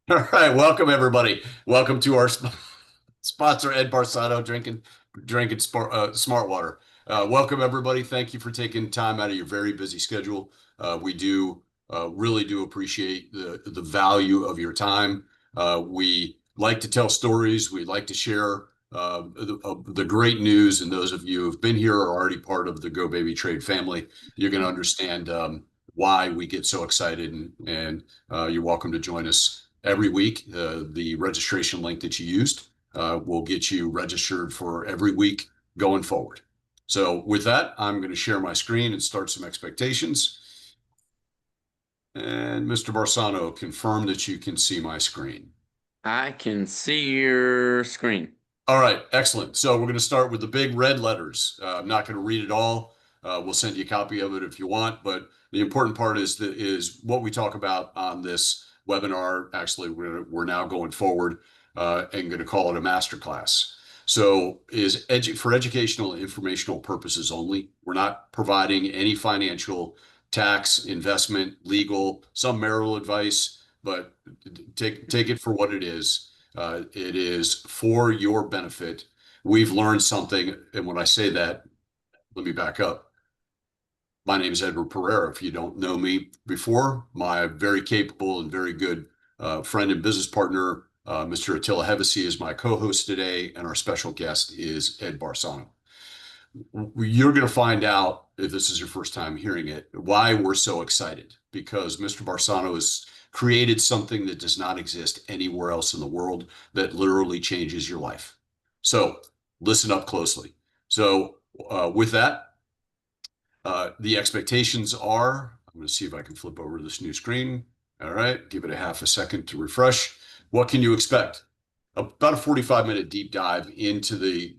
All right, welcome everybody. Welcome to our sponsor, Ed Barsano, drinking smart water. Welcome everybody. Thank you for taking time out of your very busy schedule. We do really do appreciate the value of your time. We like to tell stories. We like to share the great news. And those of you who have been here are already part of the GoBabyTrade family. You're going to understand why we get so excited, and you're welcome to join us every week. The registration link that you used will get you registered for every week going forward. So with that, I'm going to share my screen and start some expectations. And Mr. Barsano, confirm that you can see my screen. I can see your screen. All right, excellent. So we're going to start with the big red letters. I'm not going to read it all. We'll send you a copy of it if you want, but the important part is what we talk about on this webinar. Actually, we're now going forward and going to call it a masterclass. So is for educational and informational purposes only. We're not providing any financial, tax, investment, legal, some marital advice, but take it for what it is. It is for your benefit. We've learned something. And when I say that, let me back up. My name is Edward Pereira. If you don't know me before, my very capable and very good friend and business partner, Mr. Attila Hevesi, is my co-host today, and our special guest is Ed Barsano. You're going to find out, if this is your first time hearing it, why we're so excited, because Mr. Barsano has created something that does not exist anywhere else in the world that literally changes your life. So listen up closely. So with that, the expectations are, I'm going to see if I can flip over this new screen. All right, give it a half a second to refresh. What can you expect? About a 45-minute deep dive into the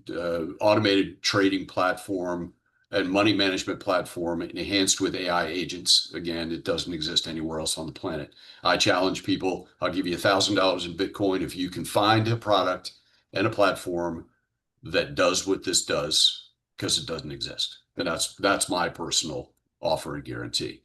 automated trading platform and money management platform enhanced with AI agents. Again, it doesn't exist anywhere else on the planet. I challenge people. I'll give you $1,000 in Bitcoin if you can find a product and a platform that does what this does, because it doesn't exist. And that's my personal offer and guarantee.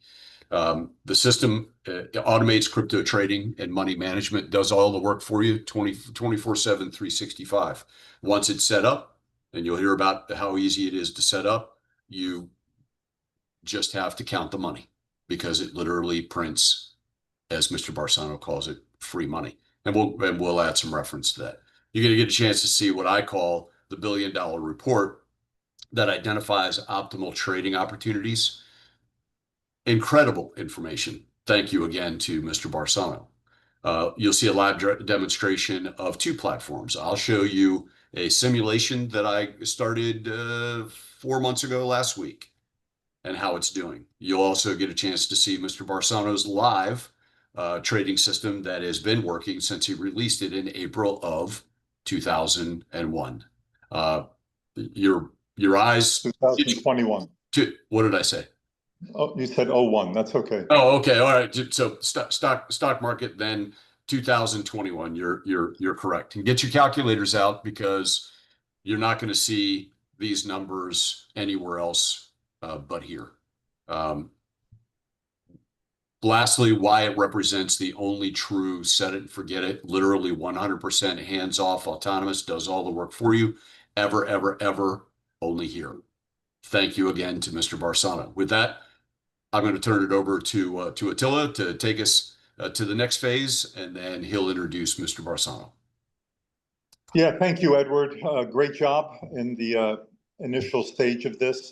The system automates crypto trading and money management, does all the work for you 24/7, 365. Once it's set up, and you'll hear about how easy it is to set up, you just have to count the money because it literally prints, as Mr. Barsano calls it, free money. And we'll add some reference to that. You're going to get a chance to see what I call the $1 billion report that identifies optimal trading opportunities. Incredible information. Thank you again to Mr. Barsano. You'll see a live demonstration of two platforms. I'll show you a simulation that I started 4 months ago last week and how it's doing. You'll also get a chance to see Mr. Barsano's live trading system that has been working since he released it in April of 2001. Uh, your eyes, 2021. what did I say? Oh, you said '01. That's okay. Oh, okay. All right. So stock market, then 2021. You're correct. And get your calculators out because you're not going to see these numbers anywhere else but here. Lastly, why it represents the only true set it and forget it, literally 100% hands off, autonomous, does all the work for you, ever, ever, ever, only here. Thank you again to Mr. Barsano. With that, I'm going to turn it over to Attila to take us to the next phase, and then he'll introduce Mr. Barsano. Yeah, thank you, Edward. Great job in the initial stage of this.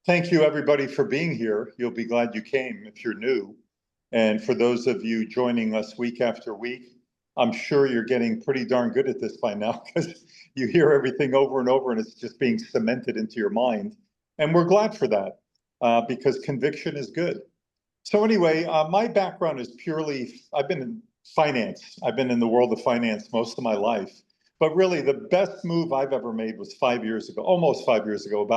Thank you, everybody, for being here. You'll be glad you came if you're new. And for those of you joining us week after week, I'm sure you're getting pretty darn good at this by now because you hear everything over and over and it's just being cemented into your mind. And we're glad for that because conviction is good. So anyway, my background is purely, I've been in finance. I've been in the world of finance most of my life. But really, the best move I've ever made was 5 years ago, almost 5 years ago.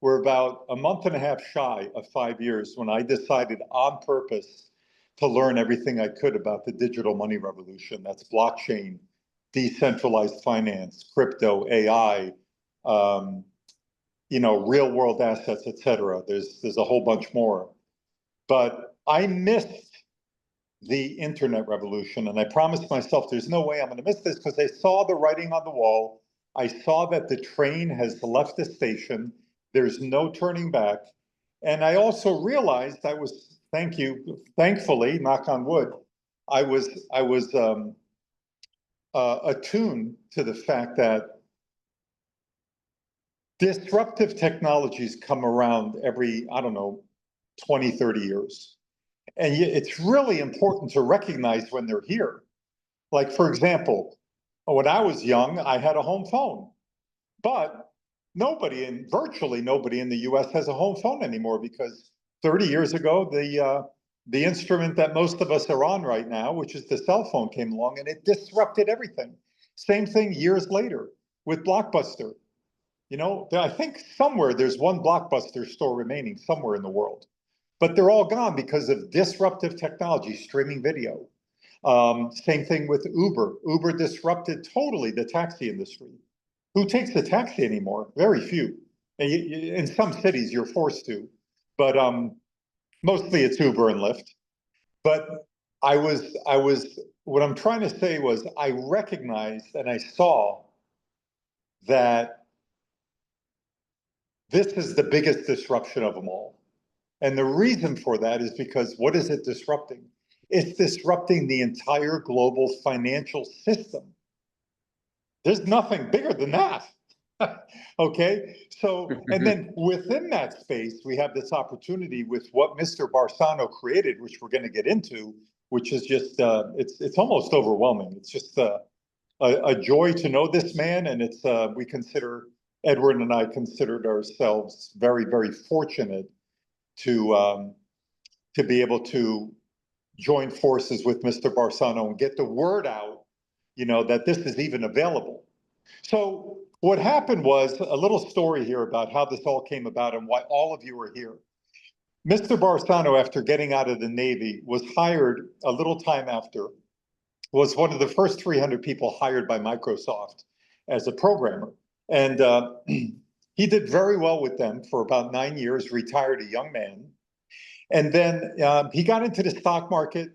We're about a month and a half shy of 5 years when I decided on purpose to learn everything I could about the digital money revolution. That's blockchain, decentralized finance, crypto, AI, real world assets, et cetera. There's a whole bunch more. But I missed the internet revolution. And I promised myself there's no way I'm going to miss this because I saw the writing on the wall. I saw that the train has left the station. There's no turning back. And I also realized thankfully, knock on wood, I was attuned to the fact that disruptive technologies come around every, I don't know, 20, 30 years. And it's really important to recognize when they're here. Like, for example, when I was young, I had a home phone, but virtually nobody in the US has a home phone anymore because 30 years ago, the instrument that most of us are on right now, which is the cell phone, came along and it disrupted everything. Same thing years later with Blockbuster. You know, I think somewhere there's one Blockbuster store remaining somewhere in the world, but they're all gone because of disruptive technology, streaming video. Same thing with Uber. Uber disrupted totally the taxi industry. Who takes a taxi anymore? Very few. In some cities, you're forced to, but mostly it's Uber and Lyft. But what I'm trying to say was I recognized and I saw that this is the biggest disruption of them all. And the reason for that is because what is it disrupting? It's disrupting the entire global financial system. There's nothing bigger than that. Okay, so, and then within that space, we have this opportunity with what Mr. Barsano created, which we're going to get into, which is just, it's almost overwhelming. It's just a joy to know this man. And it's, Edward and I considered ourselves very, very fortunate to be able to join forces with Mr. Barsano and get the word out, that this is even available. So what happened was a little story here about how this all came about and why all of you are here. Mr. Barsano, after getting out of the Navy, was hired a little time after, was one of the first 300 people hired by Microsoft as a programmer. And he did very well with them for about 9 years, retired a young man. And then he got into the stock market.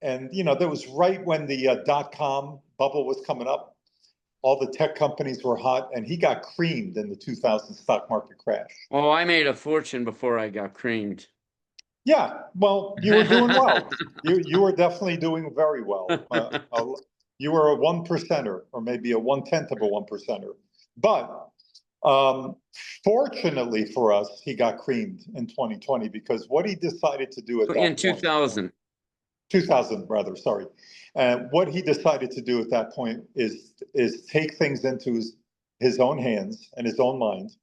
And, that was right when the dot-com bubble was coming up. All the tech companies were hot, and he got creamed in the 2000 stock market crash. Oh, I made a fortune before I got creamed. Yeah, well, you were doing well. You were definitely doing very well. You were a 1%er, or maybe a 1/10 of a 1%er. But fortunately for us, he got creamed in 2020 because what he decided to do at that In 2000. 2000 rather, sorry. What he decided to do at that point is take things into his own hands and his own mind,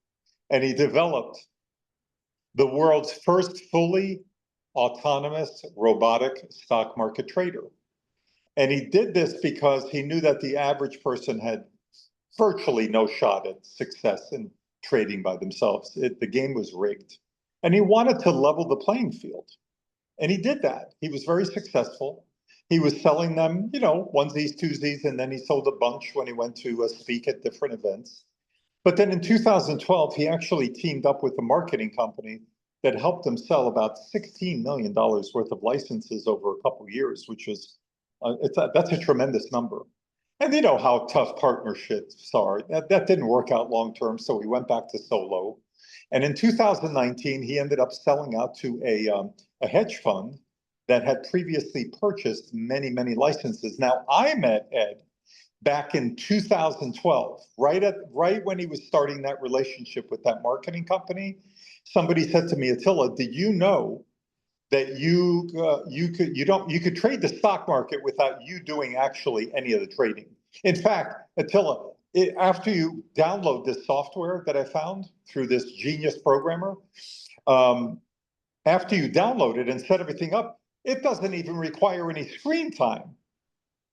and he developed the world's first fully autonomous robotic stock market trader. And he did this because he knew that the average person had virtually no shot at success in trading by themselves. The game was rigged. And he wanted to level the playing field. And he did that. He was very successful. He was selling them, onesies, twosies, and then he sold a bunch when he went to speak at different events. But then in 2012, he actually teamed up with a marketing company that helped him sell about $16 million worth of licenses over a couple of years, which was, that's a tremendous number. And you know how tough partnerships are. That didn't work out long term, so he went back to solo. And in 2019, he ended up selling out to a hedge fund that had previously purchased many, many licenses. Now, I met Ed back in 2012, right when he was starting that relationship with that marketing company. Somebody said to me, Attila, did you know that you could trade the stock market without you doing actually any of the trading? In fact, Attila, after you download this software that I found through this genius programmer, after you download it and set everything up, it doesn't even require any screen time.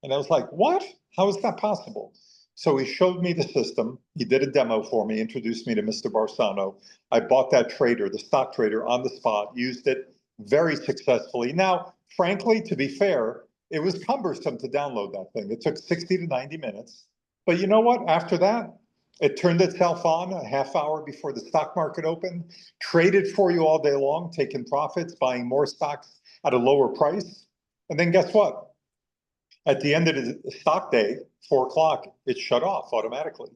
And I was like, what? How is that possible? So he showed me the system. He did a demo for me, introduced me to Mr. Barsano. I bought that trader, the stock trader, on the spot, used it very successfully. Now, frankly, to be fair, it was cumbersome to download that thing. It took 60 to 90 minutes. But you know what? After that, it turned itself on a half hour before the stock market opened, traded for you all day long, taking profits, buying more stocks at a lower price. And then guess what? At the end of the stock day, 4 o'clock, it shut off automatically.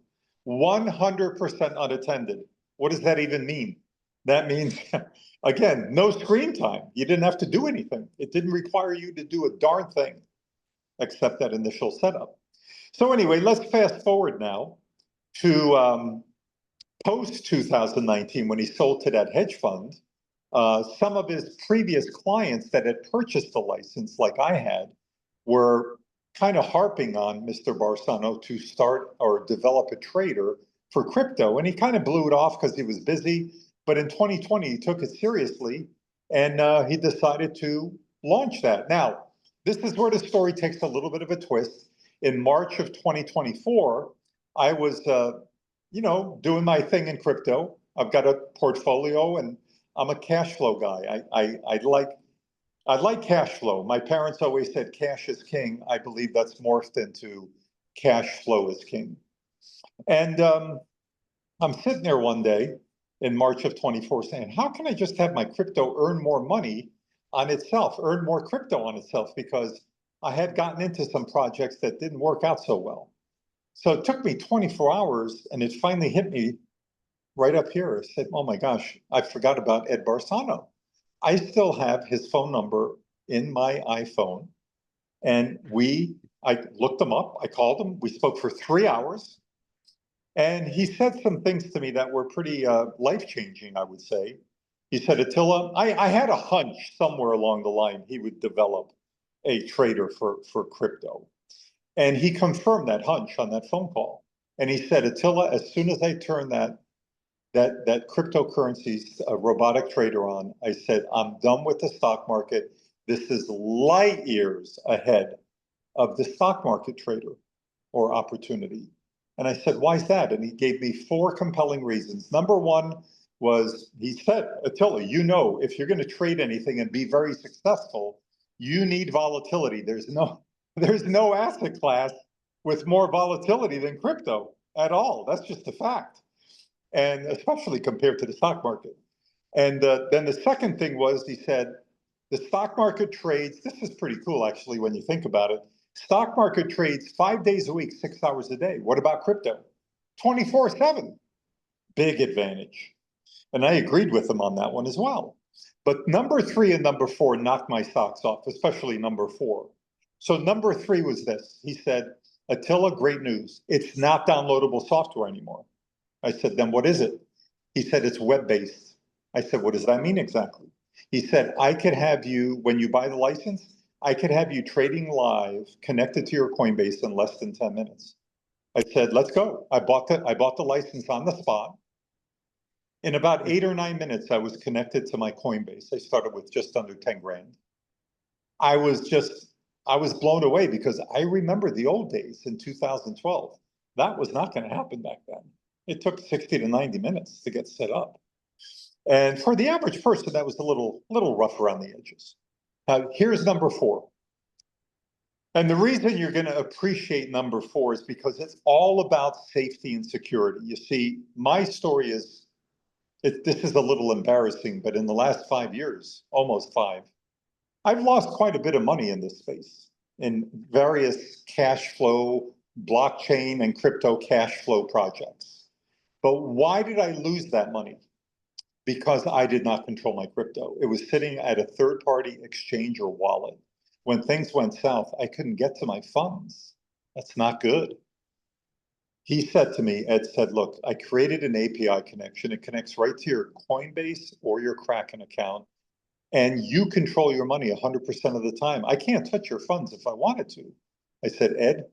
100% unattended. What does that even mean? That means, again, no screen time. You didn't have to do anything. It didn't require you to do a darn thing except that initial setup. So anyway, let's fast forward now to post 2019 when he sold to that hedge fund. Some of his previous clients that had purchased the license, like I had, were kind of harping on Mr. Barsano to start or develop a trader for crypto. And he kind of blew it off because he was busy. But in 2020, he took it seriously and he decided to launch that. Now, this is where the story takes a little bit of a twist. In March of 2024, I was, doing my thing in crypto. I've got a portfolio and I'm a cash flow guy. I like cash flow. My parents always said cash is king. I believe that's morphed into cash flow is king. And I'm sitting there one day in March of 24 saying, how can I just have my crypto earn more money on itself, earn more crypto on itself? Because I had gotten into some projects that didn't work out so well. So it took me 24 hours and it finally hit me right up here. I said, oh my gosh, I forgot about Ed Barsano. I still have his phone number in my iPhone. And I looked him up, I called him, we spoke for 3 hours. And he said some things to me that were pretty life-changing, I would say. He said, Attila, I had a hunch somewhere along the line he would develop a trader for crypto. And he confirmed that hunch on that phone call. And he said, Attila, as soon as I turn that cryptocurrency robotic trader on, I said, I'm done with the stock market. This is light years ahead of the stock market trader or opportunity. And I said, why is that? And he gave me 4 compelling reasons. Number one was, he said, Attila, if you're going to trade anything and be very successful, you need volatility. There's no asset class with more volatility than crypto at all. That's just a fact. And especially compared to the stock market. And then the second thing was, he said, the stock market trades, this is pretty cool actually when you think about it, stock market trades 5 days a week, 6 hours a day. What about crypto? 24/7, big advantage. And I agreed with him on that one as well. But number 3 and number 4 knocked my socks off, especially number 4. So number 3 was this. He said, Attila, great news. It's not downloadable software anymore. I said, then what is it? He said, it's web-based. I said, what does that mean exactly? He said, I could have you, when you buy the license, I could have you trading live, connected to your Coinbase in less than 10 minutes. I said, let's go. I bought the license on the spot. In about 8 or 9 minutes, I was connected to my Coinbase. I started with just under 10 grand. I was blown away because I remember the old days in 2012. That was not going to happen back then. It took 60 to 90 minutes to get set up. And for the average person, that was a little rough around the edges. Here's number 4. And the reason you're going to appreciate number 4 is because it's all about safety and security. You see, my story is, this is a little embarrassing, but in the last 5 years, almost 5, I've lost quite a bit of money in this space, in various cash flow, blockchain and crypto cash flow projects. But why did I lose that money? Because I did not control my crypto. It was sitting at a third-party exchange or wallet. When things went south, I couldn't get to my funds. That's not good. He said to me, Ed said, look, I created an API connection. It connects right to your Coinbase or your Kraken account, and you control your money 100% of the time. I can't touch your funds if I wanted to. I said, Ed,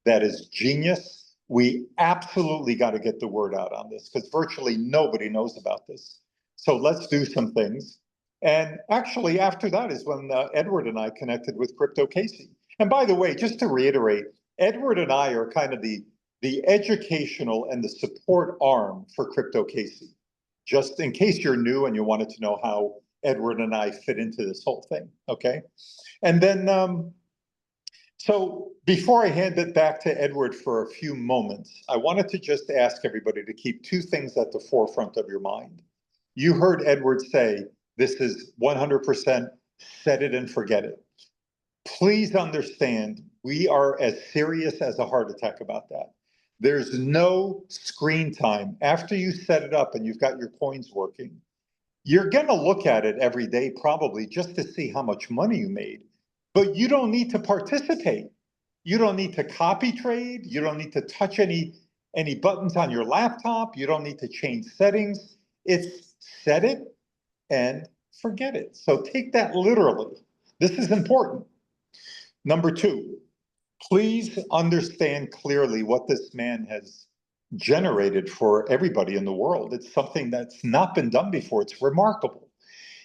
that is genius. We absolutely got to get the word out on this because virtually nobody knows about this. So let's do some things. And actually, after that is when Edward and I connected with Crypto Casey. And by the way, just to reiterate, Edward and I are kind of the educational and the support arm for Crypto Casey. Just in case you're new and you wanted to know how Edward and I fit into this whole thing, okay? And then, so before I hand it back to Edward for a few moments, I wanted to just ask everybody to keep 2 things at the forefront of your mind. You heard Edward say, this is 100% set it and forget it. Please understand, we are as serious as a heart attack about that. There's no screen time. After you set it up and you've got your coins working, you're going to look at it every day probably just to see how much money you made. But you don't need to participate. You don't need to copy trade. You don't need to touch any buttons on your laptop. You don't need to change settings. It's set it and forget it. So take that literally. This is important. Number two, please understand clearly what this man has generated for everybody in the world. It's something that's not been done before. It's remarkable.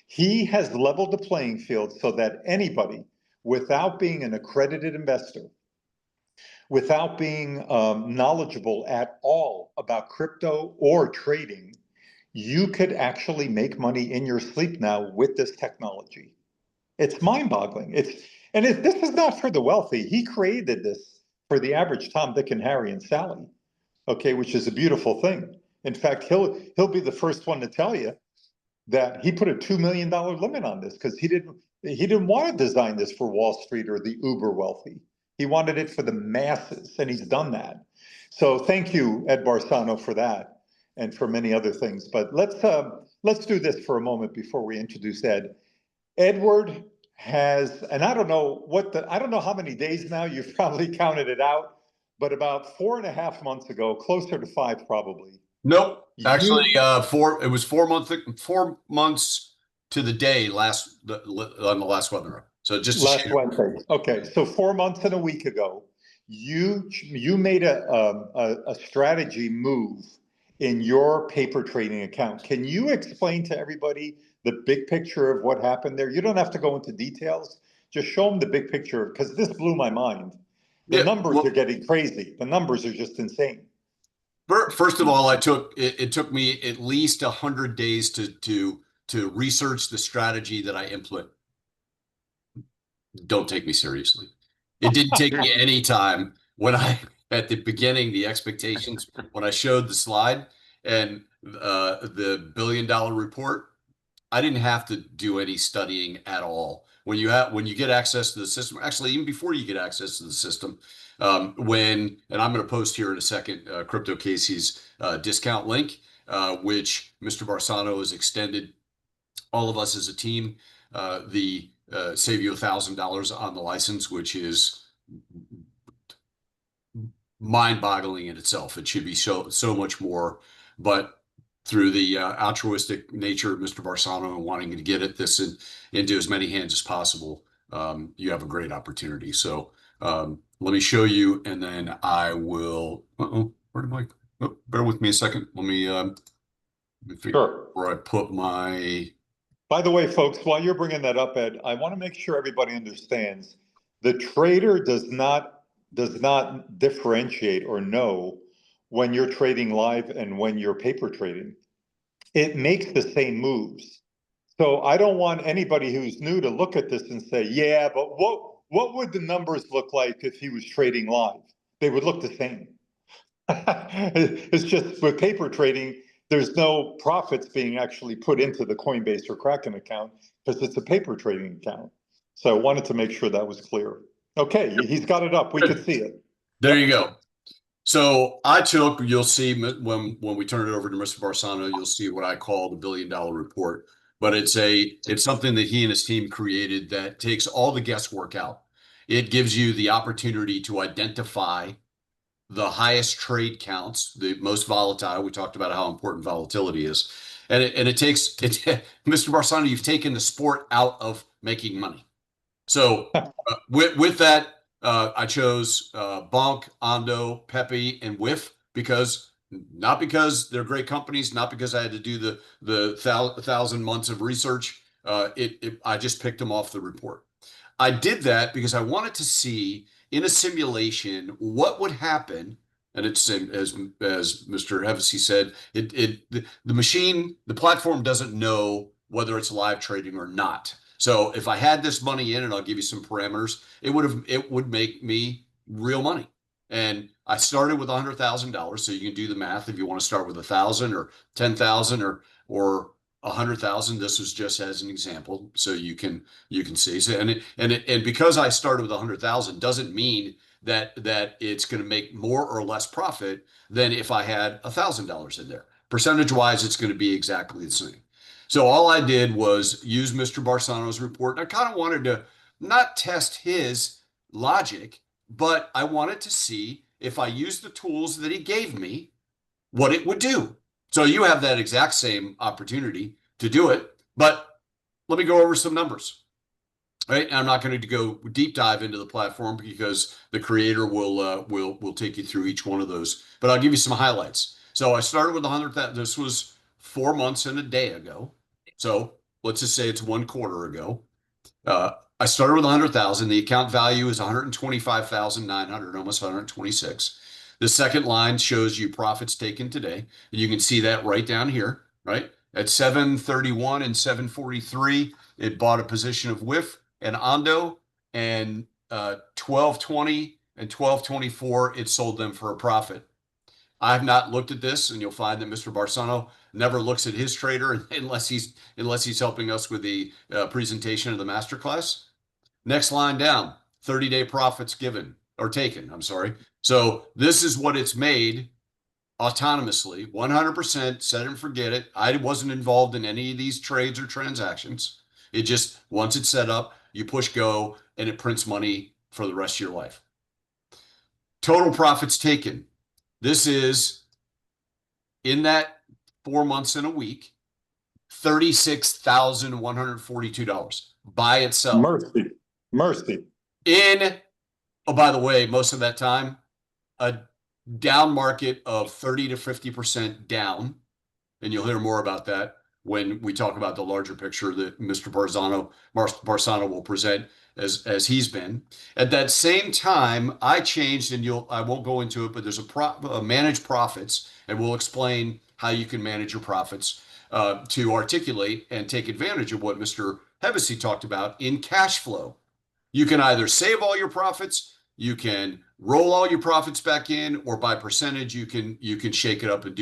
He has leveled the playing field so that anybody, without being an accredited investor, without being knowledgeable at all about crypto or trading, you could actually make money in your sleep now with this technology. It's mind-boggling. This is not for the wealthy. He created this for the average Tom, Dick, and Harry and Sally, okay, which is a beautiful thing. In fact, he'll be the first one to tell you that he put a $2 million limit on this because he didn't want to design this for Wall Street or the uber wealthy. He wanted it for the masses, and he's done that. So thank you, Ed Barsano, for that and for many other things. But let's do this for a moment before we introduce Ed. Edward has, and I don't know how many days now, you've probably counted it out, but about 4.5 months ago, closer to 5 probably. Nope. Actually, it was 4 months to the day on the last webinar. So just last Wednesday. Okay, so 4 months and a week ago, you made a strategy move in your paper trading account. Can you explain to everybody the big picture of what happened there? You don't have to go into details. Just show them the big picture, because this blew my mind. The numbers are getting crazy. The numbers are just insane. First of all, it took me at least 100 days to research the strategy that I implement. Don't take me seriously. It didn't take me any time when at the beginning, the expectations, when I showed the slide and the $1 billion report, I didn't have to do any studying at all. When you get access to the system, actually, even before you get access to the system, and I'm going to post here in a second, Crypto Casey's discount link, which Mr. Barsano has extended all of us as a team, save you $1,000 on the license, which is mind-boggling in itself. It should be so much more, but through the altruistic nature of Mr. Barsano and wanting to get this into as many hands as possible, you have a great opportunity. So let me show you, and then I will. Where did bear with me a second. Let me figure where I put my. By the way, folks, while you're bringing that up, Ed, I want to make sure everybody understands the trader does not differentiate or know when you're trading live and when you're paper trading. It makes the same moves. So I don't want anybody who's new to look at this and say, yeah, but what would the numbers look like if he was trading live? They would look the same. It's just with paper trading, there's no profits being actually put into the Coinbase or Kraken account because it's a paper trading account. So I wanted to make sure that was clear. Okay, he's got it up. We can see it. There you go. So you'll see when we turn it over to Mr. Barsano, you'll see what I call the $1 billion report. But it's something that he and his team created that takes all the guesswork out. It gives you the opportunity to identify the highest trade counts, the most volatile. We talked about how important volatility is. And it takes Mr. Barsano, you've taken the sport out of making money. So with that, I chose Bonk, Ondo, Pepe, and Whiff not because they're great companies, not because I had to do the 1,000 months of research. I just picked them off the report. I did that because I wanted to see in a simulation what would happen, and it's as Mr. Hevesy said, the platform doesn't know whether it's live trading or not. So if I had this money in, and I'll give you some parameters, it would make me real money. And I started with $100,000, so you can do the math if you want to start with 1,000 or 10,000 or 100,000. This was just as an example, so you can see. So, and because I started with 100,000 doesn't mean that it's going to make more or less profit than if I had $1,000 in there. Percentage wise, it's going to be exactly the same. So all I did was use Mr. Barsano's report. And I kind of wanted to not test his logic, but I wanted to see if I used the tools that he gave me, what it would do. So you have that exact same opportunity to do it. But let me go over some numbers. Right? And I'm not going to go deep dive into the platform because the creator will take you through each one of those. But I'll give you some highlights. So I started with 100,000. This was 4 months and a day ago. So let's just say it's 1 quarter ago. I started with 100,000. The account value is 125,900, almost 126. The second line shows you profits taken today. You can see that right down here, right? At 7:31 and 7:43, it bought a position of WIF and Ondo, and 12:20 and 12:24, it sold them for a profit. I've not looked at this, and you'll find that Mr. Barsano never looks at his trader unless he's helping us with the presentation of the masterclass. Next line down, 30-day profits given or taken. I'm sorry. So this is what it's made autonomously, 100%, set and forget it. I wasn't involved in any of these trades or transactions. It just, once it's set up, you push go and it prints money for the rest of your life. Total profits taken. This is in that 4 months and a week, $36,142 by itself. Mercy. Oh, by the way, most of that time, a down market of 30 to 50% down. And you'll hear more about that when we talk about the larger picture that Mr. Barsano will present as he's been. At that same time, I changed, and I won't go into it, but there's a manage profits, and we'll explain how you can manage your profits to articulate and take advantage of what Mr. Hevesy talked about in cash flow. You can either save all your profits, you can roll all your profits back in, or by percentage, you can shake it up and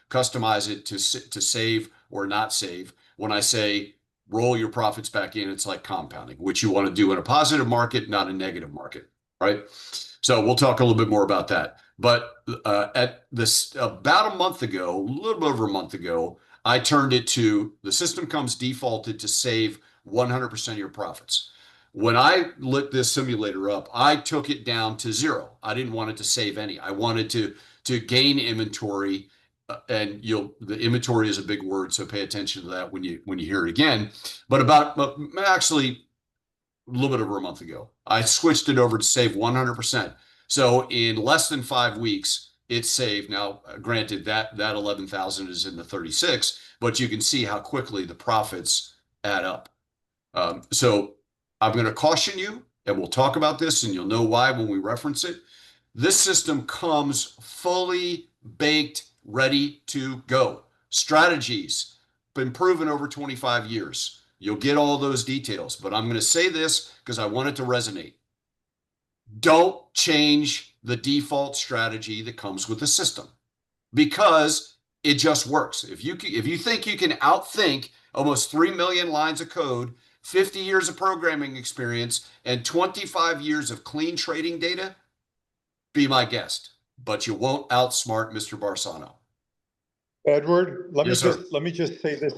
customize it to save or not save. When I say roll your profits back in, it's like compounding, which you want to do in a positive market, not a negative market, right? So we'll talk a little bit more about that. But at this about a month ago, a little bit over a month ago, I turned it to the system comes defaulted to save 100% of your profits. When I lit this simulator up, I took it down to 0. I didn't want it to save any. I wanted to gain inventory, and the inventory is a big word, so pay attention to that when you hear it again. But actually a little bit over a month ago, I switched it over to save 100%. So in less than 5 weeks, it's saved. Now, granted, that 11,000 is in the 36, but you can see how quickly the profits add up. So I'm going to caution you, and we'll talk about this, and you'll know why when we reference it. This system comes fully baked, ready to go. Strategies, been proven over 25 years. You'll get all those details, but I'm going to say this because I want it to resonate. Don't change the default strategy that comes with the system, because it just works. If you think you can outthink almost 3 million lines of code, 50 years of programming experience, and 25 years of clean trading data, be my guest. But you won't outsmart Mr. Barsano. Edward, let Yes, me just say this.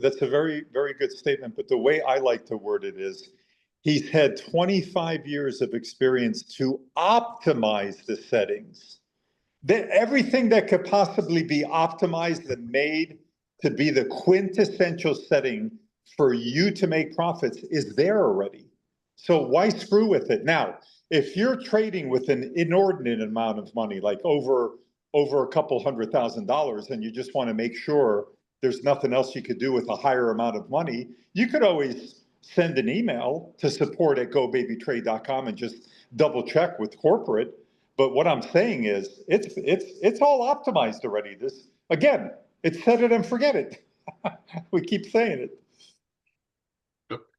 That's a very, very good statement. But the way I like to word it is, he's had 25 years of experience to optimize the settings. Everything that could possibly be optimized and made to be the quintessential setting for you to make profits is there already. So why screw with it? Now, if you're trading with an inordinate amount of money, like over a couple $100,000, and you just want to make sure there's nothing else you could do with a higher amount of money, you could always send an email to support@GoBabyTrade.com and just double check with corporate. But what I'm saying is it's all optimized already. This, again, it's set it and forget it. We keep saying it.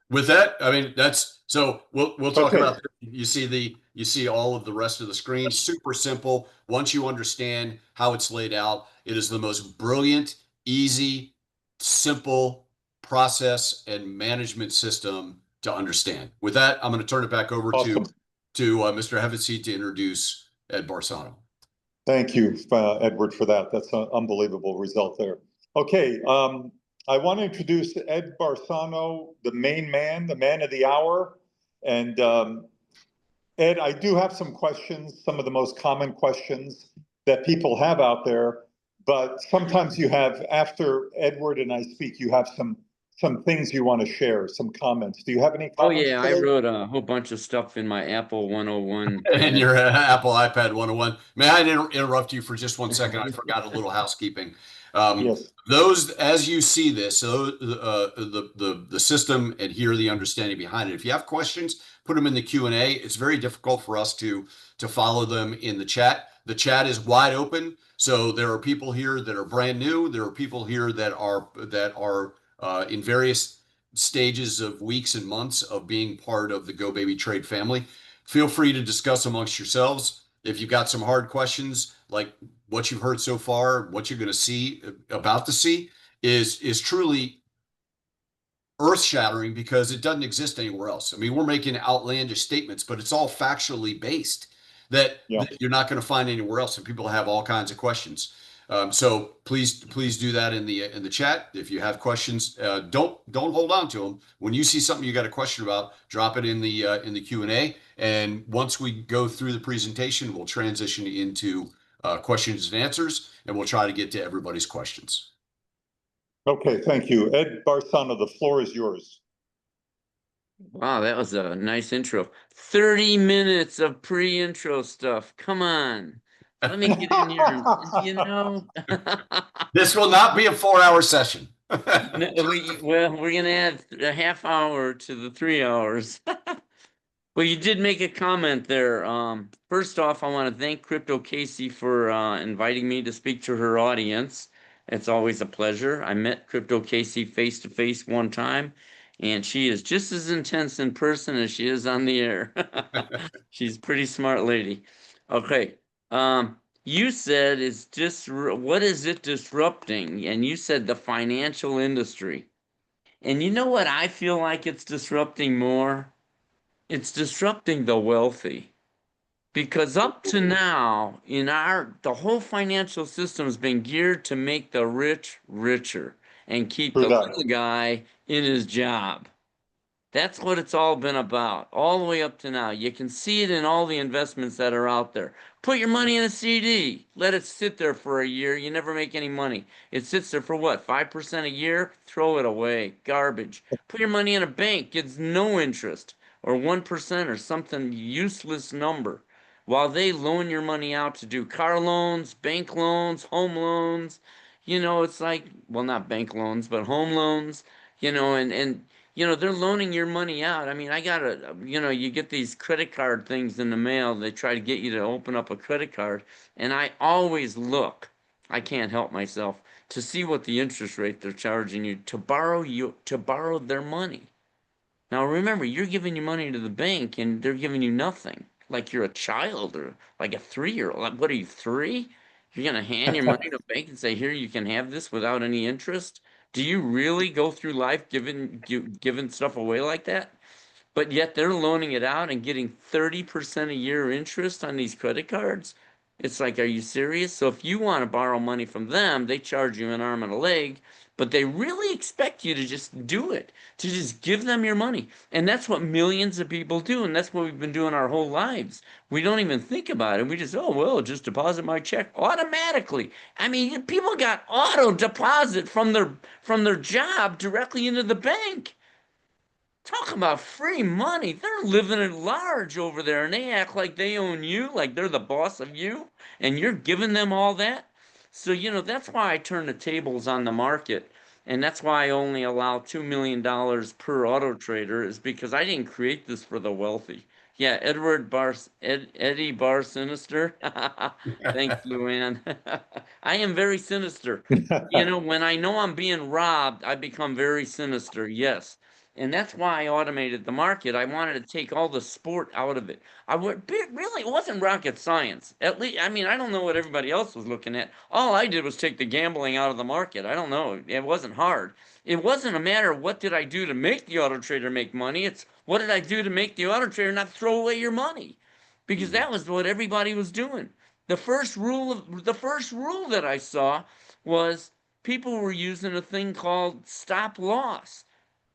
With that, I mean, so we'll talk Okay. about, you see all of the rest of the screen. Super simple. Once you understand how it's laid out, it is the most brilliant, easy, simple process and management system to understand. With that, I'm going to turn it back over Awesome. to Mr. Hevesy to introduce Ed Barsano. Thank you, Edward, for that. That's an unbelievable result there. Okay, I want to introduce Ed Barsano, the main man, the man of the hour. And Ed, I do have some questions, some of the most common questions that people have out there. But sometimes you have, after Edward and I speak, you have some things you want to share, some comments. Do you have any Oh comments yeah, I today? wrote a whole bunch of stuff in my Apple 101. And your Apple iPad 101. May I interrupt you for just 1 second? I forgot a little housekeeping. Yes. Those, as you see this, so the system and hear the understanding behind it. If you have questions, put them in the Q&A. It's very difficult for us to follow them in the chat. The chat is wide open, so there are people here that are brand new. There are people here that are in various stages of weeks and months of being part of the GoBabyTrade family. Feel free to discuss amongst yourselves. If you've got some hard questions, like what you've heard so far, what you're going to see, about to see, is truly earth-shattering because it doesn't exist anywhere else. I mean, we're making outlandish statements, but it's all factually based that you're not going to find anywhere else, and people have all kinds of questions. So please do that in the chat. If you have questions, don't hold on to them. When you see something you got a question about, drop it in the Q&A. And once we go through the presentation, we'll transition into questions and answers, and we'll try to get to everybody's questions. Okay, thank you. Ed Barsano, the floor is yours. Wow, that was a nice intro. 30 minutes of pre-intro stuff. Come on. Let me get in here. This will not be a 4-hour session. No, we're going to add a half hour to the 3 hours. Well, you did make a comment there. First off, I want to thank Crypto Casey for inviting me to speak to her audience. It's always a pleasure. I met Crypto Casey face to face one time, and she is just as intense in person as she is on the air. She's a pretty smart lady. Okay. You said what is it disrupting? And you said the financial industry. And you know what I feel like it's disrupting more? It's disrupting the wealthy. Because up to now, the whole financial system has been geared to make the rich richer and keep the little guy in his job. That's what it's all been about, all the way up to now. You can see it in all the investments that are out there. Put your money in a CD. Let it sit there for a year. You never make any money. It sits there for what, 5% a year? Throw it away. Garbage. Put your money in a bank. Gets no interest, or 1% or something useless number. While they loan your money out to do car loans, bank loans, home loans. It's like, well, not bank loans, but home loans, and they're loaning your money out. I mean, you get these credit card things in the mail. They try to get you to open up a credit card. And I always look, I can't help myself, to see what the interest rate they're charging you to borrow their money. Now, remember, you're giving your money to the bank and they're giving you nothing. Like you're a child or like a 3-year-old. Like, what are you, 3? You're going to hand your money to a bank and say, here, you can have this without any interest? Do you really go through life giving stuff away like that? But yet they're loaning it out and getting 30% a year interest on these credit cards. It's like, are you serious? So if you want to borrow money from them, they charge you an arm and a leg, but they really expect you to just do it, to just give them your money. And that's what millions of people do, and that's what we've been doing our whole lives. We don't even think about it. We just, oh, well, just deposit my check automatically. I mean, people got auto deposit from their job directly into the bank. Talk about free money. They're living at large over there, and they act like they own you, like they're the boss of you, and you're giving them all that. So, that's why I turn the tables on the market, and that's why I only allow $2 million per auto trader, is because I didn't create this for the wealthy. Yeah, Eddie Bar Sinister. Thanks, Luann. I am very sinister. When I know I'm being robbed, I become very sinister, yes. And that's why I automated the market. I wanted to take all the sport out of it. Really, it wasn't rocket science. At least, I mean, I don't know what everybody else was looking at. All I did was take the gambling out of the market. I don't know. It wasn't hard. It wasn't a matter of what did I do to make the auto trader make money. It's what did I do to make the auto trader not throw away your money? Because that was what everybody was doing. The first rule that I saw was people were using a thing called stop loss.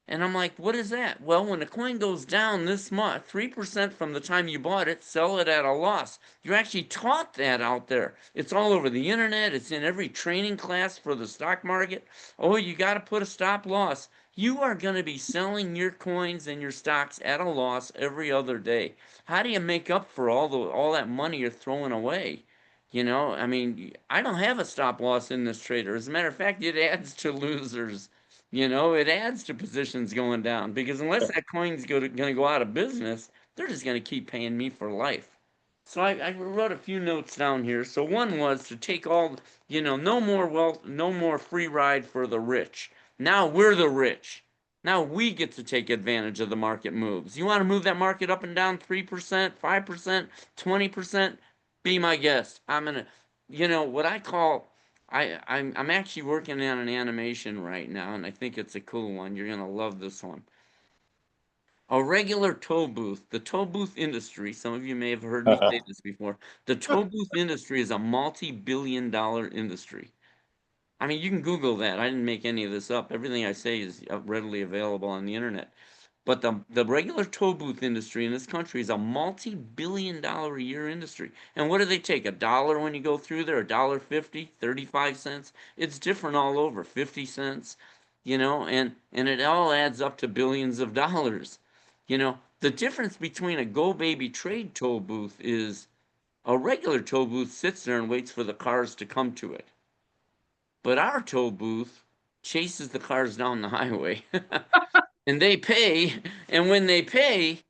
And I'm like, what is that? Well, when the coin goes down this much, 3% from the time you bought it, sell it at a loss. You're actually taught that out there. It's all over the internet. It's in every training class for the stock market. Oh, you got to put a stop loss. You are going to be selling your coins and your stocks at a loss every other day. How do you make up for all that money you're throwing away? You know, I mean, I don't have a stop loss in this trader. As a matter of fact, it adds to losers. You know, it adds to positions going down because unless that coin's going to go out of business, they're just going to keep paying me for life. So I wrote a few notes down here. So one was to take all, you know, no more wealth, no more free ride for the rich. Now we're the rich. Now we get to take advantage of the market moves. You want to move that market up and down 3%, 5%, 20%? Be my guest. I'm going to, you know, what I call I'm actually working on an animation right now, and I think it's a cool one. You're gonna love this one. A regular toll booth. The toll booth industry, some of you may have heard me say this before. The toll booth industry is a multi-billion-dollar industry. I mean, you can Google that. I didn't make any of this up. Everything I say is readily available on the internet. But the regular toll booth industry in this country is a multi-billion-dollar a year industry. And what do they take? $1 when you go through there, $1.50, 35 cents? It's different all over, 50 cents, you know, and it all adds up to billions of dollars. You know, the difference between a GoBabyTrade toll booth is a regular toll booth sits there and waits for the cars to come to it. But our toll booth chases the cars down the highway. And they pay, and when they pay,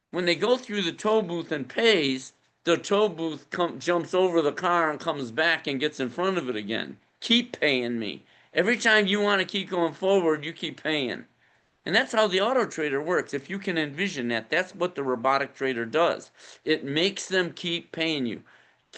when they go through the toll booth and pays, the toll booth jumps over the car and comes back and gets in front of it again. Keep paying me. Every time you want to keep going forward, you keep paying. And that's how the auto trader works. If you can envision that, that's what the robotic trader does. It makes them keep paying you.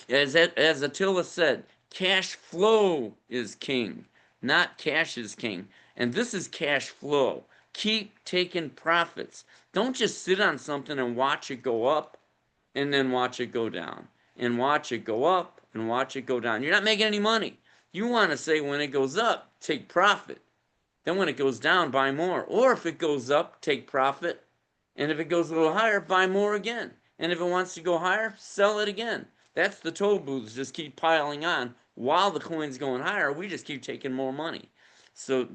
As Attila said, cash flow is king, not cash is king. And this is cash flow. Keep taking profits. Don't just sit on something and watch it go up and then watch it go down. And watch it go up and watch it go down. You're not making any money. You want to say when it goes up, take profit. Then when it goes down, buy more. Or if it goes up, take profit. And if it goes a little higher, buy more again. And if it wants to go higher, sell it again. That's the toll booths just keep piling on while the coin's going higher. We just keep taking more money. So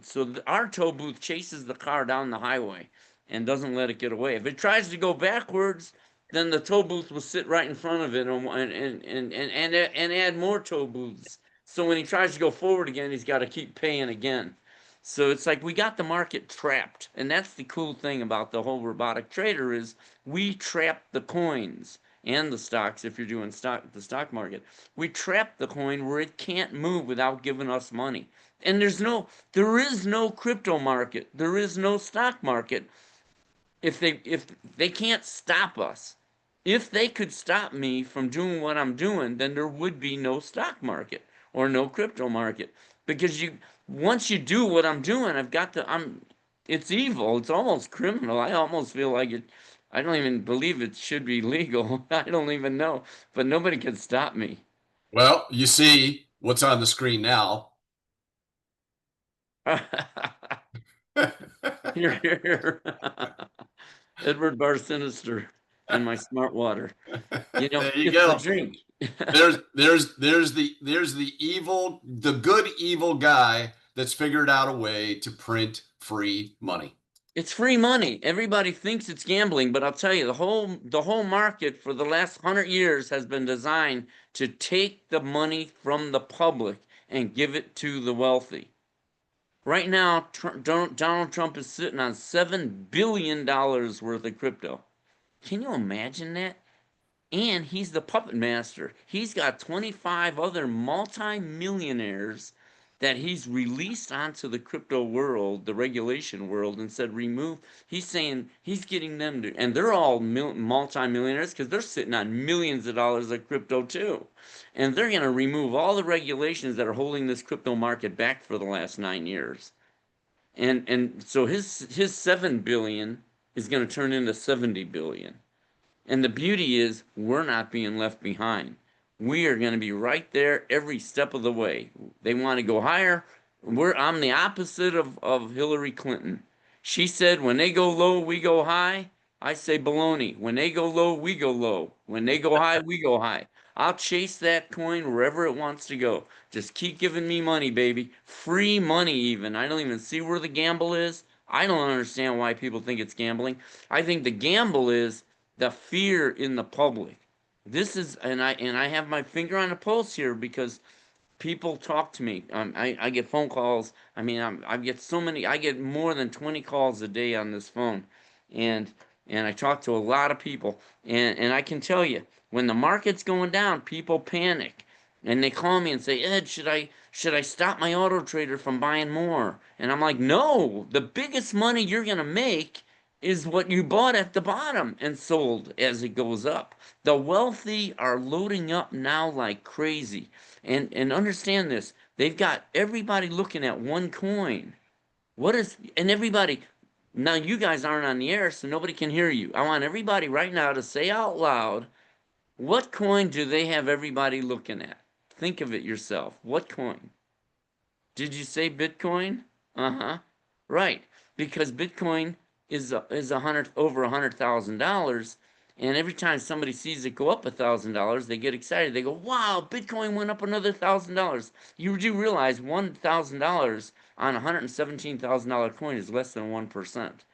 our toll booth chases the car down the highway and doesn't let it get away. If it tries to go backwards, then the toll booth will sit right in front of it and add more toll booths. So when he tries to go forward again, he's got to keep paying again. So it's like we got the market trapped. And that's the cool thing about the whole robotic trader is we trap the coins and the stocks if you're doing the stock market. We trap the coin where it can't move without giving us money. And there is no crypto market. There is no stock market if they can't stop us. If they could stop me from doing what I'm doing, then there would be no stock market or no crypto market. Because once you do what I'm doing, it's evil. It's almost criminal. I almost feel like it. I don't even believe it should be legal. I don't even know, but nobody can stop me. Well, you see what's on the screen now. Here. Edward Barsinister and my smart water. You know, There you it's go. the drink. there's the evil, the good evil guy that's figured out a way to print free money. It's free money. Everybody thinks it's gambling, but I'll tell you, the whole market for the last 100 years has been designed to take the money from the public and give it to the wealthy. Right now, Donald Trump is sitting on $7 billion worth of crypto. Can you imagine that? And he's the puppet master. He's got 25 other multi-millionaires that he's released onto the crypto world, the regulation world, and said remove. He's saying he's getting them to, and they're all multi-millionaires because they're sitting on millions of dollars of crypto too. And they're going to remove all the regulations that are holding this crypto market back for the last 9 years. And so his 7 billion is going to turn into 70 billion. And the beauty is we're not being left behind. We are going to be right there every step of the way. They want to go higher. I'm the opposite of Hillary Clinton. She said, when they go low, we go high. I say baloney. When they go low, we go low. When they go high, we go high. I'll chase that coin wherever it wants to go. Just keep giving me money, baby. Free money even. I don't even see where the gamble is. I don't understand why people think it's gambling. I think the gamble is the fear in the public. This is, and I have my finger on the pulse here because people talk to me. I get phone calls. I mean, I get so many. I get more than 20 calls a day on this phone, and I talk to a lot of people. And I can tell you, when the market's going down, people panic, and they call me and say, Ed, should I stop my auto trader from buying more? And I'm like, no. The biggest money you're gonna make is what you bought at the bottom and sold as it goes up. The wealthy are loading up now like crazy. And understand this, they've got everybody looking at one coin. And everybody, now you guys aren't on the air, so nobody can hear you. I want everybody right now to say out loud, what coin do they have everybody looking at? Think of it yourself. What coin? Did you say Bitcoin? Uh-huh. Right. Because Bitcoin is over $100,000, and every time somebody sees it go up $1,000, they get excited. They go, "Wow, Bitcoin went up another $1,000." You do realize $1,000 on a $117,000 coin is less than 1%.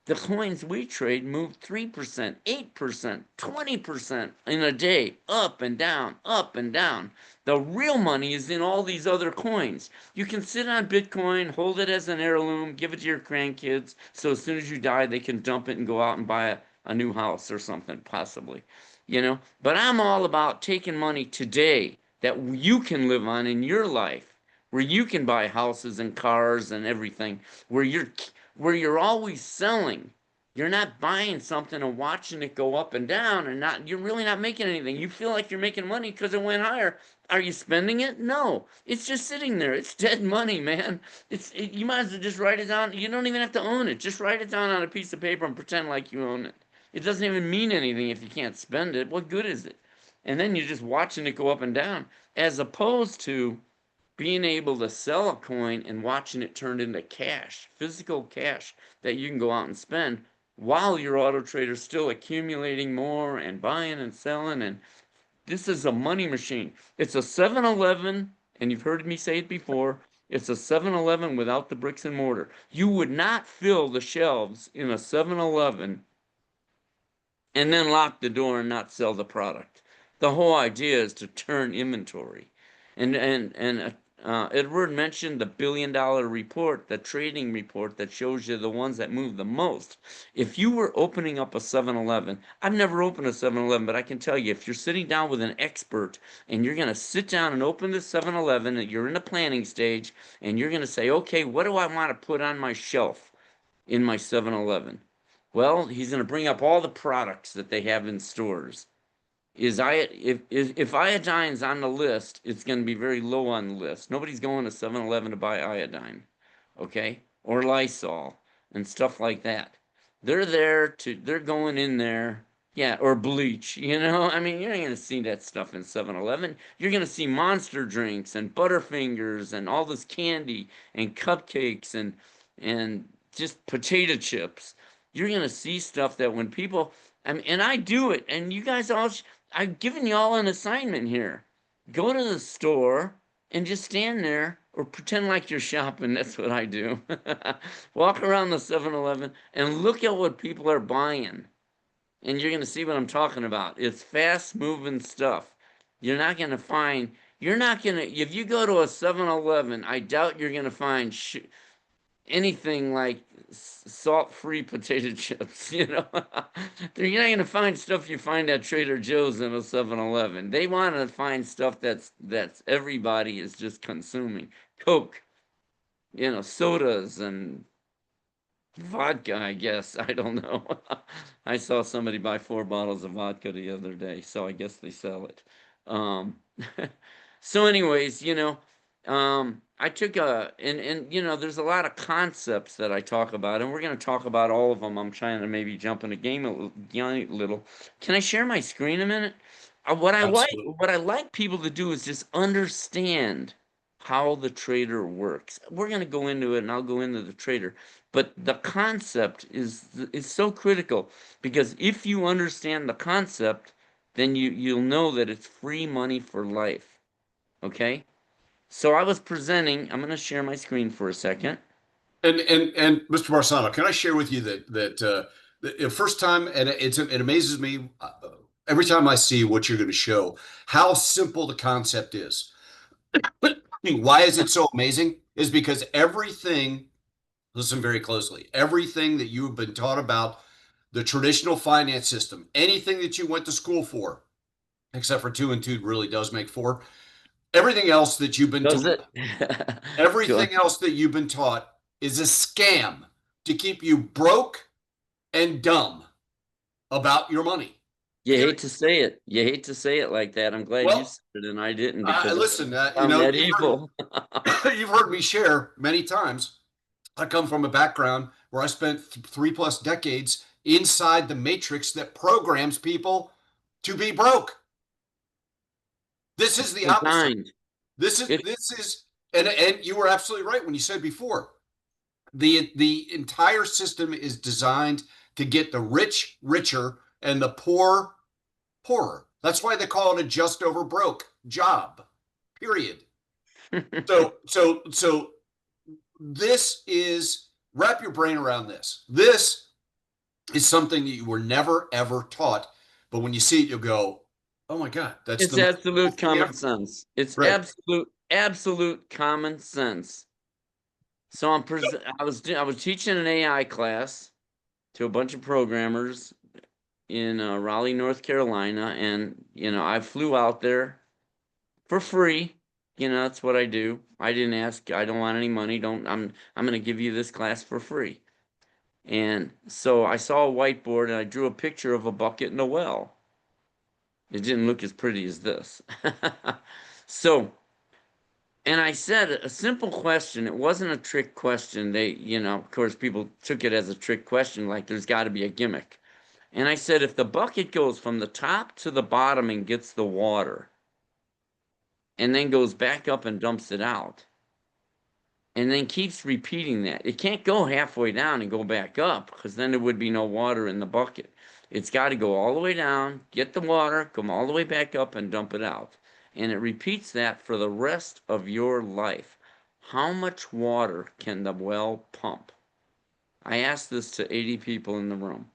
The coins we trade move 3%, 8%, 20% in a day, up and down, up and down. The real money is in all these other coins. You can sit on Bitcoin, hold it as an heirloom, give it to your grandkids, so as soon as you die, they can dump it and go out and buy a new house or something, possibly. But I'm all about taking money today that you can live on in your life, where you can buy houses and cars and everything, where you're always selling. You're not buying something and watching it go up and down and you're really not making anything. You feel like you're making money because it went higher. Are you spending it? No. It's just sitting there. It's dead money, man. You might as well just write it down. You don't even have to own it. Just write it down on a piece of paper and pretend like you own it. It doesn't even mean anything if you can't spend it. What good is it? And then you're just watching it go up and down, as opposed to being able to sell a coin and watching it turn into cash, physical cash that you can go out and spend while your auto trader's still accumulating more and buying and selling. And this is a money machine. It's a 7-Eleven, and you've heard me say it before, it's a 7-Eleven without the bricks and mortar. You would not fill the shelves in a 7-Eleven and then lock the door and not sell the product. The whole idea is to turn inventory. And Edward mentioned the $1 billion report, the trading report that shows you the ones that move the most. If you were opening up a 7-Eleven, I've never opened a 7-Eleven, but I can tell you, if you're sitting down with an expert and you're going to sit down and open the 7-Eleven, and you're in the planning stage, and you're going to say, okay, what do I want to put on my shelf in my 7-Eleven? Well, he's going to bring up all the products that they have in stores. If iodine's on the list, it's going to be very low on the list. Nobody's going to 7-Eleven to buy iodine, okay? Or Lysol and stuff like that. They're going in there, yeah, or bleach, I mean, you're not going to see that stuff in 7-Eleven. You're going to see Monster drinks and Butterfingers and all this candy and cupcakes and just potato chips. You're going to see stuff that when people, and I do it, and you guys all, I've given you all an assignment here. Go to the store and just stand there or pretend like you're shopping. That's what I do. Walk around the 7-Eleven and look at what people are buying. And you're going to see what I'm talking about. It's fast-moving stuff. You're not going to find, if you go to a 7-Eleven, I doubt you're going to find anything like salt-free potato chips, You're not going to find stuff you find at Trader Joe's in a 7-Eleven. They want to find stuff that's everybody is just consuming. Coke, sodas and vodka, I guess. I don't know. I saw somebody buy 4 bottles of vodka the other day, so I guess they sell it. So anyways, I took and there's a lot of concepts that I talk about, and we're going to talk about all of them. I'm trying to maybe jump in the game a little. Can I share my screen a minute? Absolutely. What I like people to do is just understand how the trader works. We're going to go into it, and I'll go into the trader. But the concept is so critical, because if you understand the concept, then you'll know that it's free money for life. Okay? So I was presenting, I'm going to share my screen for a second. And Mr. Barsano, can I share with you that the first time, and it amazes me every time I see what you're going to show, how simple the concept is. Why is it so amazing? Is because everything, listen very closely, everything that you have been taught about the traditional finance system, anything that you went to school for, except for 2 and 2 really does make 4. Everything else that you've been Does taught, it? everything else that you've been taught is a scam to keep you broke and dumb about your money. You Period. hate to say it. You hate to say it like that. I'm glad you Well, said it and I didn't, because listen, I found that evil. you've heard me share many times. I come from a background where I spent 3+ decades inside the matrix that programs people to be broke. This is the opposite. Designed. This It, is, and you were absolutely right when you said before. The entire system is designed to get the rich richer and the poor poorer. That's why they call it a just over broke job. Period. So this is, wrap your brain around this. This is something that you were never ever taught, but when you see it, you'll go, "Oh my God, that's it's the most cool absolute thing common ever." sense. It's Right. absolute common sense. So I was teaching an AI class to a bunch of programmers in Raleigh, North Carolina, and I flew out there for free. That's what I do. I didn't ask. I don't want any money. Don't. I'm going to give you this class for free. And so I saw a whiteboard and I drew a picture of a bucket and a well. It didn't look as pretty as this. So, and I said a simple question. It wasn't a trick question. They, of course, people took it as a trick question, like there's got to be a gimmick. And I said, if the bucket goes from the top to the bottom and gets the water, and then goes back up and dumps it out, and then keeps repeating that, it can't go halfway down and go back up, because then there would be no water in the bucket. It's got to go all the way down, get the water, come all the way back up and dump it out. And it repeats that for the rest of your life. How much water can the well pump? I asked this to 80 people in the room.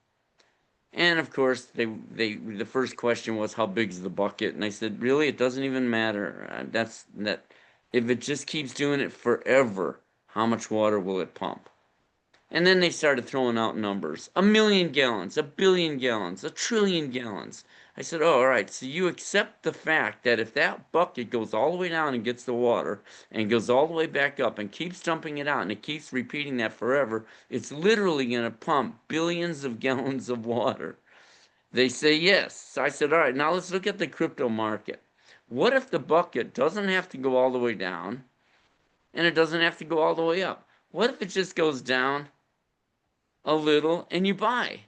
And of course, the first question was, how big's the bucket? And I said, really, it doesn't even matter. That if it just keeps doing it forever, how much water will it pump? And then they started throwing out numbers. 1,000,000 gallons, 1,000,000,000 gallons, 1,000,000,000,000 gallons. I said, oh, all right, so you accept the fact that if that bucket goes all the way down and gets the water and goes all the way back up and keeps dumping it out and it keeps repeating that forever, it's literally going to pump billions of gallons of water. They say yes. So I said, all right, now let's look at the crypto market. What if the bucket doesn't have to go all the way down and it doesn't have to go all the way up? What if it just goes down a little and you buy,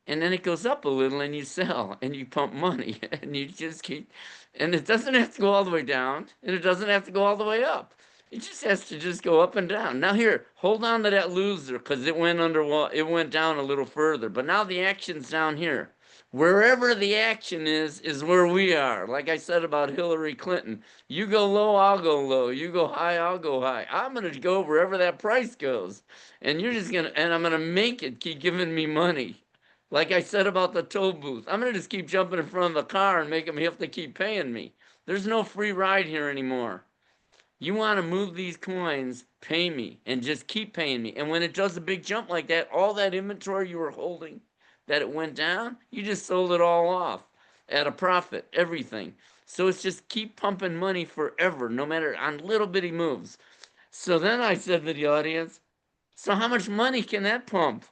and then it goes up a little and you sell and you pump money and you just keep, and it doesn't have to go all the way down and it doesn't have to go all the way up. It just has to just go up and down. Now here, hold on to that loser, because it went it went down a little further, but now the action's down here. Wherever the action is where we are. Like I said about Hillary Clinton, you go low, I'll go low. You go high, I'll go high. I'm going to go wherever that price goes. And you're just going to, and I'm going to make it keep giving me money. Like I said about the toll booth, I'm going to just keep jumping in front of the car and make them have to keep paying me. There's no free ride here anymore. You want to move these coins, pay me, and just keep paying me. And when it does a big jump like that, all that inventory you were holding, that it went down, you just sold it all off at a profit, everything. So it's just keep pumping money forever, no matter on little bitty moves. So then I said to the audience, so how much money can that pump?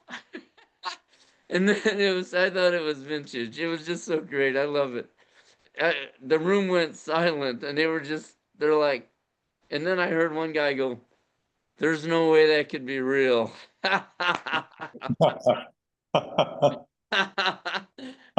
And then I thought it was vintage. It was just so great. I love it. The room went silent and they're like, and then I heard one guy go, there's no way that could be real.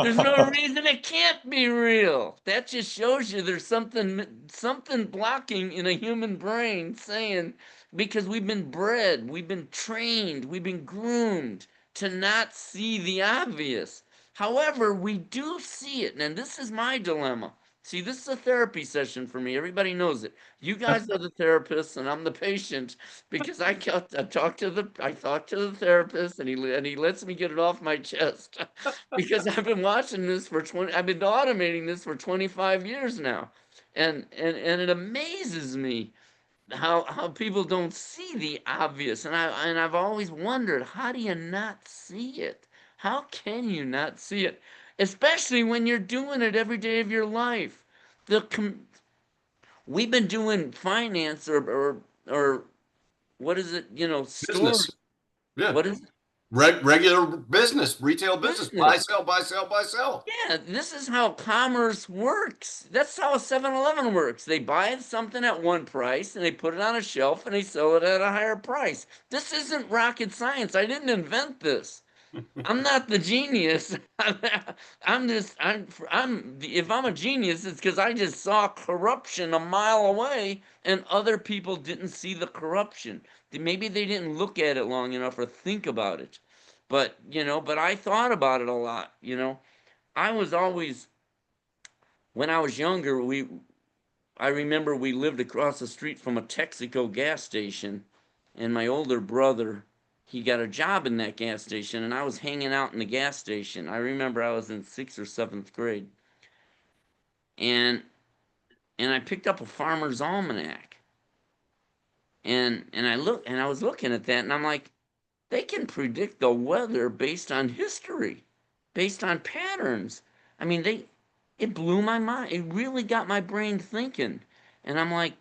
There's no reason it can't be real. That just shows you there's something blocking in a human brain saying, because we've been bred, we've been trained, we've been groomed to not see the obvious. However, we do see it, and this is my dilemma. See, this is a therapy session for me. Everybody knows it. You guys are the therapists, and I'm the patient because I talk to the therapist, and he lets me get it off my chest because I've been watching this I've been automating this for 25 years now, and it amazes me how people don't see the obvious, and I've always wondered, how do you not see it? How can you not see it, especially when you're doing it every day of your life? We've been doing finance or what is it? Business. Stores. Yeah. What is it? Regular business, retail business. Buy, Business? sell, buy, sell, buy, sell. Yeah, this is how commerce works. That's how a 7-Eleven works. They buy something at one price and they put it on a shelf and they sell it at a higher price. This isn't rocket science. I didn't invent this. I'm not the genius. If I'm a genius, it's because I just saw corruption a mile away and other people didn't see the corruption. Maybe they didn't look at it long enough or think about it. But I thought about it a lot. I was always, when I was younger, I remember we lived across the street from a Texaco gas station, and my older brother, he got a job in that gas station, and I was hanging out in the gas station. I remember I was in 6th or 7th grade, and I picked up a Farmer's Almanac, and I was looking at that, and I'm like, they can predict the weather based on history, based on patterns. I mean, it blew my mind. It really got my brain thinking, and I'm like,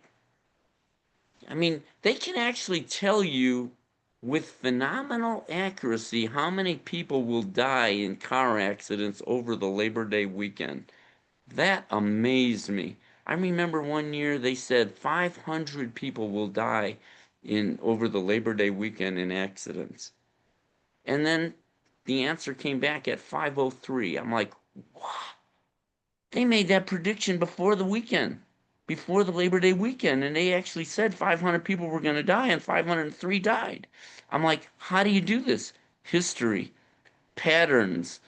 I mean, they can actually tell you with phenomenal accuracy how many people will die in car accidents over the Labor Day weekend. That amazed me. I remember one year they said 500 people will die in over the Labor Day weekend in accidents. And then the answer came back at 503. I'm like, what? They made that prediction before the weekend, before the Labor Day weekend, and they actually said 500 people were going to die, and 503 died. I'm like, how do you do this? History, patterns,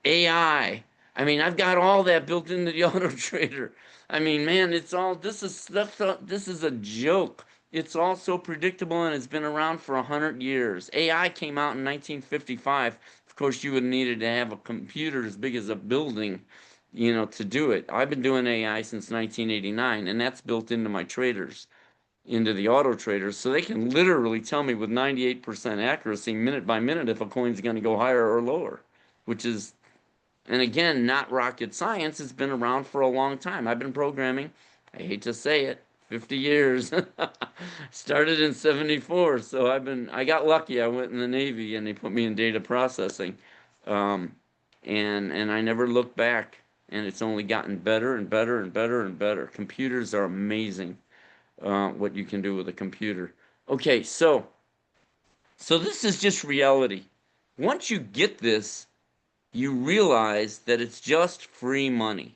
AI. I mean, I've got all that built into the Auto Trader. I mean, man, this is stuff. This is a joke. It's all so predictable, and it's been around for 100 years. AI came out in 1955. Of course, you would have needed to have a computer as big as a building, to do it. I've been doing AI since 1989, and that's built into my traders, into the Auto Traders, so they can literally tell me with 98% accuracy, minute by minute, if a coin's going to go higher or lower, which is, and again, not rocket science. It's been around for a long time. I've been programming, I hate to say it, 50 years. Started in 74, so I got lucky. I went in the Navy and they put me in data processing. And I never looked back, and it's only gotten better and better and better and better. Computers are amazing, what you can do with a computer. Okay, so this is just reality. Once you get this, you realize that it's just free money,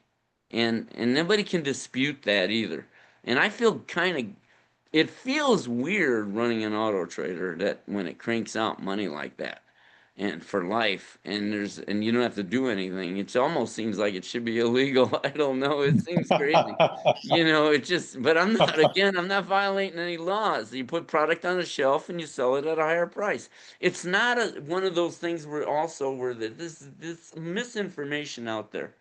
and nobody can dispute that either. And I feel it feels weird running an auto trader, that when it cranks out money like that and for life, and you don't have to do anything. It almost seems like it should be illegal. I don't know, it seems crazy. But I'm not violating any laws. You put product on a shelf and you sell it at a higher price. It's not one of those things where this misinformation out there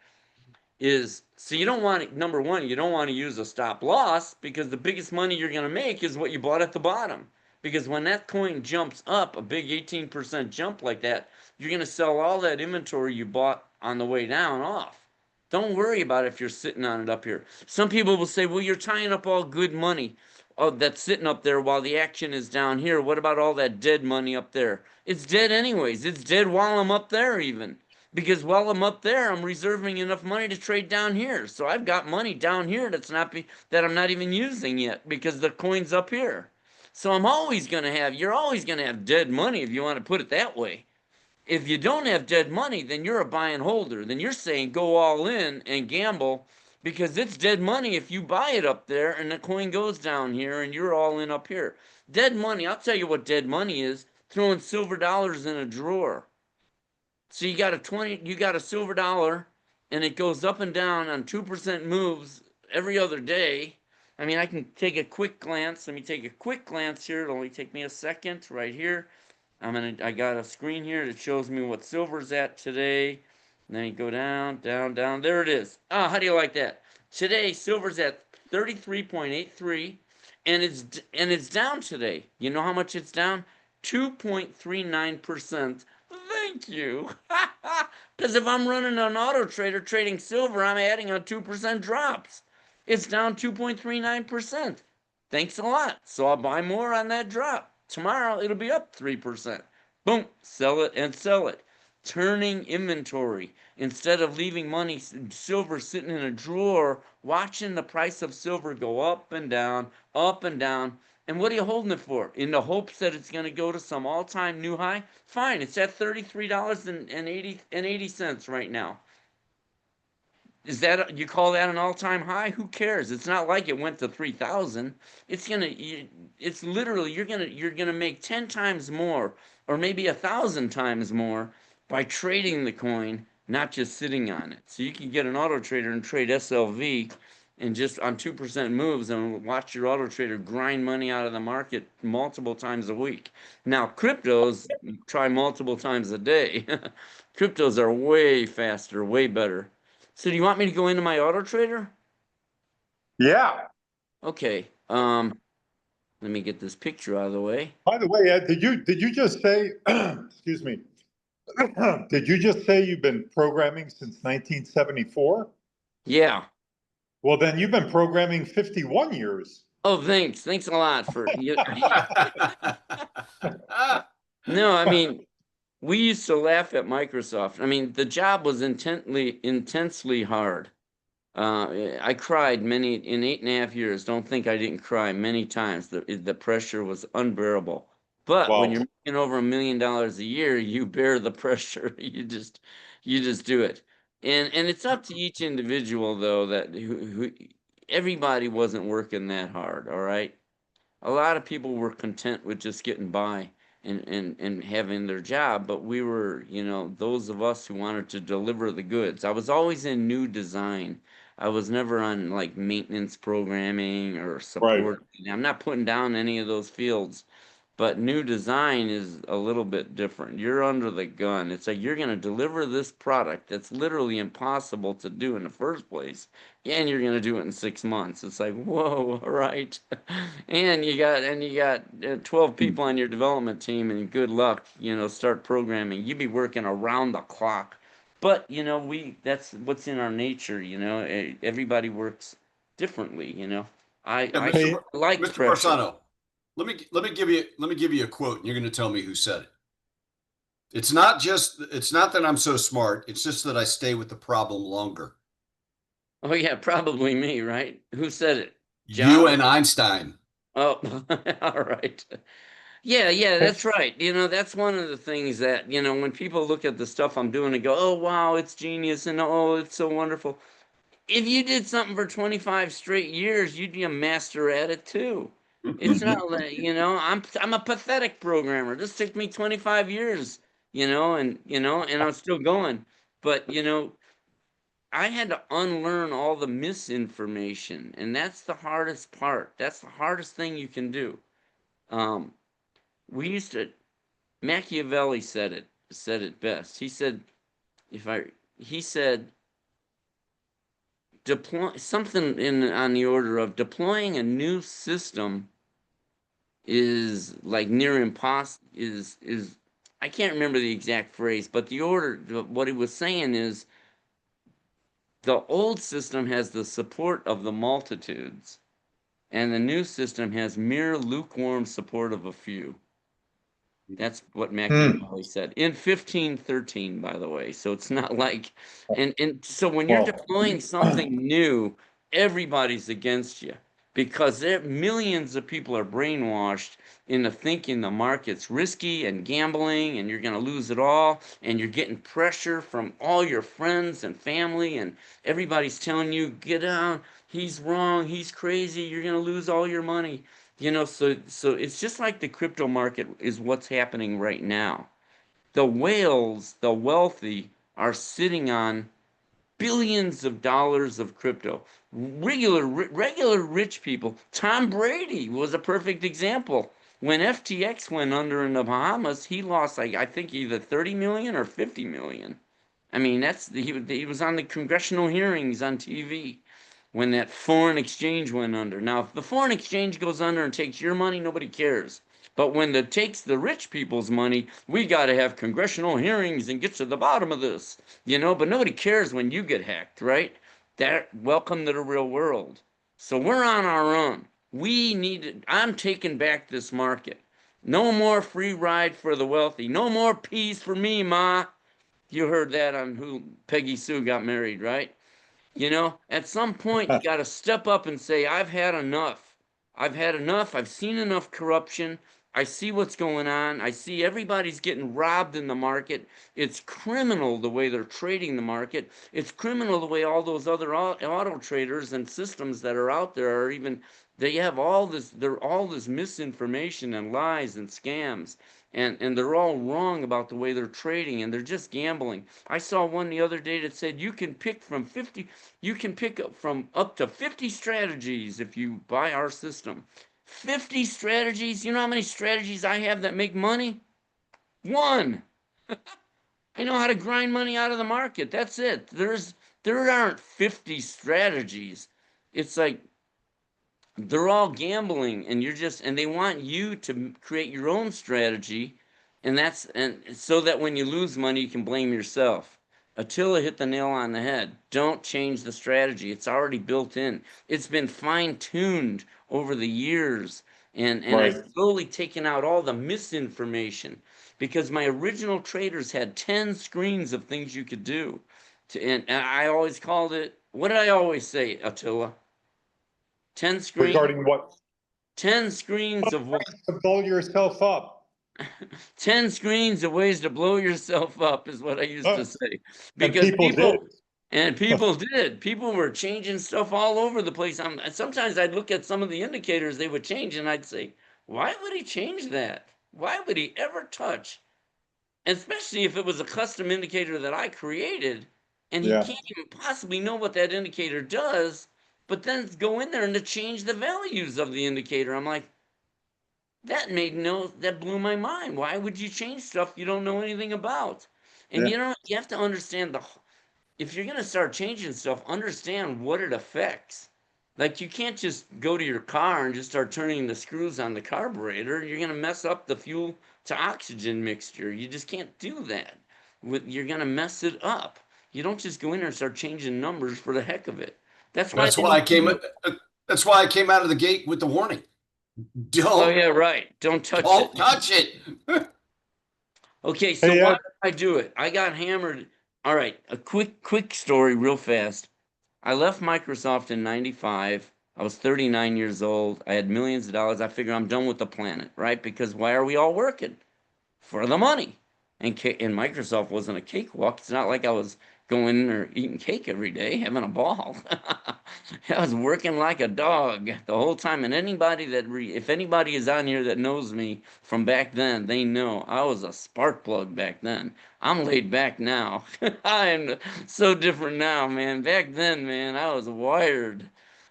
is, so you don't want to, number one, you don't want to use a stop loss, because the biggest money you're going to make is what you bought at the bottom. Because when that coin jumps up, a big 18% jump like that, you're going to sell all that inventory you bought on the way down off. Don't worry about it if you're sitting on it up here. Some people will say, well, you're tying up all good money. oh, that's sitting up there while the action is down here. What about all that dead money up there? It's dead anyways. It's dead while I'm up there even. Because while I'm up there, I'm reserving enough money to trade down here. So I've got money down here that I'm not even using yet because the coin's up here. So you're always gonna have dead money if you want to put it that way. If you don't have dead money, then you're a buy and holder. Then you're saying go all in and gamble because it's dead money if you buy it up there and the coin goes down here and you're all in up here. Dead money, I'll tell you what dead money is, throwing silver dollars in a drawer. So you got a silver dollar and it goes up and down on 2% moves every other day. I mean, I can take a quick glance. Let me take a quick glance here. It'll only take me a second right here. I got a screen here that shows me what silver's at today. And then you go down, down, down. There it is. Ah, how do you like that? Today, silver's at 33.83, and it's down today. You know how much it's down? 2.39%. Thank you. Because if I'm running an auto trader trading silver, I'm adding on 2% drops. It's down 2.39%. Thanks a lot. So I'll buy more on that drop. Tomorrow it'll be up 3%. Boom, sell it and sell it. Turning inventory instead of leaving silver sitting in a drawer, watching the price of silver go up and down, up and down. And what are you holding it for? In the hopes that it's going to go to some all-time new high? Fine, it's at $33.80 right now. Is that, you call that an all-time high? Who cares? It's not like it went to 3,000. It's literally, you're gonna make 10 times more, or maybe 1,000 times more by trading the coin, not just sitting on it. So you can get an auto trader and trade SLV and just on 2% moves and watch your auto trader grind money out of the market multiple times a week. Now, cryptos try multiple times a day. Cryptos are way faster, way better. So do you want me to go into my auto trader? Yeah. Okay. Let me get this picture out of the way. By the way, Ed, did you just say, excuse me, did you just say you've been programming since 1974? Yeah. Well, then you've been programming 51 years. Oh, thanks. Thanks a lot for you. No, I mean, we used to laugh at Microsoft. I mean, the job was intensely hard. I cried in 8.5 years. Don't think I didn't cry many times. The pressure was unbearable. But when you're making over $1 million a year, you bear the pressure. You just do it. And it's up to each individual though that who everybody wasn't working that hard. All right. A lot of people were content with just getting by and having their job, but we were, those of us who wanted to deliver the goods. I was always in new design. I was never on like maintenance programming or support. Right. I'm not putting down any of those fields, but new design is a little bit different. You're under the gun. It's like you're going to deliver this product that's literally impossible to do in the first place, and you're going to do it in 6 months. It's like, whoa, all right. And you got 12 people on your development team, and good luck, start programming. You'd be working around the clock. But, that's what's in our nature, everybody works differently, I like Mr. pressure. Barsano, let me give you a quote, and you're going to tell me who said it. It's not that I'm so smart. It's just that I stay with the problem longer. Oh yeah, probably me, right? Who said it? John? You and Einstein. Oh, all right. Yeah, that's right. That's one of the things that, when people look at the stuff I'm doing and go, oh, wow, it's genius and oh, it's so wonderful. If you did something for 25 straight years, you'd be a master at it too. It's not like, I'm a pathetic programmer. This took me 25 years, and I'm still going. But, I had to unlearn all the misinformation, and that's the hardest part. That's the hardest thing you can do. Machiavelli said it best. He said, deploy something on the order of deploying a new system is like near impossible. I can't remember the exact phrase, but what he was saying is the old system has the support of the multitudes, and the new system has mere lukewarm support of a few. That's what Machiavelli said in 1513, by the way. So it's not like, and so when you're deploying something new, everybody's against you because millions of people are brainwashed into thinking the market's risky and gambling and you're going to lose it all. And you're getting pressure from all your friends and family, and everybody's telling you, get down, he's wrong, he's crazy, you're going to lose all your money. So it's just like the crypto market is what's happening right now. The whales, the wealthy, are sitting on billions of dollars of crypto. Regular rich people. Tom Brady was a perfect example. When FTX went under in the Bahamas, he lost, like, I think either 30 million or 50 million. I mean, he was on the congressional hearings on TV when that foreign exchange went under. Now, if the foreign exchange goes under and takes your money, nobody cares. But when it takes the rich people's money, we got to have congressional hearings and get to the bottom of this, but nobody cares when you get hacked, right? Welcome to the real world. So we're on our own. I'm taking back this market. No more free ride for the wealthy. No more peace for me, Ma. You heard that on who Peggy Sue got married, right? At some point, you got to step up and say, I've had enough. I've had enough. I've seen enough corruption. I see what's going on. I see everybody's getting robbed in the market. It's criminal the way they're trading the market. It's criminal the way all those other auto traders and systems that are out there they have they're all this misinformation and lies and scams. And they're all wrong about the way they're trading, and they're just gambling. I saw one the other day that said you can pick up to 50 strategies if you buy our system. 50 strategies? You know how many strategies I have that make money? One. I know how to grind money out of the market. That's it. There aren't 50 strategies. It's like they're all gambling, and they want you to create your own strategy, and so that when you lose money you can blame yourself. Attila hit the nail on the head. Don't change the strategy. It's already built in. It's been fine-tuned over the years, and I've slowly taken out all the misinformation because my original traders had 10 screens of things you could do. And I always called it, what did I always say, Attila? 10 screens. Regarding what? 10 screens of what? To blow yourself up. 10 screens of ways to blow yourself up is what I used to say. Because people did. People were changing stuff all over the place. Sometimes I'd look at some of the indicators they would change, and I'd say, why would he change that? Why would he ever touch? Especially if it was a custom indicator that I created, and he can't even possibly know what that indicator does, but then go in there and to change the values of the indicator. I'm like, that blew my mind. Why would you change stuff you don't know anything about? And you have to understand if you're going to start changing stuff, understand what it affects. Like, you can't just go to your car and just start turning the screws on the carburetor. You're going to mess up the fuel to oxygen mixture. You just can't do that. You're going to mess it up. You don't just go in there and start changing numbers for the heck of it. That's why I came out of the gate with the warning. Oh yeah, right. Don't touch it. Don't touch it. Okay, so why did I do it? I got hammered. All right, a quick story real fast. I left Microsoft in 95. I was 39 years old. I had millions of dollars. I figure I'm done with the planet, right? Because why are we all working? For the money. And Microsoft wasn't a cakewalk. It's not like I was going in or eating cake every day, having a ball. I was working like a dog the whole time. And if anybody is on here that knows me from back then, they know I was a spark plug back then. I'm laid back now. I'm so different now, man. Back then, man, I was wired.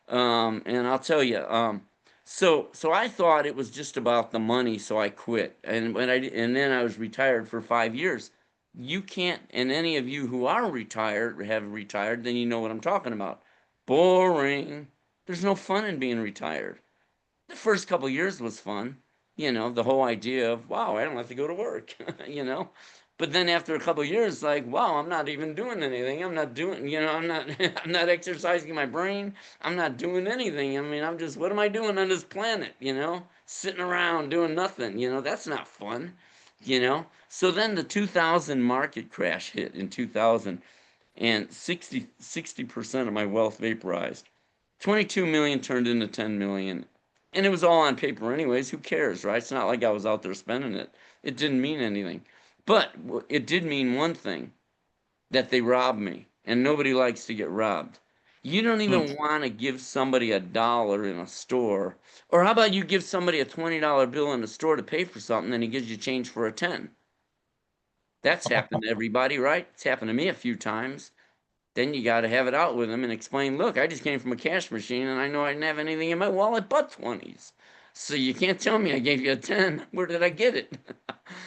And I'll tell you, so I thought it was just about the money, so I quit. And then I was retired for 5 years. You can't, and any of you who are retired, have retired, then you know what I'm talking about. Boring. There's no fun in being retired. The first couple years was fun. The whole idea of, wow, I don't have to go to work, But then after a couple of years, like, wow, I'm not even doing anything. I'm not doing, I'm not, I'm not exercising my brain. I'm not doing anything. I mean, I'm just, what am I doing on this planet? Sitting around doing nothing. That's not fun. So then the 2000 market crash hit in 2000, and 60% of my wealth vaporized. 22 million turned into 10 million. And it was all on paper anyways. Who cares, right? It's not like I was out there spending it. It didn't mean anything. But it did mean one thing, that they robbed me. And nobody likes to get robbed. You don't even want to give somebody $1 in a store. Or how about you give somebody a $20 bill in the store to pay for something and he gives you change for a 10? That's happened to everybody, right? It's happened to me a few times. Then you got to have it out with them and explain, look, I just came from a cash machine and I know I didn't have anything in my wallet but 20s. So you can't tell me I gave you a 10. Where did I get it?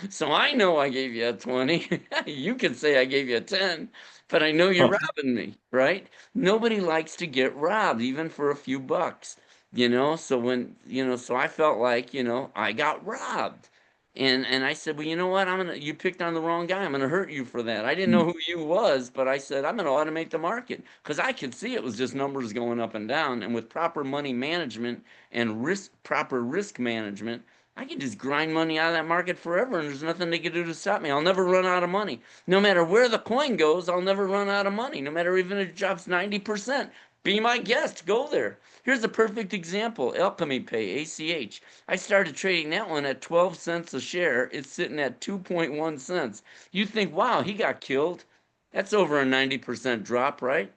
So I know I gave you a 20. You can say I gave you a 10, but I know you're robbing me, right? Nobody likes to get robbed, even for a few bucks, So when, so I felt like, I got robbed. And I said, well, you know what? You picked on the wrong guy. I'm gonna hurt you for that. I didn't know who you was, but I said I'm gonna automate the market because I could see it was just numbers going up and down. And with proper money management and proper risk management, I can just grind money out of that market forever, and there's nothing they can do to stop me. I'll never run out of money. No matter where the coin goes, I'll never run out of money. No matter even if it drops 90%. Be my guest. Go there. Here's a perfect example. Alchemy Pay, ACH. I started trading that one at 12 cents a share. It's sitting at 2.1 cents. You think, wow, he got killed. That's over a 90% drop, right?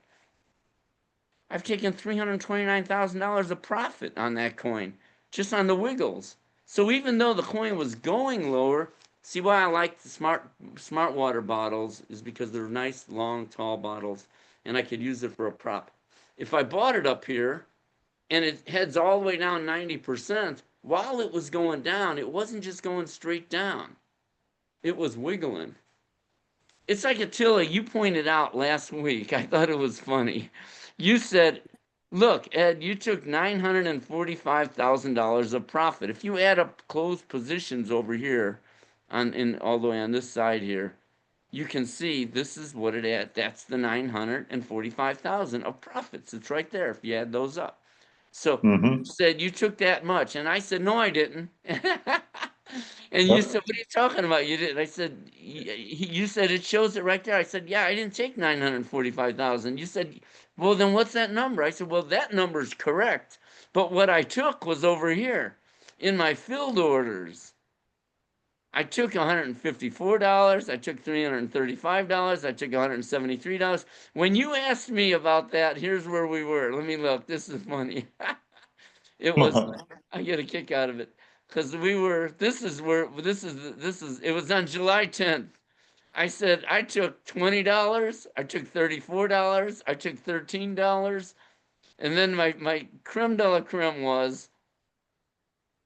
I've taken $329,000 of profit on that coin, just on the wiggles. So even though the coin was going lower, see why I like the smart water bottles is because they're nice, long, tall bottles, and I could use it for a prop. If I bought it up here, and it heads all the way down 90%, while it was going down, it wasn't just going straight down. It was wiggling. It's like Attila, you pointed out last week. I thought it was funny. You said, look, Ed, you took $945,000 of profit. If you add up closed positions over here, all the way on this side here, you can see this is what it had. That's the 945,000 of profits. It's right there if you add those up. So you said you took that much, and I said no, I didn't. And you said, what are you talking about? You didn't. I said, you said it shows it right there. I said, yeah, I didn't take 945,000. You said, well, then what's that number? I said, well, that number is correct, but what I took was over here in my filled orders. I took $154. I took $335. I took $173. When you asked me about that, here's where we were. Let me look. This is funny. It was, I get a kick out of it because it was on July 10th. I said, I took $20. I took $34. I took $13. And then my creme de la creme was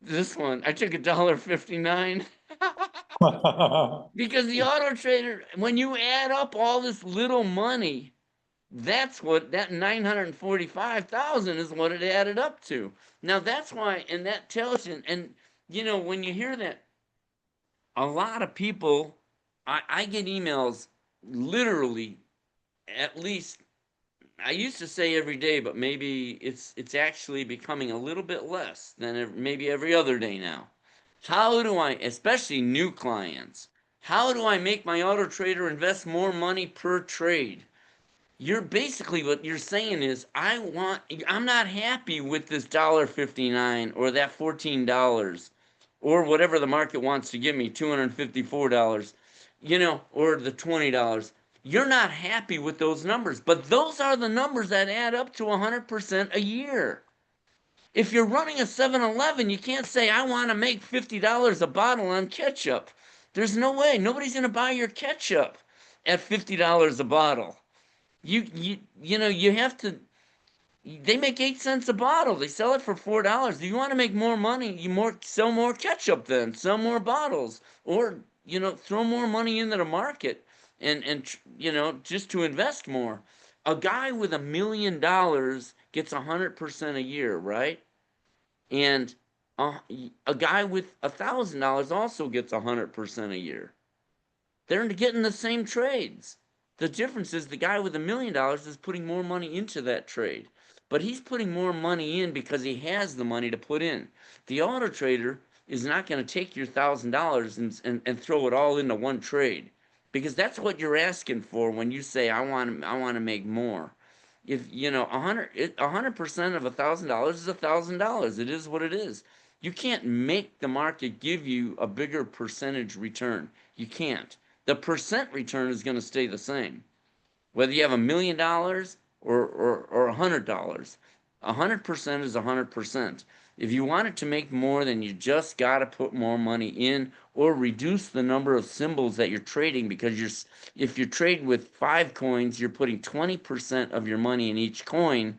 this one. I took $1.59. Because the auto trader, when you add up all this little money, that's what that 945,000 is what it added up to. Now that's why, and that tells you, and when you hear that, a lot of people, I get emails literally at least, I used to say every day, but maybe it's actually becoming a little bit less than maybe every other day now. How do I, especially new clients, how do I make my auto trader invest more money per trade? You're basically, what you're saying is, I'm not happy with this $1.59 or that $14 or whatever the market wants to give me, $254, or the $20. You're not happy with those numbers, but those are the numbers that add up to 100% a year. If you're running a 7-Eleven, you can't say, I want to make $50 a bottle on ketchup. There's no way. Nobody's going to buy your ketchup at $50 a bottle. You have to, they make 8 cents a bottle. They sell it for $4. Do you want to make more money? Sell more ketchup then, sell more bottles, or throw more money into the market and just to invest more. A guy with $1 million gets 100% a year, right? And a guy with $1,000 also gets 100% a year. They're getting the same trades. The difference is the guy with $1 million is putting more money into that trade. But he's putting more money in because he has the money to put in. The auto trader is not going to take your $1,000 and throw it all into one trade, because that's what you're asking for when you say I want to make more. If you know 100% of $1,000 is $1,000. It is what it is. You can't make the market give you a bigger percentage return. You can't. The percent return is going to stay the same, whether you have $1 million or $100. 100% is 100%. If you want it to make more, then you just got to put more money in or reduce the number of symbols that you're trading, because if you trade with 5 coins, you're putting 20% of your money in each coin,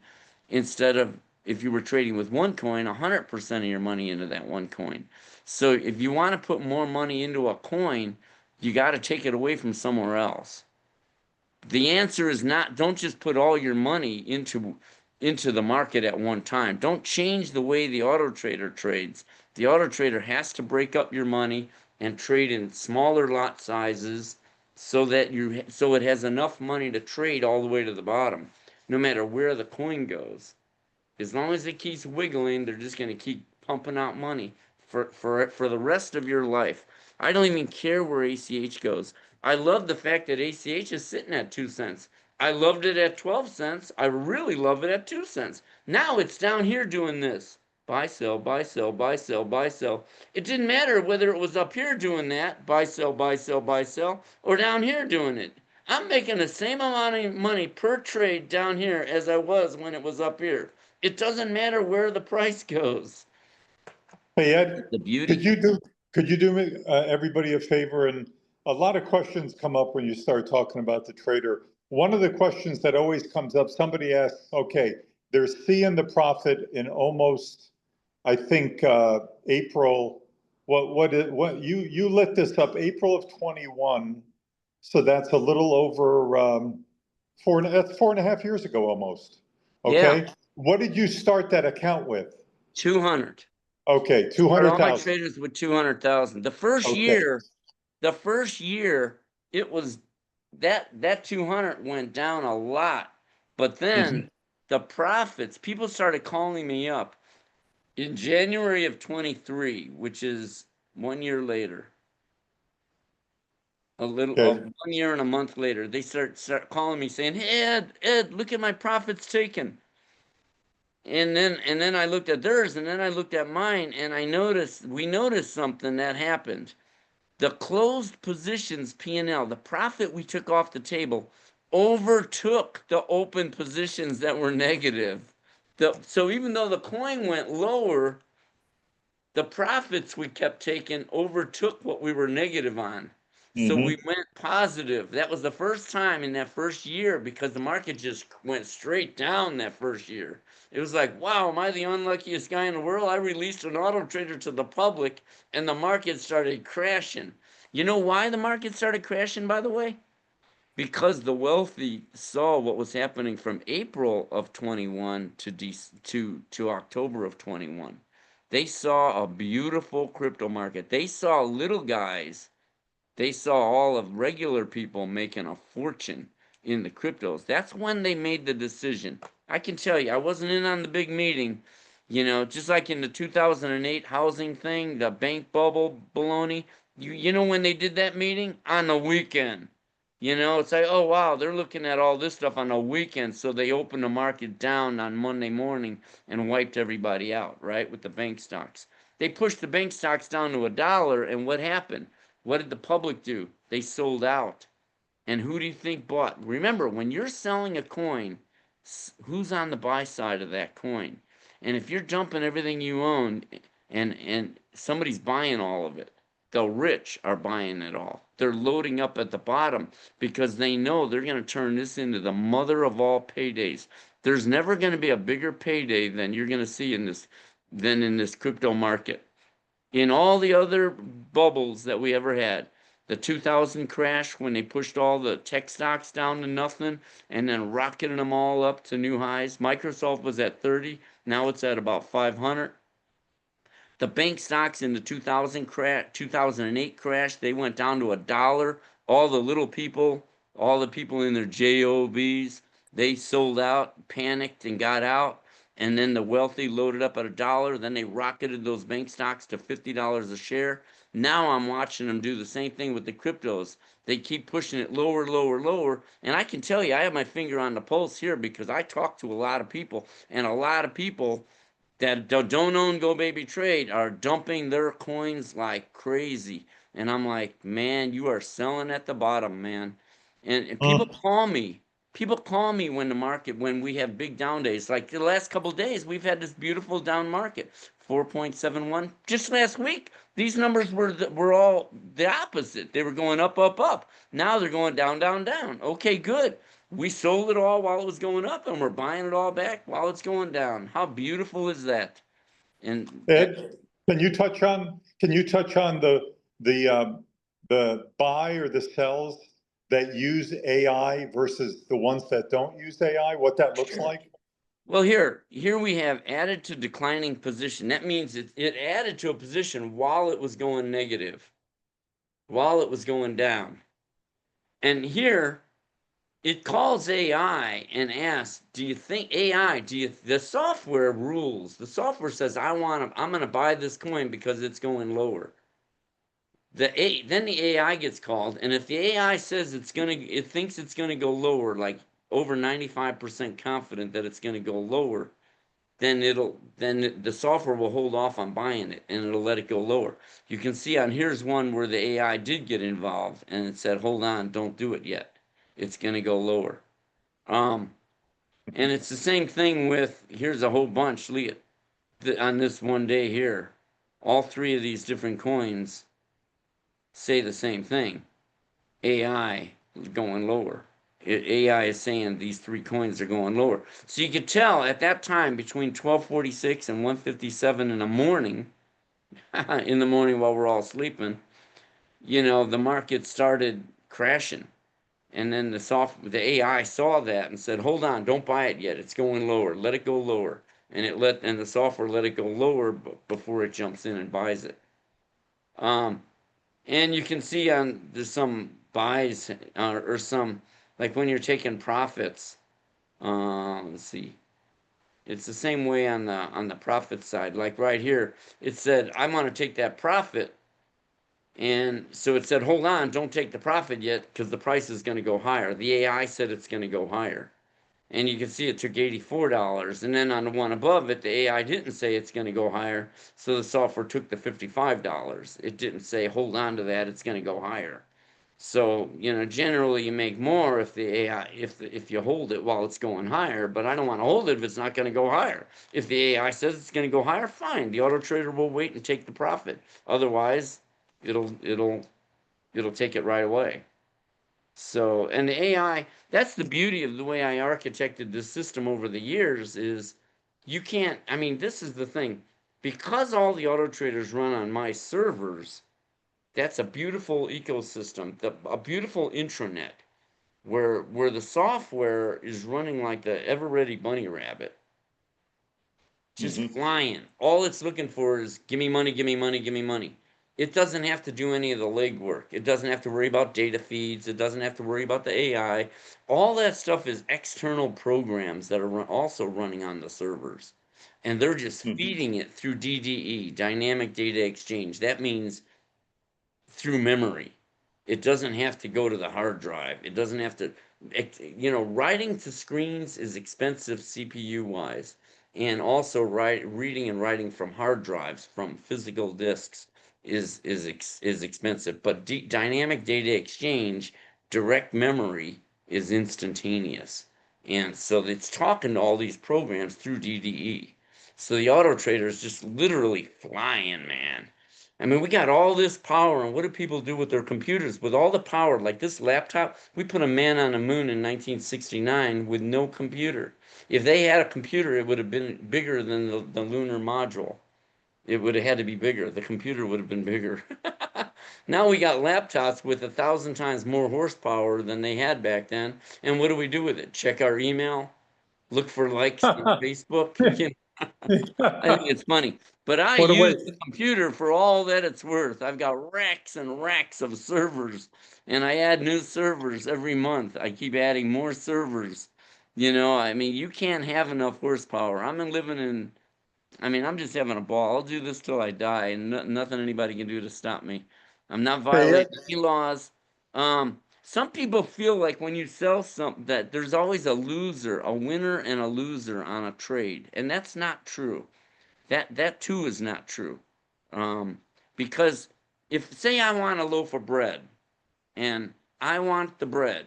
instead of, if you were trading with 1 coin, 100% of your money into that 1 coin. So if you want to put more money into a coin, you got to take it away from somewhere else. The answer is not, don't just put all your money into the market at one time. Don't change the way the auto trader trades. The auto trader has to break up your money and trade in smaller lot sizes so that it has enough money to trade all the way to the bottom, no matter where the coin goes. As long as it keeps wiggling, they're just going to keep pumping out money for the rest of your life. I don't even care where ACH goes. I love the fact that ACH is sitting at 2 cents. I loved it at 12 cents. I really love it at 2 cents. Now it's down here doing this. Buy, sell, buy, sell, buy, sell, buy, sell. It didn't matter whether it was up here doing that, buy, sell, buy, sell, buy, sell, or down here doing it. I'm making the same amount of money per trade down here as I was when it was up here. It doesn't matter where the price goes. Hey, Ed, The beauty. could you do me, everybody a favor? And a lot of questions come up when you start talking about the trader. One of the questions that always comes up, somebody asks, okay, they're seeing the profit in almost, I think, April. You lit this up April of 21. So that's a little over that's 4.5 years ago almost. Okay. Yeah. What did you start that account with? 200. Okay, Started all my 200,000. traders with 200,000. The first year, it was that 200 went down a lot, but then the profits, people started calling me up in January of 23, which is 1 year later. Okay. 1 year and a month later, they start calling me saying, "Hey, Ed, look at my profits taken." And then I looked at theirs, and then I looked at mine, and we noticed something that happened. The closed positions P&L, the profit we took off the table, overtook the open positions that were negative. So even though the coin went lower, the profits we kept taking overtook what we were negative on. So we went positive. That was the first time in that first year, because the market just went straight down that first year. It was like, wow, am I the unluckiest guy in the world? I released an auto trader to the public and the market started crashing. You know why the market started crashing, by the way? Because the wealthy saw what was happening from April of 21 to October of 21. They saw a beautiful crypto market. They saw little guys. They saw all of regular people making a fortune in the cryptos. That's when they made the decision. I can tell you, I wasn't in on the big meeting. You know, just like in the 2008 housing thing, the bank bubble baloney. You know when they did that meeting? On the weekend. You know, it's like, oh, wow, they're looking at all this stuff on a weekend. So they opened the market down on Monday morning and wiped everybody out, right, with the bank stocks. They pushed the bank stocks down to $1, and what happened? What did the public do? They sold out. And who do you think bought? Remember, when you're selling a coin, who's on the buy side of that coin? And if you're dumping everything you own and somebody's buying all of it, the rich are buying it all. They're loading up at the bottom because they know they're going to turn this into the mother of all paydays. There's never going to be a bigger payday than you're going to see in this crypto market. In all the other bubbles that we ever had, the 2000 crash when they pushed all the tech stocks down to nothing and then rocketed them all up to new highs. Microsoft was at 30, now it's at about 500. The bank stocks in the 2008 crash, they went down to $1 all the little people, all the people in their JOBs, they sold out, panicked, and got out. And then the wealthy loaded up at $1. Then they rocketed those bank stocks to $50 a share. Now I'm watching them do the same thing with the cryptos. They keep pushing it lower, lower, lower. And I can tell you, I have my finger on the pulse here because I talk to a lot of people, and a lot of people that don't own GoBabyTrade are dumping their coins like crazy. And I'm like, man, you are selling at the bottom, man. And people call me. People call me when the market, when we have big down days. Like the last couple of days, we've had this beautiful down market, 4.71. Just last week, these numbers were all the opposite. They were going up, up, up. Now they're going down, down, down. Okay, good. We sold it all while it was going up, and we're buying it all back while it's going down. How beautiful is that? And Ed, can you touch on the buy or the sells that use AI versus the ones that don't use AI, what that looks like? well, here we have added to declining position. That means it added to a position while it was going negative, while it was going down. And here it calls AI and asks, do you think AI, the software rules, the software says, I'm going to buy this coin because it's going lower. Then the AI gets called, and if the AI says it thinks it's gonna go lower, like over 95% confident that it's gonna go lower, then the software will hold off on buying it and it'll let it go lower. You can see on here's one where the AI did get involved and it said, hold on, don't do it yet. It's gonna go lower. And it's the same thing with here's a whole bunch, on this one day here. All three of these different coins say the same thing. AI going lower. AI is saying these three coins are going lower. So you could tell at that time between 12:46 and 1:57 in the morning, in the morning while we're all sleeping, the market started crashing. And then the AI saw that and said, "Hold on, don't buy it yet. It's going lower. Let it go lower." And the software let it go lower before it jumps in and buys it. And you can see there's some buys or some, like when you're taking profits. Let's see. It's the same way on the profit side. Like right here, it said, I want to take that profit. And so it said, hold on, don't take the profit yet because the price is going to go higher. The AI said it's going to go higher. And you can see it took $84. And then on the one above it, the AI didn't say it's going to go higher. So the software took the $55. It didn't say, hold on to that, it's going to go higher. So, generally you make more if the AI, if you hold it while it's going higher, but I don't want to hold it if it's not going to go higher. If the AI says it's going to go higher, fine. The auto trader will wait and take the profit. Otherwise, it'll take it right away. So, and the AI, that's the beauty of the way I architected this system over the years is you can't, this is the thing. Because all the auto traders run on my servers, that's a beautiful ecosystem, a beautiful intranet where the software is running like the ever-ready bunny rabbit. Just flying. All it's looking for is give me money, give me money, give me money. It doesn't have to do any of the legwork. It doesn't have to worry about data feeds. It doesn't have to worry about the AI. All that stuff is external programs that are also running on the servers. And they're just feeding it through DDE, Dynamic Data Exchange. That means through memory. It doesn't have to go to the hard drive. It doesn't have to, writing to screens is expensive CPU-wise. And also reading and writing from hard drives, from physical disks, is expensive. But dynamic data exchange, direct memory, is instantaneous. And so it's talking to all these programs through DDE. So the auto trader is just literally flying, man. We got all this power, and what do people do with their computers? With all the power, like this laptop, we put a man on the moon in 1969 with no computer. If they had a computer, it would have been bigger than the lunar module. It would have had to be bigger. The computer would have been bigger. Now we got laptops with 1,000 times more horsepower than they had back then. And what do we do with it? Check our email, look for likes on Facebook. I think it's funny, but I What a use waste. the computer for all that it's worth. I've got racks and racks of servers, and I add new servers every month. I keep adding more servers. You know, I mean, you can't have enough horsepower. I mean, I'm just having a ball. I'll do this till I die, and nothing anybody can do to stop me. I'm not Hey, Ed, violating any laws. Some people feel like when you sell something that there's always a loser, a winner and a loser on a trade, and that's not true. That too is not true. Because if say I want a loaf of bread and I want the bread.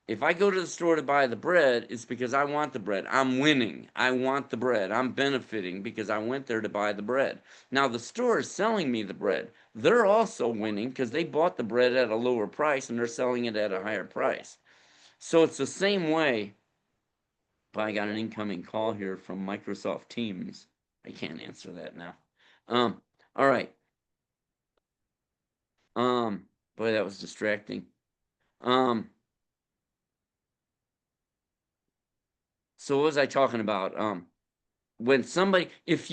If I go to the store to buy the bread, it's because I want the bread. I'm winning. I want the bread. I'm benefiting because I went there to buy the bread. Now the store is selling me the bread. They're also winning because they bought the bread at a lower price and they're selling it at a higher price. So it's the same way. I got an incoming call here from Microsoft Teams. I can't answer that now. All right. Boy, that was distracting. So what was I talking about? When somebody, if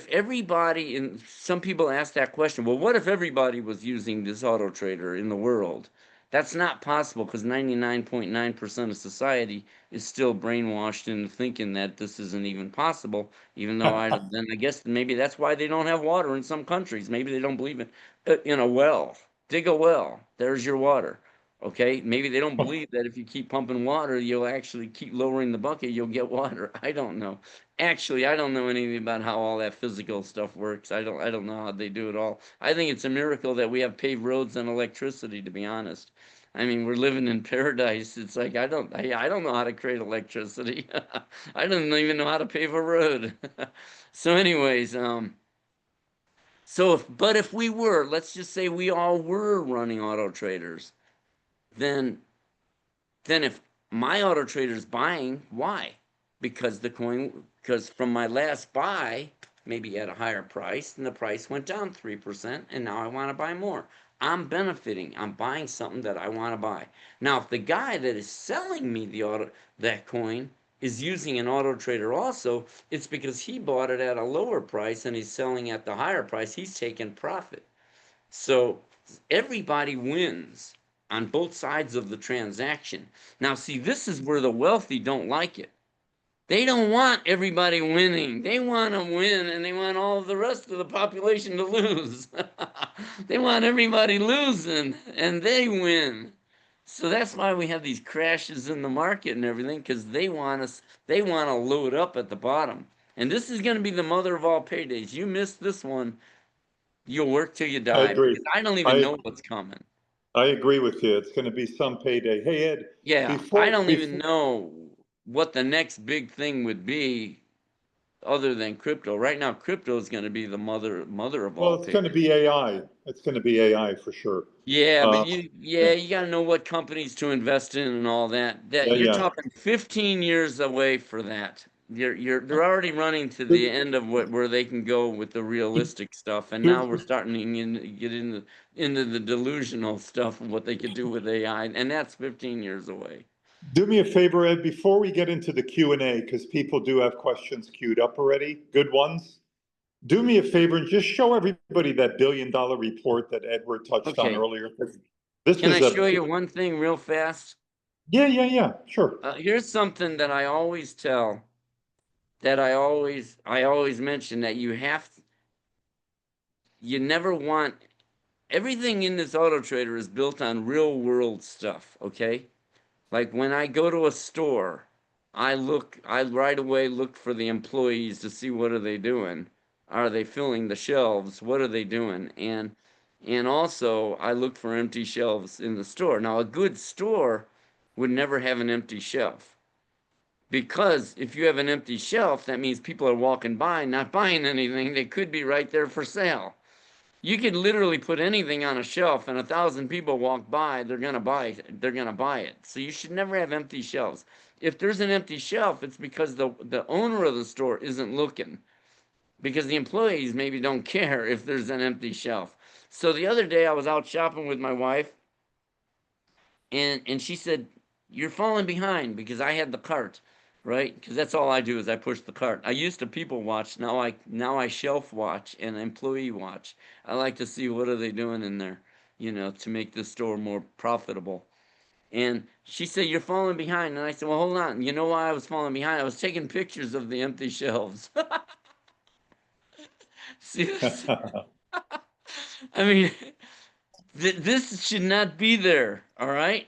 everybody, and some people ask that question, well, what if everybody was using this auto trader in the world? That's not possible because 99.9% of society is still brainwashed into thinking that this isn't even possible, even though then I guess maybe that's why they don't have water in some countries. Maybe they don't believe in a well. Dig a well. There's your water. Okay, maybe they don't believe that if you keep pumping water, you'll actually keep lowering the bucket, you'll get water. I don't know. Actually, I don't know anything about how all that physical stuff works. I don't know how they do it all. I think it's a miracle that we have paved roads and electricity, to be honest. I mean, we're living in paradise. It's like I don't know how to create electricity. I don't even know how to pave a road. So anyways, but if we were, let's just say we all were running auto traders, then if my auto trader is buying, why? Because from my last buy, maybe at a higher price, and the price went down 3%, and now I want to buy more. I'm benefiting. I'm buying something that I want to buy. Now, if the guy that is selling me that coin is using an auto trader also, it's because he bought it at a lower price and he's selling at the higher price. He's taking profit. So everybody wins on both sides of the transaction. Now, see, this is where the wealthy don't like it. They don't want everybody winning. They want to win and they want all of the rest of the population to lose. They want everybody losing and they win. So that's why we have these crashes in the market and everything, because they want to load up at the bottom. And this is going to be the mother of all paydays. You miss this one, you'll work till you I die, agree. because I don't even know what's coming. I agree with you. It's going to be some payday. Hey, Ed, Yeah, I don't even know what the next big thing would be other than crypto. Right now, crypto is going to be the mother of all it's going to paydays. be AI. It's going to be AI for sure. Yeah, but Yeah, you got to know what companies to invest in and all that. That yeah, you're yeah. talking 15 years away for that. They're already running to the Do, end of where they can go with the realistic stuff, and now we're do, starting to get into the delusional stuff of what they could do with AI, and that's 15 years away. do me a favor, Ed, before we get into the Q&A, because people do have questions queued up already, good ones. Do me a favor and just show everybody that $1 billion report that Edward touched on Okay. earlier. This Can is I show you one thing real fast? yeah, sure. Here's something that I always tell, that I always mention, that you never want, everything in this auto trader is built on real world stuff, okay? Like when I go to a store, I right away look for the employees to see what are they doing. Are they filling the shelves? What are they doing? And also I look for empty shelves in the store. Now a good store would never have an empty shelf. Because if you have an empty shelf, that means people are walking by, not buying anything. They could be right there for sale. You could literally put anything on a shelf, and 1,000 people walk by, they're gonna buy it. They're gonna buy it. So you should never have empty shelves. If there's an empty shelf, it's because the owner of the store isn't looking, because the employees maybe don't care if there's an empty shelf. So the other day I was out shopping with my wife, and she said, "You're falling behind," because I had the cart right? Because that's all I do is I push the cart. I used to people watch. Now I shelf watch and employee watch. I like to see what are they doing in there, to make the store more profitable. And she said, "You're falling behind." And I said, "Well, hold on. You know why I was falling behind? I was taking pictures of the empty shelves." See this? I mean, this should not be there. All right.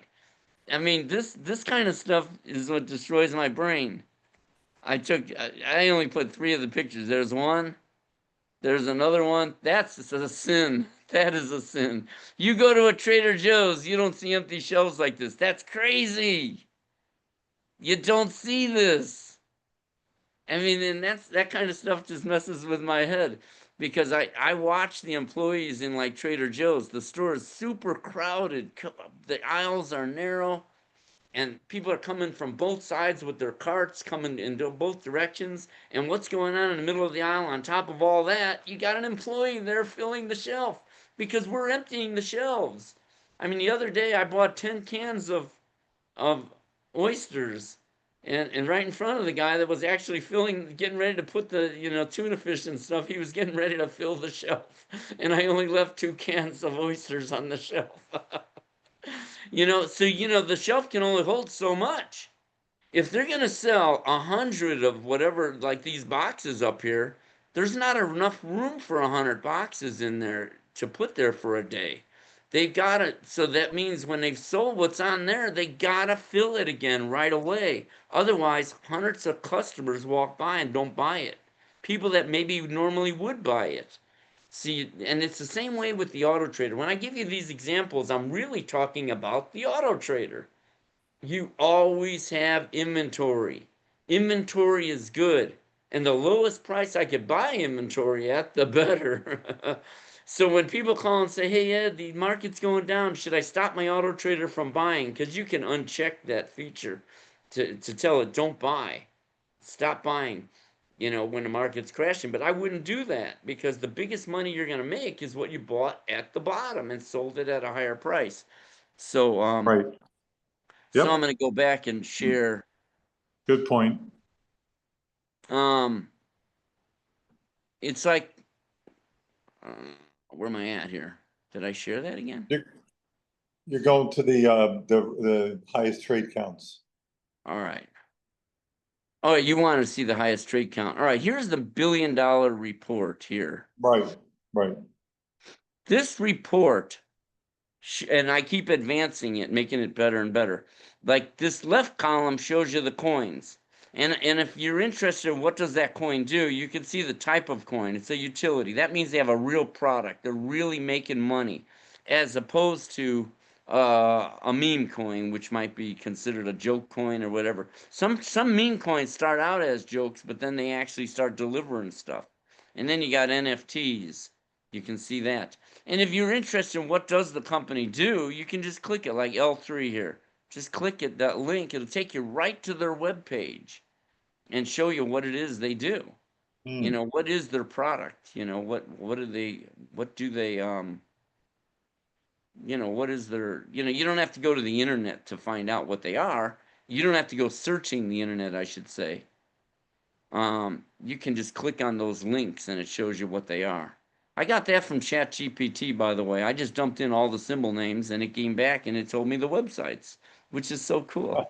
I mean, this kind of stuff is what destroys my brain. I only put 3 of the pictures. There's one. There's another one. That's a sin. That is a sin. You go to a Trader Joe's, you don't see empty shelves like this. That's crazy. You don't see this. I mean, and that kind of stuff just messes with my head because I watch the employees in like Trader Joe's. The store is super crowded. The aisles are narrow, and people are coming from both sides with their carts coming in both directions. And what's going on in the middle of the aisle? On top of all that, you got an employee there filling the shelf because we're emptying the shelves. I mean, the other day I bought 10 cans of oysters, and right in front of the guy that was actually getting ready to put the tuna fish and stuff. He was getting ready to fill the shelf, and I only left 2 cans of oysters on the shelf. So the shelf can only hold so much. If they're gonna sell 100 of whatever, like these boxes up here, there's not enough room for 100 boxes in there to put there for a day. They've got to, so that means when they've sold what's on there, they gotta fill it again right away. Otherwise, hundreds of customers walk by and don't buy it. People that maybe normally would buy it. See, and it's the same way with the auto trader. When I give you these examples, I'm really talking about the auto trader. You always have inventory. Inventory is good. And the lowest price I could buy inventory at, the better. So when people call and say, "Hey, Ed, the market's going down. Should I stop my auto trader from buying?" Because you can uncheck that feature to tell it, "Don't buy. Stop buying." When the market's crashing. But I wouldn't do that because the biggest money you're going to make is what you bought at the bottom and sold it at a higher price. So, Right. so I'm Yep. going to go back and share. Good point. It's like, where am I at here? Did I share that again? You're going to the highest trade counts. All right. Oh, you want to see the highest trade count. All right, here's the $1 billion report here. Right. Right. This report, and I keep advancing it, making it better and better. Like this left column shows you the coins. And if you're interested in what does that coin do, you can see the type of coin. It's a utility. That means they have a real product. They're really making money, as opposed to a meme coin, which might be considered a joke coin or whatever. Some meme coins start out as jokes, but then they actually start delivering stuff. And then you got NFTs. You can see that. And if you're interested in what does the company do, you can just click it like L3 here. Just click it, that link. It'll take you right to their webpage and show you what it is they do. What is their product? What do they what is their, you don't have to go to the internet to find out what they are. You don't have to go searching the internet, I should say. You can just click on those links and it shows you what they are. I got that from ChatGPT, by the way. I just dumped in all the symbol names and it came back and it told me the websites, which is so cool.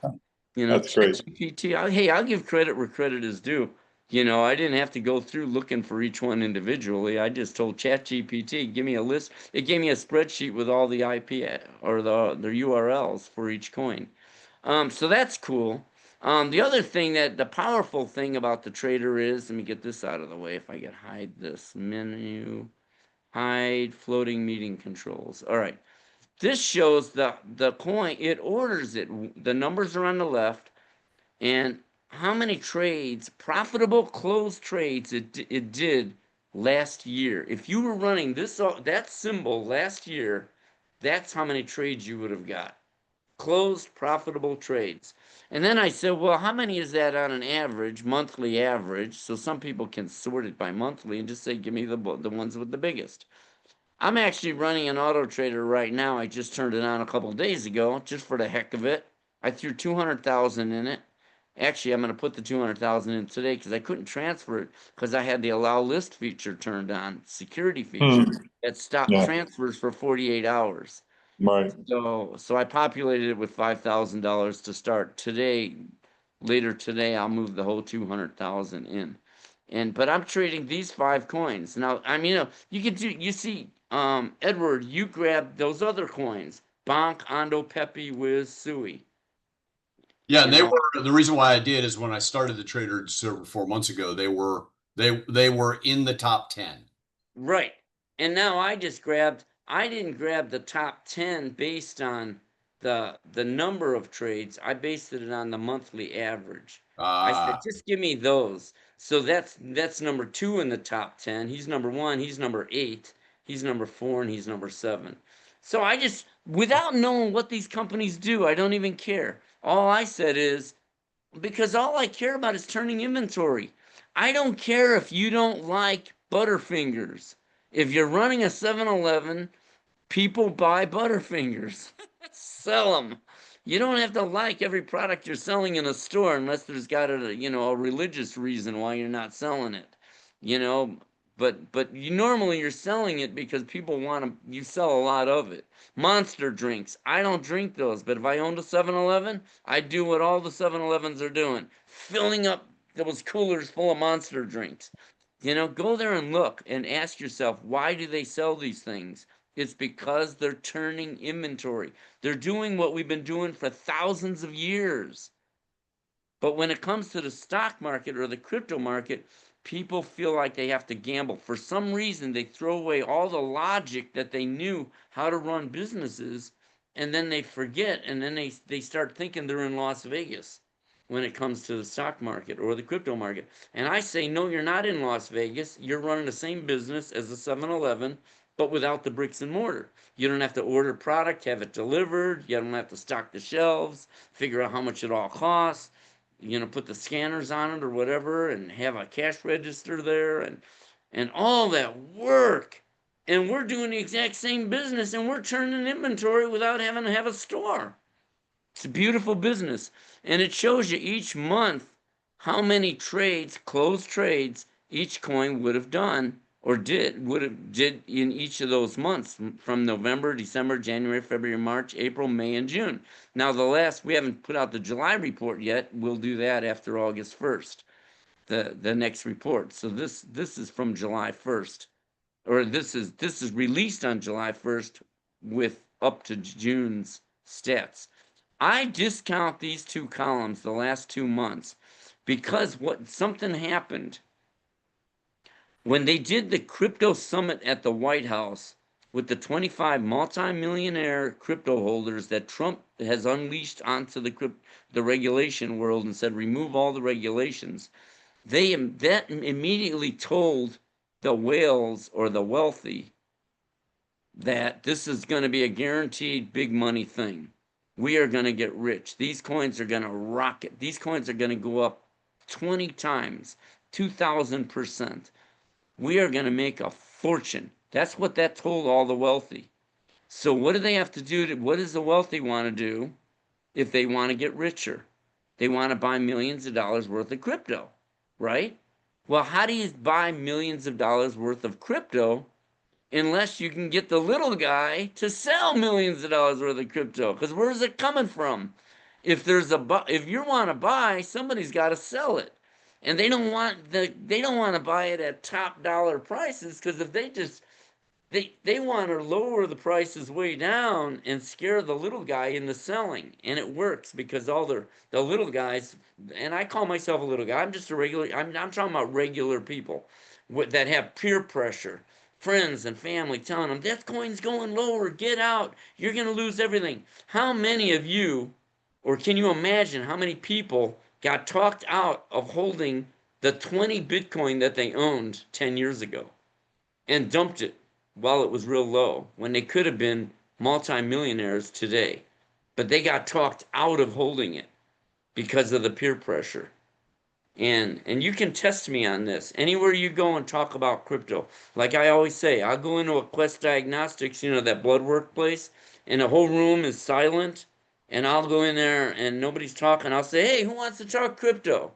That's great. ChatGPT, hey, I'll give credit where credit is due. I didn't have to go through looking for each one individually. I just told ChatGPT, give me a list. It gave me a spreadsheet with all the IP or the URLs for each coin. So that's cool. The other thing the powerful thing about the trader is, let me get this out of the way. If I could hide this menu, hide floating meeting controls. All right. This shows the coin, it orders it. The numbers are on the left and how many trades, profitable closed trades it did last year. If you were running that symbol last year, that's how many trades you would have got. Closed profitable trades. And then I said, well, how many is that on an average, monthly average? So some people can sort it by monthly and just say, give me the ones with the biggest. I'm actually running an auto trader right now. I just turned it on a couple days ago, just for the heck of it. I threw 200,000 in it, Actually, I'm going to put the 200,000 in today because I couldn't transfer it because I had the allow list feature turned on, security feature that stopped Yeah. transfers for 48 hours. Right. So I populated it with $5,000 to start today. Later today, I'll move the whole 200,000 in. But I'm trading these 5 coins now. I mean, you can do. You see, Edward, you grabbed those other coins: Bonk, Ondo, Pepe, Wiz, Sui. Yeah, and they were the reason why I did is when I started the trader server 4 months ago, they were in the top 10. Right. And now I didn't grab the top 10 based on the number of trades. I based it on the monthly average. I said, just give me those. So that's number 2 in the top 10. He's number 1, he's number 8, he's number 4, and he's number 7. So I just, without knowing what these companies do, I don't even care. All I said is, because all I care about is turning inventory. I don't care if you don't like Butterfingers. If you're running a 7-Eleven, people buy Butterfingers. Sell them. You don't have to like every product you're selling in a store unless there's got a religious reason why you're not selling it. But you normally you're selling it because people want to. You sell a lot of it. Monster drinks. I don't drink those, but if I owned a 7-Eleven, I'd do what all the 7-Elevens are doing, filling up those coolers full of Monster drinks. Go there and look and ask yourself, why do they sell these things? It's because they're turning inventory. They're doing what we've been doing for thousands of years. But when it comes to the stock market or the crypto market, people feel like they have to gamble. For some reason, they throw away all the logic that they knew how to run businesses, and then they forget, and then they start thinking they're in Las Vegas when it comes to the stock market or the crypto market. And I say, no, you're not in Las Vegas. You're running the same business as a 7-Eleven, but without the bricks and mortar. You don't have to order product, have it delivered. You don't have to stock the shelves, figure out how much it all costs. Put the scanners on it or whatever, and have a cash register there, and all that work. And we're doing the exact same business, and we're turning inventory without having to have a store. It's a beautiful business, and it shows you each month how many trades, closed trades, each coin would have done or did in each of those months from November, December, January, February, March, April, May, and June. Now we haven't put out the July report yet. We'll do that after August 1st, the next report. So this is from July 1st, or this is released on July 1st with up to June's stats. I discount these 2 columns the last 2 months because something happened. When they did the crypto summit at the White House with the 25 multimillionaire crypto holders that Trump has unleashed onto the regulation world and said, remove all the regulations, that immediately told the whales or the wealthy that this is going to be a guaranteed big money thing. We are going to get rich. These coins are going to rocket. These coins are going to go up 20 times, 2,000%. We are going to make a fortune. That's what that told all the wealthy. So what do they have to do? What does the wealthy want to do if they want to get richer? They want to buy millions of dollars worth of crypto, right? Well, how do you buy millions of dollars worth of crypto unless you can get the little guy to sell millions of dollars worth of crypto? Because where's it coming from? If you want to buy, somebody's got to sell it. And they don't want to buy it at top dollar prices, because if they want to lower the prices way down and scare the little guy into selling. And it works because all the little guys, and I call myself a little guy, I'm just a regular, I'm talking about regular people that have peer pressure, friends and family telling them, that coin's going lower, get out, you're going to lose everything. How many of you, or can you imagine how many people got talked out of holding the 20 Bitcoin that they owned 10 years ago and dumped it while it was real low, when they could have been multimillionaires today? But they got talked out of holding it because of the peer pressure. And you can test me on this. Anywhere you go and talk about crypto, like I always say, I'll go into a Quest Diagnostics, that blood work place, and the whole room is silent, and I'll go in there and nobody's talking. I'll say, hey, who wants to talk crypto?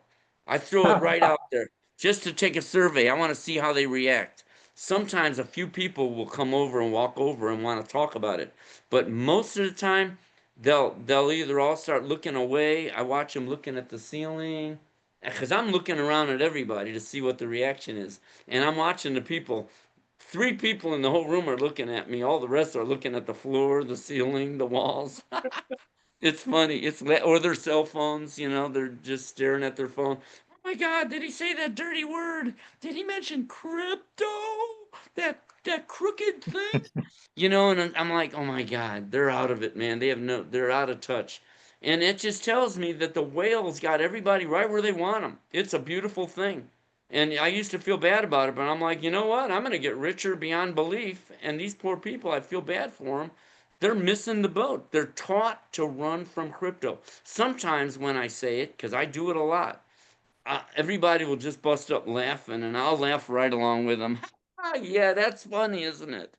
I throw it right out there just to take a survey. I want to see how they react. Sometimes a few people will come over and walk over and want to talk about it, but most of the time they'll either all start looking away. I watch them looking at the ceiling because I'm looking around at everybody to see what the reaction is, and I'm watching the people. Three people in the whole room are looking at me. All the rest are looking at the floor, the ceiling, the walls. It's funny. Or their cell phones, they're just staring at their phone. Oh my God, did he say that dirty word? Did he mention crypto? That crooked thing? And I'm like, oh my God, they're out of it, man. They're out of touch. And it just tells me that the whales got everybody right where they want them. It's a beautiful thing. And I used to feel bad about it, but I'm like, you know what? I'm going to get richer beyond belief. And these poor people, I feel bad for them. They're missing the boat. They're taught to run from crypto. Sometimes when I say it, because I do it a lot, everybody will just bust up laughing, and I'll laugh right along with them. Yeah, that's funny, isn't it?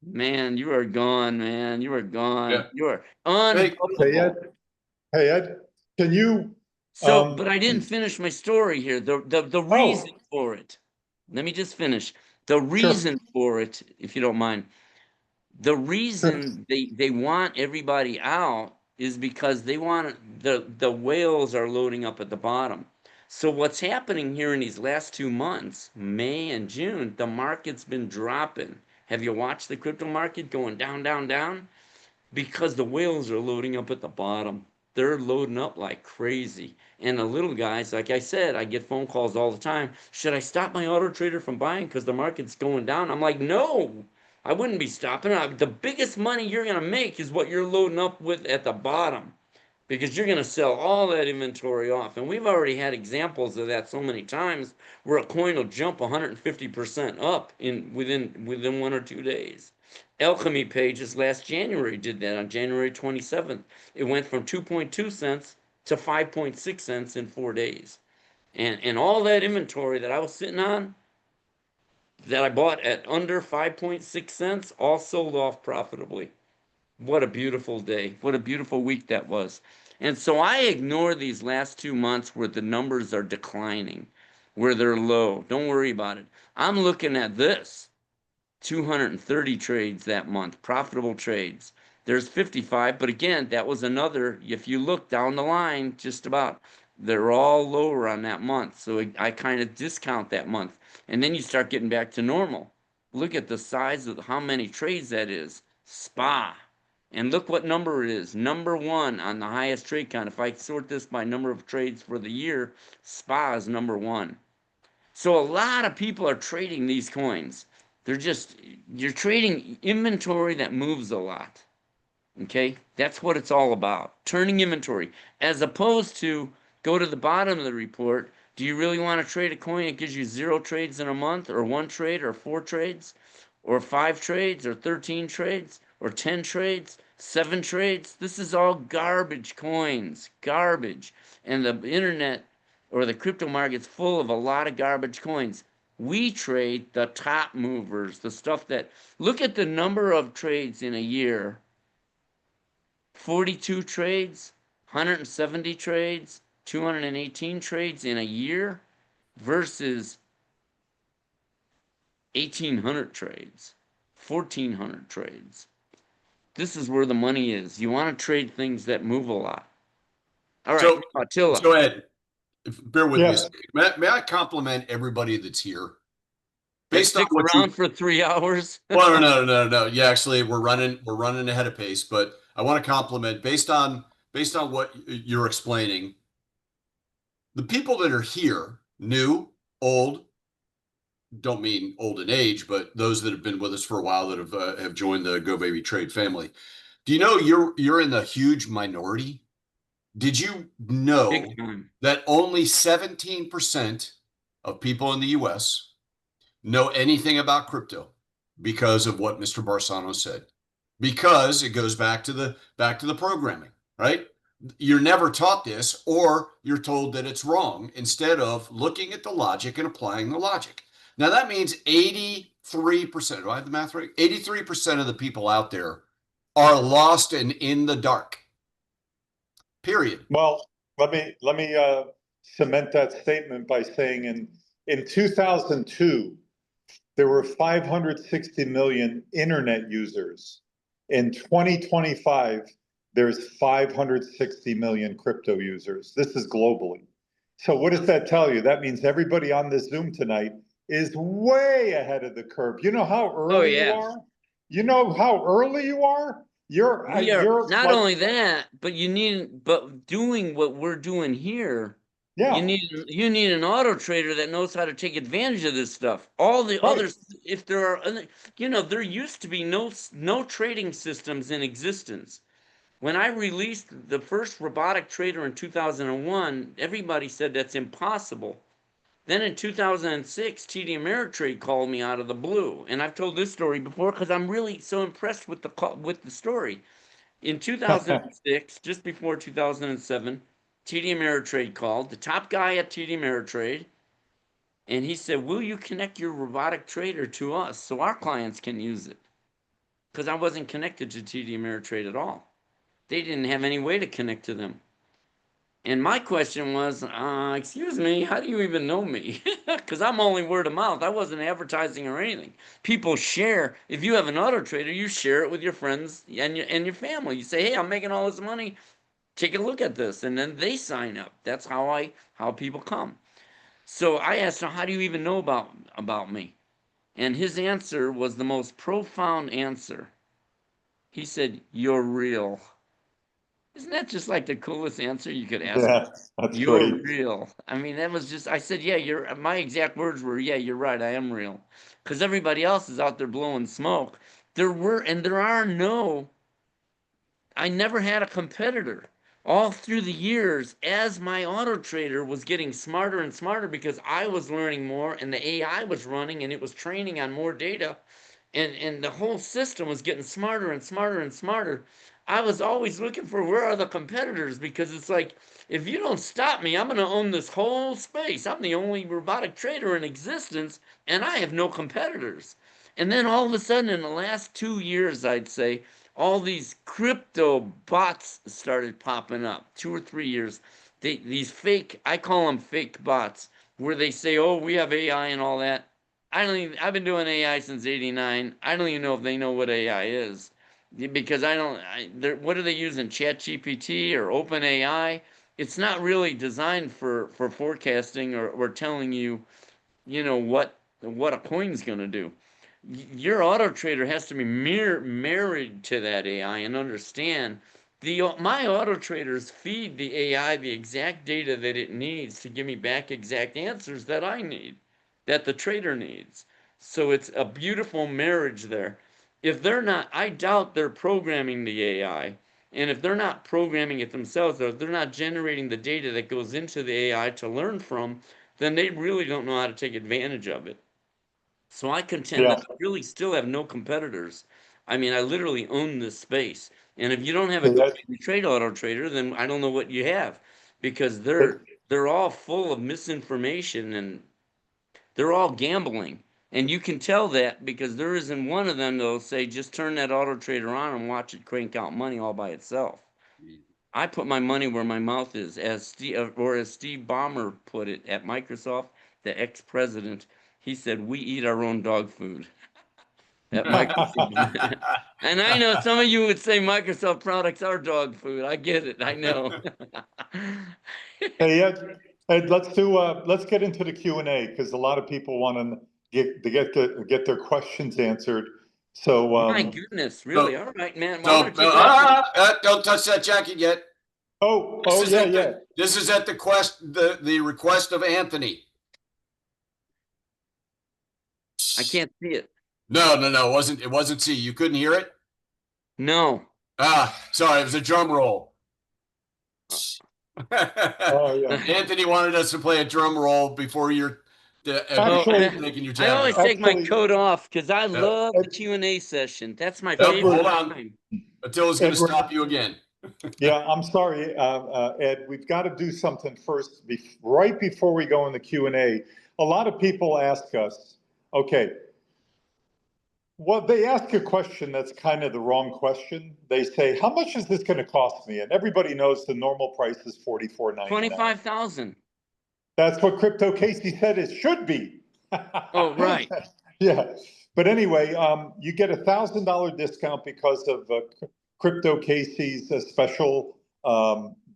Man, you are gone, man. You are gone. Yeah. You are Hey, Hey, Ed. unbuffable. Hey, Ed, can you, So, but I didn't finish my story here. The reason oh, for it. Let me just finish. The sure, reason for it, if you don't mind. The sure. reason they want everybody out is because they want the whales are loading up at the bottom. So what's happening here in these last 2 months, May and June, the market's been dropping. Have you watched the crypto market going down, down, down? Because the whales are loading up at the bottom. They're loading up like crazy. And the little guys, like I said, I get phone calls all the time. Should I stop my auto trader from buying because the market's going down? I'm like, no, I wouldn't be stopping. The biggest money you're going to make is what you're loading up with at the bottom, because you're going to sell all that inventory off. And we've already had examples of that so many times where a coin will jump 150% up within 1 or 2 days. Alchemy Pages last January did that on January 27th. It went from 2.2 cents to 5.6 cents in 4 days. And all that inventory that I was sitting on that I bought at under 5.6 cents all sold off profitably. What a beautiful day. What a beautiful week that was. And so I ignore these last 2 months where the numbers are declining, where they're low. Don't worry about it. I'm looking at this. 230 trades that month, profitable trades. There's 55, but again, that was another, if you look down the line, just about, they're all lower on that month. So I kind of discount that month. And then you start getting back to normal. Look at the size of how many trades that is. SPA. And look what number it is. Number one on the highest trade count. If I sort this by number of trades for the year, SPA is number one. So a lot of people are trading these coins. You're trading inventory that moves a lot. Okay? That's what it's all about. Turning inventory. As opposed to go to the bottom of the report. Do you really want to trade a coin that gives you 0 trades in a month, or 1 trade, or 4 trades, or 5 trades, or 13 trades, or 10 trades, 7 trades? This is all garbage coins. Garbage. And the internet or the crypto market's full of a lot of garbage coins. We trade the top movers, the stuff that, look at the number of trades in a year. 42 trades, 170 trades, 218 trades in a year versus 1,800 trades, 1,400 trades. This is where the money is. You want to trade things that move a lot. All right, so, Attila. so Ed, bear with me a Yes. second. May I compliment everybody that's here? That Based on sticks what around for 3 hours. well, no. Yeah, actually, we're running ahead of pace, but I want to compliment based on what you're explaining. The people that are here, new, old, don't mean old in age, but those that have been with us for a while that have joined the GoBabyTrade family. Do you know you're in the huge minority? Did you know Big time. that only 17% of people in the US know anything about crypto because of what Mr. Barsano said? Because it goes back to the programming, right? You're never taught this, or you're told that it's wrong instead of looking at the logic and applying the logic. Now that means 83%, do I have the math right? 83% of the people out there are lost and in the dark. period. Well, let me cement that statement by saying in 2002, there were 560 million internet users. In 2025, there's 560 million crypto users. This is globally. So what does that tell you? That means everybody on this Zoom tonight is way ahead of the curve. You know how early you are? You know how early you are? You're Not like, only that, but but doing what we're doing here, yeah, you need an auto trader that knows how to take advantage of this stuff. All the right. others, if there are, there used to be no trading systems in existence. When I released the first robotic trader in 2001, everybody said that's impossible. Then in 2006, TD Ameritrade called me out of the blue, and I've told this story before because I'm really so impressed with the story. In 2006, just before 2007, TD Ameritrade called, the top guy at TD Ameritrade, and he said, will you connect your robotic trader to us so our clients can use it? Because I wasn't connected to TD Ameritrade at all. They didn't have any way to connect to them. And my question was, excuse me, how do you even know me? Because I'm only word of mouth. I wasn't advertising or anything. People share. If you have an auto trader, you share it with your friends and your family. You say, hey, I'm making all this money. Take a look at this. And then they sign up. That's how people come. So I asked him, how do you even know about me? And his answer was the most profound answer. He said, you're real. Isn't that just like the coolest answer you could ask? Yeah, that's You're great. real. I mean, that was just, I said, yeah, my exact words were, yeah, you're right, I am real. Because everybody else is out there blowing smoke. There are I never had a competitor. All through the years, as my auto trader was getting smarter and smarter because I was learning more and the AI was running and it was training on more data, and the whole system was getting smarter and smarter and smarter. I was always looking for where are the competitors, because it's like, if you don't stop me, I'm going to own this whole space. I'm the only robotic trader in existence, and I have no competitors. And then all of a sudden, in the last 2 years, I'd say, all these crypto bots started popping up. 2 or 3 years. These fake, I call them fake bots, where they say, oh, we have AI and all that. I've been doing AI since '89. I don't even know if they know what AI is, because what are they using? ChatGPT or OpenAI? It's not really designed for forecasting or telling you, what a coin's going to do. Your auto trader has to be married to that AI and understand my auto traders feed the AI the exact data that it needs to give me back exact answers that I need, that the trader needs. So it's a beautiful marriage there. If they're not, I doubt they're programming the AI. And if they're not programming it themselves, or if they're not generating the data that goes into the AI to learn from, then they really don't know how to take advantage of it. So I contend Yeah. that I really still have no competitors. I mean, I literally own this space. And if you don't have a Hey, GoBabyTrade auto trader, then I don't know what you have, because Ed, they're all full of misinformation and they're all gambling. And you can tell that because there isn't one of them that'll say, just turn that auto trader on and watch it crank out money all by itself. I put my money where my mouth is, as Steve Ballmer put it at Microsoft, the ex-president. He said, we eat our own dog food at Microsoft. And I know some of you would say Microsoft products are dog food. I get it. I know. Hey, Ed, let's get into the Q&A, because a lot of people want to get their questions answered. So My goodness, really? All right, man. Why don't you don't touch that jacket yet. yeah. This is at the request of Anthony. I can't see it. No, it wasn't C. You couldn't hear it? No. Sorry, it was a drum roll. Oh yeah. Anthony wanted us to play a drum roll before you're taking your I always jacket take my Actually, coat off because I love the Q&A session. That's my favorite Hold on. time. Attila's going to stop you again. Yeah, I'm sorry, Ed. We've got to do something first, right before we go in the Q&A. A lot of people ask us, okay, Well, they ask a question that's kind of the wrong question. They say, how much is this going to cost me? And everybody knows the normal price is $44.99. 25,000. That's what Crypto Casey said it should be. Oh, right. Yeah. But anyway, you get $1,000 discount because of Crypto Casey's special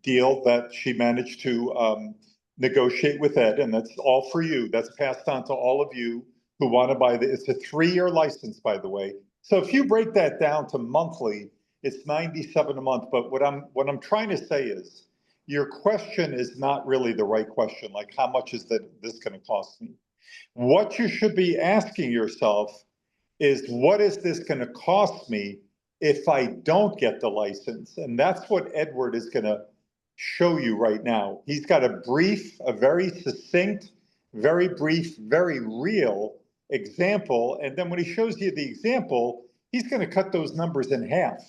deal that she managed to negotiate with Ed, and that's all for you. That's passed on to all of you who want to buy it's a 3-year license, by the way. So if you break that down to monthly, it's $97 a month. But what I'm trying to say is, your question is not really the right question. Like, how much is this going to cost me? What you should be asking yourself is, what is this going to cost me if I don't get the license? And that's what Edward is going to show you right now. He's got a very succinct, very brief, very real example. And then when he shows you the example, he's going to cut those numbers in half.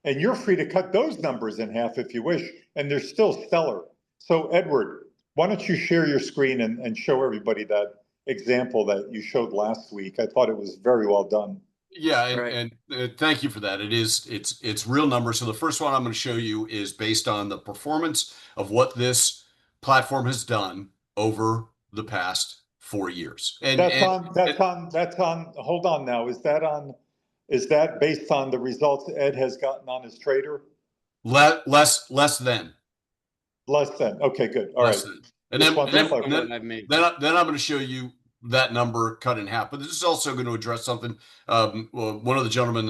And you're free to cut those numbers in half if you wish, and they're still stellar. So Edward, why don't you share your screen and show everybody that example that you showed last week? I thought it was very well done. Yeah, Right. and thank you for that. It's real numbers. So the first one I'm going to show you is based on the performance of what this platform has done over the past 4 years. That's on, hold on now. Is that based on the results Ed has gotten on his trader? less than. Less than. Okay, good. All right. And Just then, want to then, clarify. then, I've made. then, then I'm going to show you that number cut in half. But this is also going to address something. Well, one of the gentlemen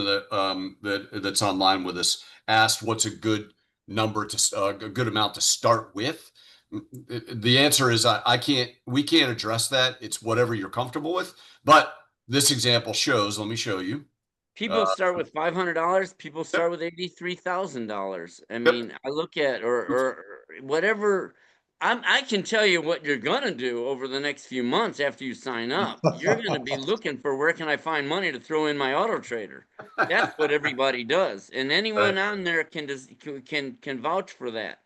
that's online with us asked, "What's a good number to a good amount to start with?" The answer is we can't address that. It's whatever you're comfortable with. But this example shows. Let me show you. People start with $500. People start with $83,000. I mean, I look at or whatever. I can tell you what you're gonna do over the next few months after you sign up. You're gonna be looking for, where can I find money to throw in my auto trader? That's what everybody does, and anyone on there can vouch for that.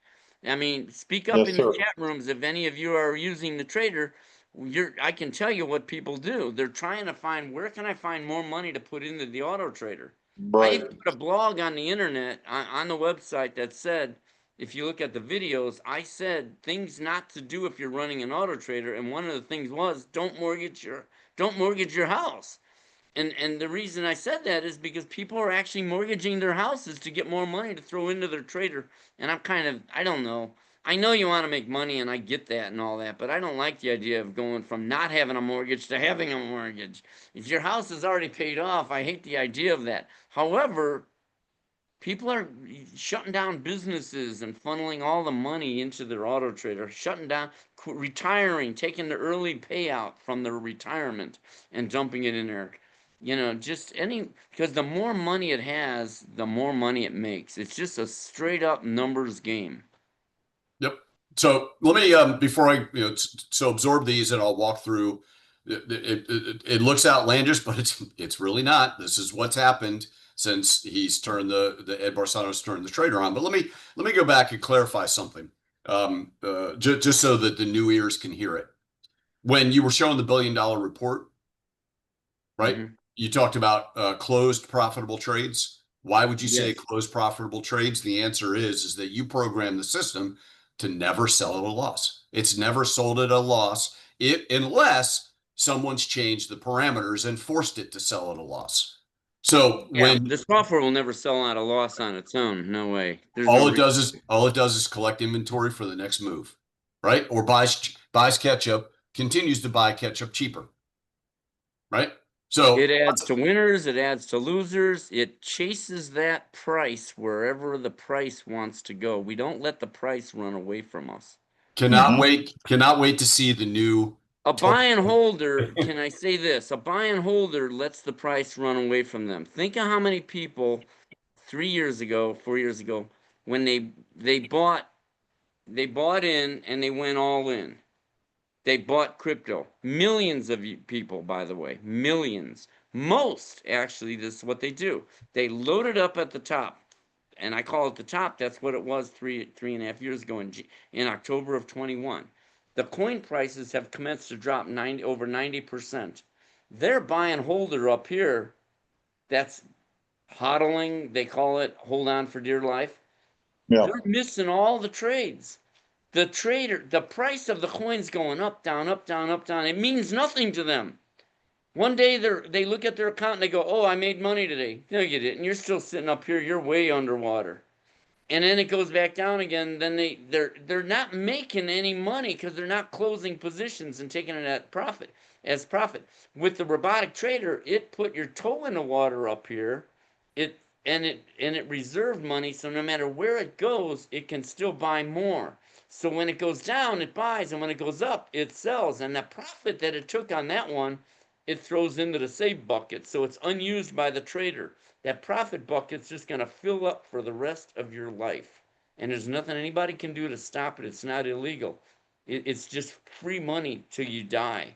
I mean, speak up in the chat rooms if any of you are using the trader. I can tell you what people do. They're trying to find, where can I find more money to put into the auto trader? I even put a blog on the internet, on the website, that said, if you look at the videos, I said things not to do if you're running an auto trader, and one of the things was, don't mortgage your house. And the reason I said that is because people are actually mortgaging their houses to get more money to throw into their trader. And I don't know. I know you want to make money, and I get that and all that, but I don't like the idea of going from not having a mortgage to having a mortgage. If your house is already paid off, I hate the idea of that. However, people are shutting down businesses and funneling all the money into their auto trader, shutting down, retiring, taking the early payout from their retirement and dumping it in there. Because the more money it has, the more money it makes. It's just a straight up numbers game. Yep. So let me before I so absorb these, and I'll walk through. It looks outlandish, but it's really not. This is what's happened since he's turned the Ed Barsano's turned the trader on. But let me go back and clarify something, just so that the new ears can hear it. When you were showing the $1 billion report, right? Mm-hmm. You talked about closed profitable trades. Why would you say closed profitable trades? The answer is that you program the system to never sell at a loss. It's never sold at a loss unless someone's changed the parameters and forced it to sell at a loss. So when the software will never sell at a loss on its own, no way. All it does is collect inventory for the next move, right? Or buys catch up, continues to buy catch up cheaper, right? So it adds to winners, it adds to losers. It chases that price wherever the price wants to go. We don't let the price run away from us. Cannot wait to see the new. A buy and holder, can I say this? A buy and holder lets the price run away from them. Think of how many people 3 years ago, 4 years ago, when they bought in and they went all in. They bought crypto. Millions of people, by the way, millions. Most, actually, this is what they do. They load it up at the top, and I call it the top. That's what it was three and a half years ago in October of 21. The coin prices have commenced to drop over 90%. Their buy and holder up here that's hodling. They call it hold on for dear life. Yeah. They're missing all the trades. The trader, the price of the coin's going up, down, up, down, up, down. It means nothing to them. One day they look at their account and they go, "Oh, I made money today." No, you didn't. You're still sitting up here. You're way underwater. And then it goes back down again. Then they're not making any money because they're not closing positions and taking it at profit as profit. With the robotic trader, it put your toe in the water up here. It reserved money, so no matter where it goes, it can still buy more. So when it goes down, it buys, and when it goes up, it sells. And the profit that it took on that one, it throws into the save bucket. So it's unused by the trader. That profit bucket's just going to fill up for the rest of your life. And there's nothing anybody can do to stop it. It's not illegal. It's just free money till you die.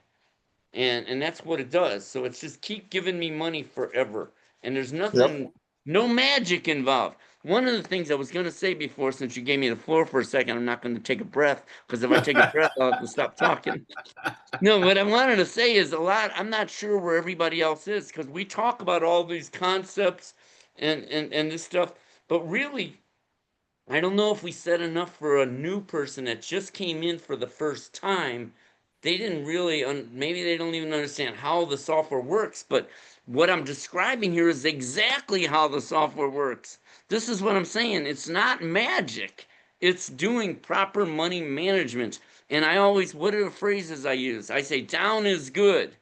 And that's what it does. So it's just keep giving me money forever. And there's nothing, no magic involved. One of the things I was going to say before, since you gave me the floor for a second, I'm not going to take a breath, because if I take a breath, I'll have to stop talking. No, what I wanted to say is I'm not sure where everybody else is, because we talk about all these concepts and this stuff, but really, I don't know if we said enough for a new person that just came in for the first time. They didn't really, maybe they don't even understand how the software works, but what I'm describing here is exactly how the software works. This is what I'm saying. It's not magic. It's doing proper money management. And what are the phrases I use? I say, down is good.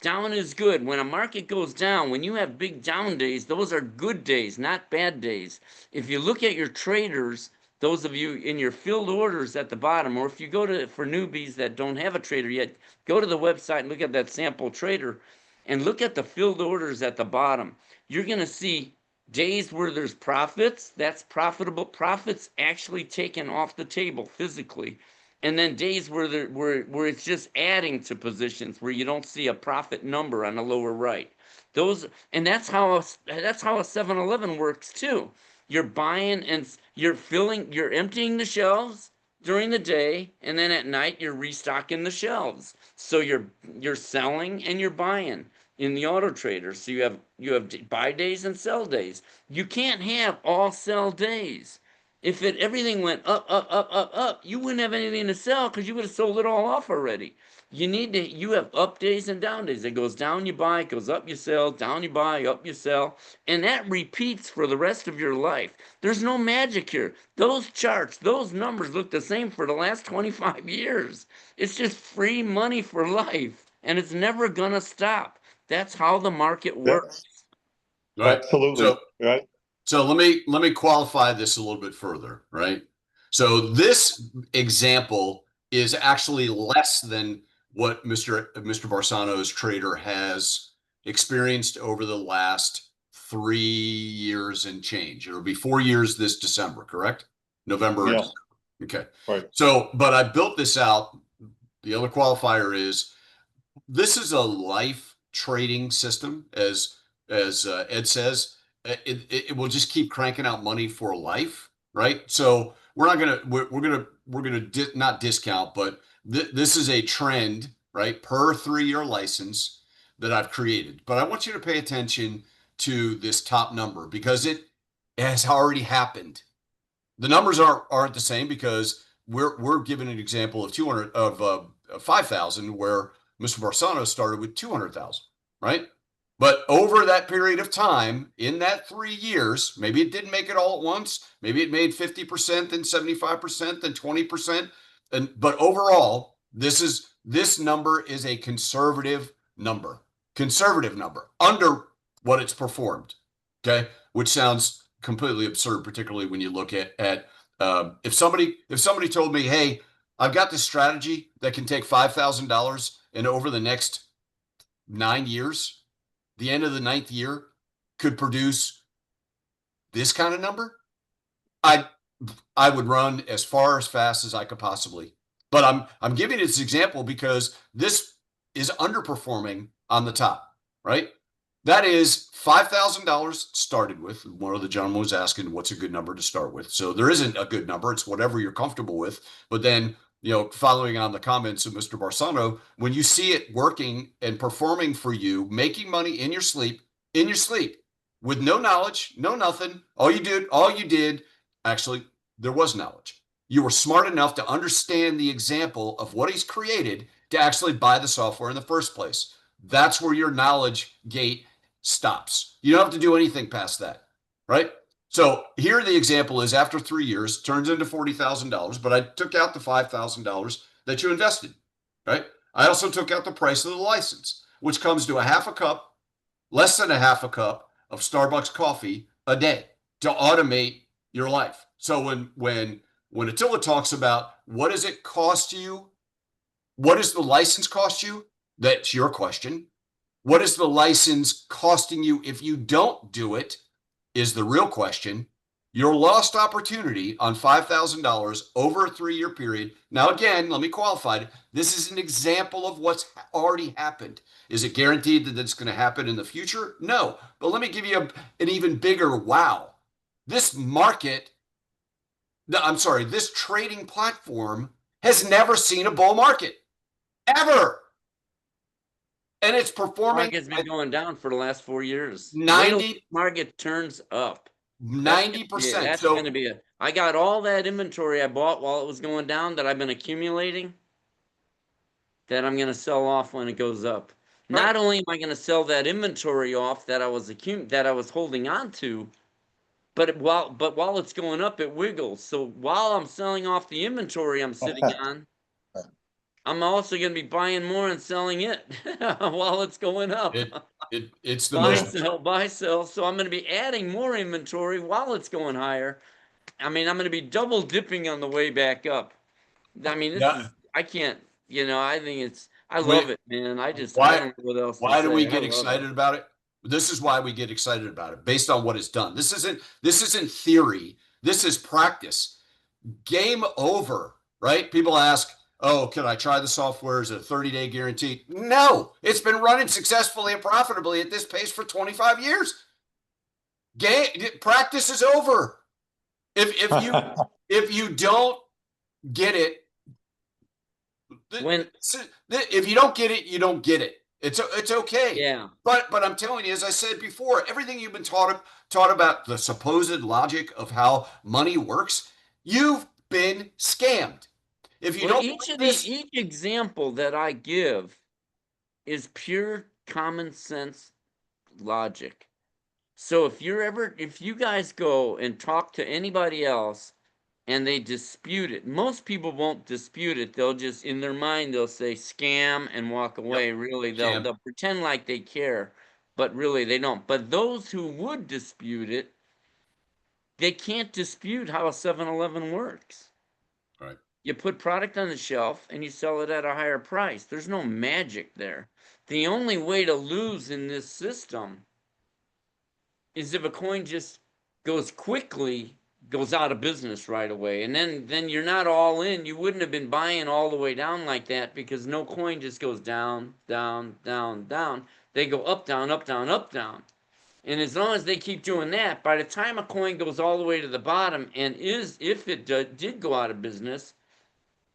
Down is good. When a market goes down, when you have big down days, those are good days, not bad days. If you look at your traders, those of you in your filled orders at the bottom, or if you go to, for newbies that don't have a trader yet, go to the website and look at that sample trader and look at the filled orders at the bottom. You're going to see days where there's profits, that's profitable, profits actually taken off the table physically. And then days where it's just adding to positions where you don't see a profit number on the lower right. And that's how a 7-Eleven works too. You're buying and you're emptying the shelves during the day, and then at night you're restocking the shelves. So you're selling and you're buying in the auto trader. So you have buy days and sell days. You can't have all sell days. If everything went up, up, you wouldn't have anything to sell because you would have sold it all off already. You have up days and down days. It goes down, you buy, it goes up, you sell, down, you buy, up, you sell. And that repeats for the rest of your life. There's no magic here. Those charts, those numbers look the same for the last 25 years. It's just free money for life. And it's never going to stop. That's how the market works. Right. Absolutely. So, right. So let me qualify this a little bit further, right? So this example is actually less than what Mr. Barsano's trader has experienced over the last 3 years and change. It'll be 4 years this December, correct? November. Yeah. Okay. Right. So, but I built this out. The other qualifier is this is a life trading system, as Ed says. It will just keep cranking out money for life, right? So we're gonna not discount, but this is a trend, right? Per 3-year license that I've created. But I want you to pay attention to this top number because it has already happened. The numbers aren't the same because we're giving an example of 5,000 where Mr. Barsano started with 200,000, right? But over that period of time, in that 3 years, maybe it didn't make it all at once. Maybe it made 50%, then 75%, then 20%. But overall, this number is a conservative number under what it's performed. Okay, which sounds completely absurd, particularly when you look at if somebody told me, hey, I've got this strategy that can take $5,000 and over the next 9 years, the end of the 9th year could produce this kind of number, I would run as fast as I could possibly. But I'm giving this example because this is underperforming on the top, right? That is $5,000 started with. One of the gentlemen was asking what's a good number to start with. So there isn't a good number. It's whatever you're comfortable with. But then, following on the comments of Mr. Barsano, when you see it working and performing for you, making money in your sleep, in your sleep with no knowledge, no nothing. All you did, actually, there was knowledge. You were smart enough to understand the example of what he's created to actually buy the software in the first place. That's where your knowledge gate stops. You don't have to do anything past that, right? So here the example is after 3 years, turns into $40,000, but I took out the $5,000 that you invested, right? I also took out the price of the license, which comes to a half a cup, less than a half a cup of Starbucks coffee a day to automate your life. So when Attila talks about what does it cost you, what does the license cost you? That's your question. What is the license costing you if you don't do it? Is the real question. Your lost opportunity on $5,000 over a 3-year period. Now, again, let me qualify it. This is an example of what's already happened. Is it guaranteed that it's going to happen in the future? No. But let me give you an even bigger wow. This this trading platform has never seen a bull market, ever. And it's performing. Market's been going down for the last 4 years. 90 market turns up. 90%. That's going to be a. I got all that inventory I bought while it was going down that I've been accumulating. That I'm going to sell off when it goes up. Right. Not only am I going to sell that inventory off that I was holding on to, but while it's going up, it wiggles. So while I'm selling off the inventory I'm sitting on, I'm also going to be buying more and selling it while it's going up. It's the buy, sell. So I'm going to be adding more inventory while it's going higher. I mean, I'm going to be double dipping on the way back up. I mean, I can't, I think I love it, man. I don't know what else to say. Why do we get excited about it? This is why we get excited about it, based on what it's done. This isn't theory. This is practice. Game over, right? People ask, oh, can I try the software? Is it a 30-day guarantee? No, it's been running successfully and profitably at this pace for 25 years. Practice is over. If you don't get it, if you don't get it, you don't get it. It's okay. Yeah. But I'm telling you, as I said before, everything you've been taught about the supposed logic of how money works, you've been scammed. If you don't, each example that I give is pure common sense logic. So if you guys go and talk to anybody else and they dispute it, most people won't dispute it. They'll just, in their mind, they'll say scam and walk away. Yep. Really, they'll pretend like they care, but really they don't. But those who would dispute it, they can't dispute how a 7-Eleven works. Right. You put product on the shelf and you sell it at a higher price. There's no magic there. The only way to lose in this system is if a coin just goes out of business right away. And then you're not all in. You wouldn't have been buying all the way down like that, because no coin just goes down, down, down, down. They go up, down, up, down, up, down. And as long as they keep doing that, by the time a coin goes all the way to the bottom, and if it did go out of business,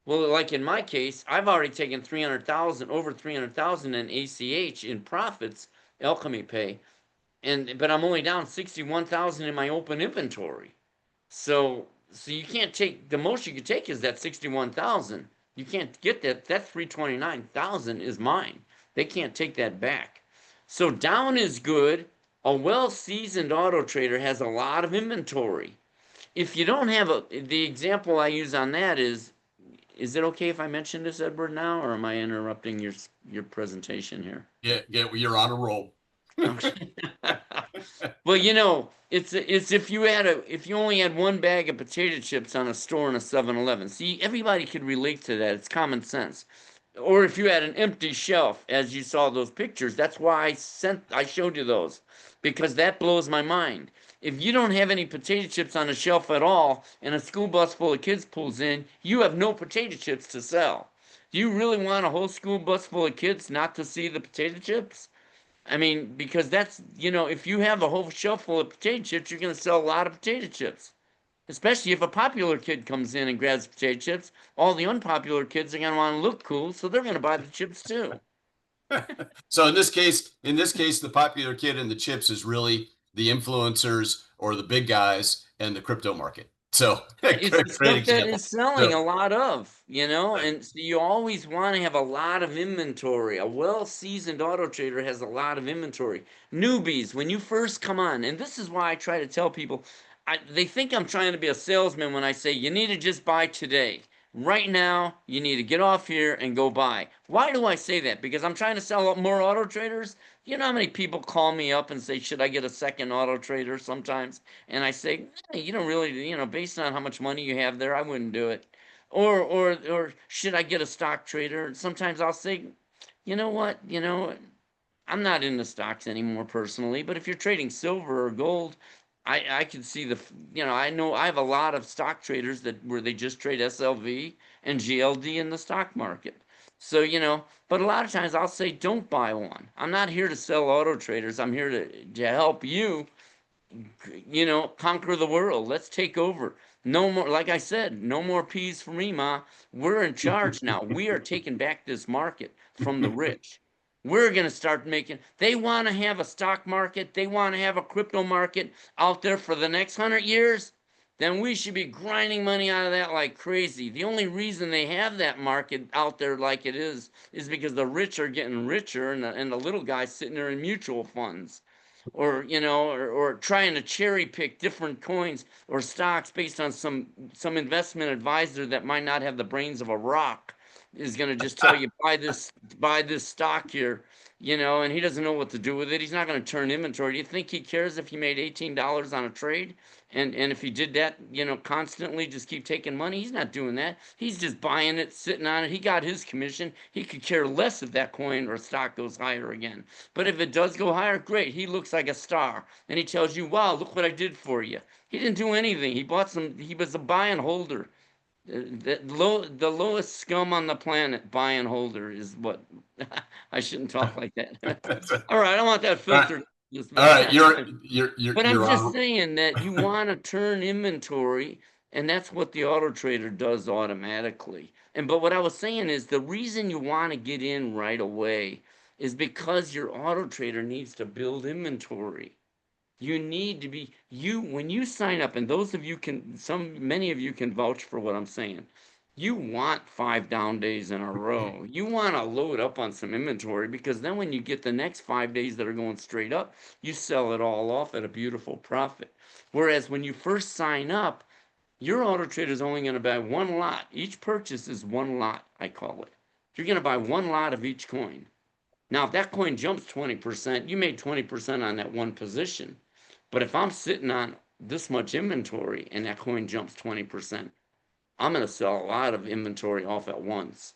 well, like in my case, I've already taken over 300,000 in ACH in profits, Alchemy Pay, but I'm only down 61,000 in my open inventory. So you can't take, the most you could take is that 61,000. You can't get that. That 329,000 is mine. They can't take that back. So down is good. A well-seasoned auto trader has a lot of inventory. If you don't have the example I use on that is it okay if I mention this, Edward, now, or am I interrupting your presentation here? Yeah, you're on a roll. Well, it's if you only had one bag of potato chips on a store in a 7-Eleven. See, everybody could relate to that. It's common sense. Or if you had an empty shelf, as you saw those pictures, that's why I showed you those, because that blows my mind. If you don't have any potato chips on the shelf at all, and a school bus full of kids pulls in, you have no potato chips to sell. Do you really want a whole school bus full of kids not to see the potato chips? I mean, because that's, if you have a whole shelf full of potato chips, you're going to sell a lot of potato chips. Especially if a popular kid comes in and grabs potato chips, all the unpopular kids are going to want to look cool, so they're going to buy the chips too. So in this case, the popular kid in the chips is really the influencers or the big guys and the crypto market. So It's the great stuff that example. is selling So a lot of, you know, right. and so you always want to have a lot of inventory. A well-seasoned auto trader has a lot of inventory. Newbies, when you first come on, and this is why I try to tell people, they think I'm trying to be a salesman when I say you need to just buy today. Right now, you need to get off here and go buy. Why do I say that? Because I'm trying to sell more auto traders. You know how many people call me up and say, should I get a second auto trader sometimes? And I say, you don't really, based on how much money you have there, I wouldn't do it. Or should I get a stock trader? Sometimes I'll say, you know what, I'm not into stocks anymore personally, but if you're trading silver or gold, I can see I know I have a lot of stock traders where they just trade SLV and GLD in the stock market. So, but a lot of times I'll say, don't buy one. I'm not here to sell auto traders. I'm here to help you conquer the world. Let's take over. No more, like I said, no more peas for me, Ma. We're in charge now. We are taking back this market from the rich. We're going to start making, they want to have a stock market, they want to have a crypto market out there for the next 100 years. Then we should be grinding money out of that like crazy. The only reason they have that market out there like it is because the rich are getting richer and the little guys sitting there in mutual funds or trying to cherry pick different coins or stocks based on some investment advisor that might not have the brains of a rock is going to just tell you buy this stock here, and he doesn't know what to do with it. He's not going to turn inventory. Do you think he cares if he made $18 on a trade? And if he did that, constantly just keep taking money, he's not doing that. He's just buying it, sitting on it. He got his commission. He could care less if that coin or stock goes higher again. But if it does go higher, great. He looks like a star. And he tells you, wow, look what I did for you. He didn't do anything. He was a buy and holder. The lowest scum on the planet, buy and holder, is what I shouldn't talk like that. All right, I don't want that All right. filtered. All right. But I'm You're just on. saying that you want to turn inventory, and that's what the auto trader does automatically. But what I was saying is the reason you want to get in right away is because your auto trader needs to build inventory. You need to be when you sign up, and those of you many of you can vouch for what I'm saying. You want 5 down days in a row. You want to load up on some inventory because then when you get the next 5 days that are going straight up, you sell it all off at a beautiful profit. Whereas when you first sign up, your auto trader is only going to buy one lot. Each purchase is one lot, I call it. You're going to buy one lot of each coin. Now, if that coin jumps 20%, you made 20% on that one position. But if I'm sitting on this much inventory and that coin jumps 20%, I'm going to sell a lot of inventory off at once.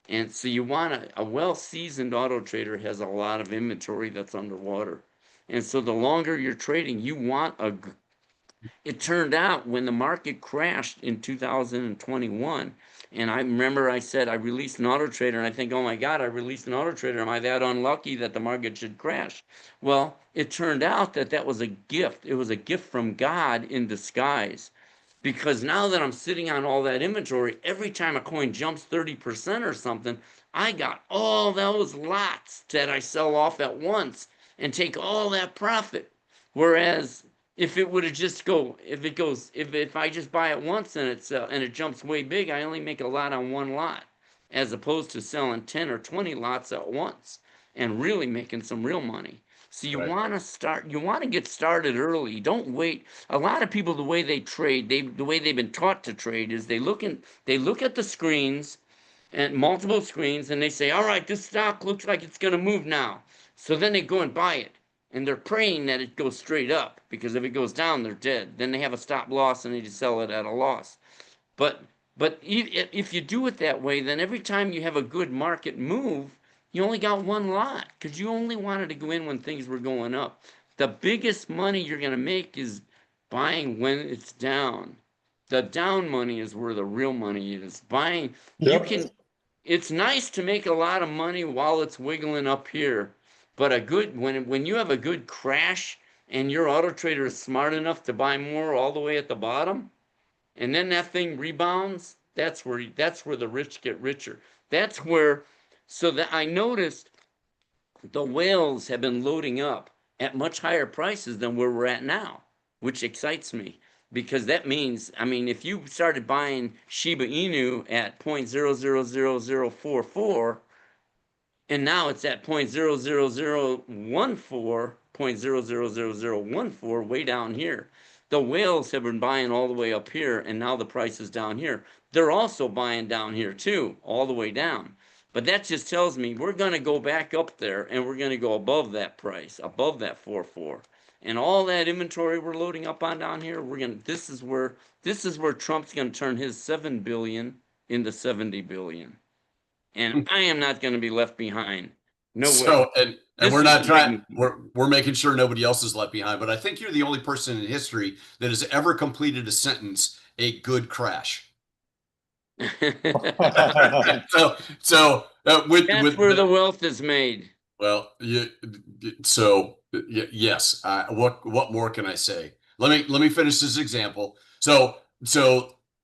And so you want a well-seasoned auto trader has a lot of inventory that's underwater. And so the longer you're trading, you want it turned out when the market crashed in 2021, and I remember I said I released an auto trader, and I think, oh my God, I released an auto trader. Am I that unlucky that the market should crash? Well, it turned out that was a gift. It was a gift from God in disguise. Because now that I'm sitting on all that inventory, every time a coin jumps 30% or something, I got all those lots that I sell off at once and take all that profit. Whereas if it would have just if I just buy it once and it jumps way big, I only make a lot on one lot, as opposed to selling 10 or 20 lots at once and really making some real money. So you Right. want to get started early. Don't wait. A lot of people, the way they trade, the way they've been taught to trade is they look at the screens and multiple screens and they say, all right, this stock looks like it's going to move now. So then they go and buy it. And they're praying that it goes straight up, because if it goes down, they're dead. Then they have a stop loss and they just sell it at a loss. But if you do it that way, then every time you have a good market move, you only got one lot because you only wanted to go in when things were going up. The biggest money you're going to make is buying when it's down. The down money is where the real money is. Buying, you Yep. can, it's nice to make a lot of money while it's wiggling up here, but when you have a good crash and your auto trader is smart enough to buy more all the way at the bottom, and then that thing rebounds, that's where the rich get richer. That's where, so that I noticed the whales have been loading up at much higher prices than where we're at now, which excites me because that means, I mean, if you started buying Shiba Inu at 0.000044 and now it's at 0.00014, 0.000014 way down here. The whales have been buying all the way up here, and now the price is down here. They're also buying down here too, all the way down. But that just tells me we're going to go back up there, and we're going to go above that price, above that 4.4. And all that inventory we're loading up on down here, we're gonna. This is where Trump's going to turn his 7 billion into 70 billion. And I am not going to be left behind. No way. So, and This we're is not the trying, big- we're making sure nobody else is left behind, but I think you're the only person in history that has ever completed a sentence, a good crash. So with That's where the wealth is made. well, yes. What more can I say? Let me finish this example. So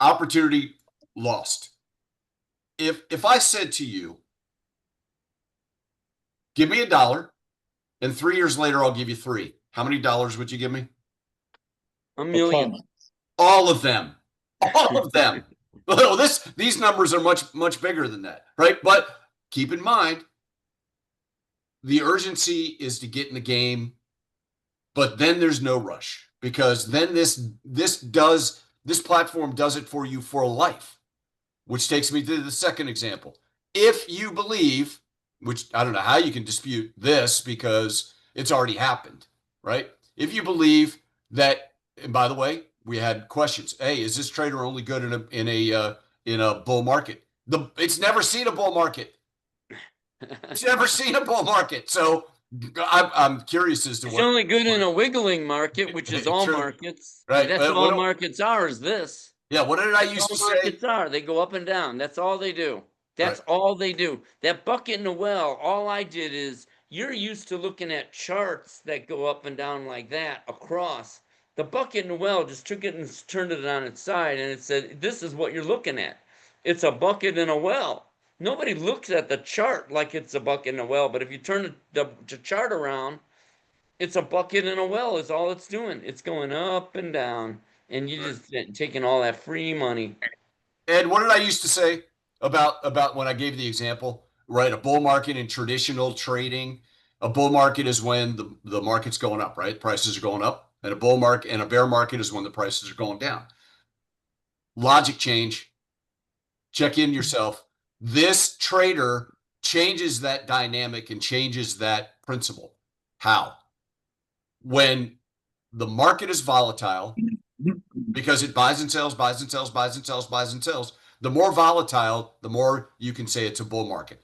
opportunity lost. If I said to you, give me $1, and 3 years later I'll give you $3, how many dollars would you give me? $1 million. All of them. All of them. Well, these numbers are much bigger than that, right? But keep in mind, the urgency is to get in the game, but then there's no rush because then this platform does it for you for life, which takes me to the second example. If you believe, which I don't know how you can dispute this because it's already happened, right? If you believe that, and by the way, we had questions. Hey, is this trader only good in a bull market? It's never seen a bull market. It's never seen a bull market. So I'm curious as to It's only good in a wiggling market, which is all True. markets. Right. That's all markets are, is this. Yeah, what did I used to say? Markets are. They go up and down. That's all they do. That's all they do. That bucket in the well, all I did is, you're used to looking at charts that go up and down like that across. The bucket in the well just took it and turned it on its side, and it said, this is what you're looking at. It's a bucket in a well. Nobody looks at the chart like it's a bucket in a well, but if you turn the chart around, it's a bucket in a well is all it's doing. It's going up and down, and you're just taking all that free money. Ed, what did I used to say about when I gave the example? Right, a bull market in traditional trading, a bull market is when the market's going up, right? Prices are going up, and a bull market and a bear market is when the prices are going down. Logic change. Check in yourself. This trader changes that dynamic and changes that principle. How? When the market is volatile, because it buys and sells, buys and sells, buys and sells, buys and sells. The more volatile, the more you can say it's a bull market.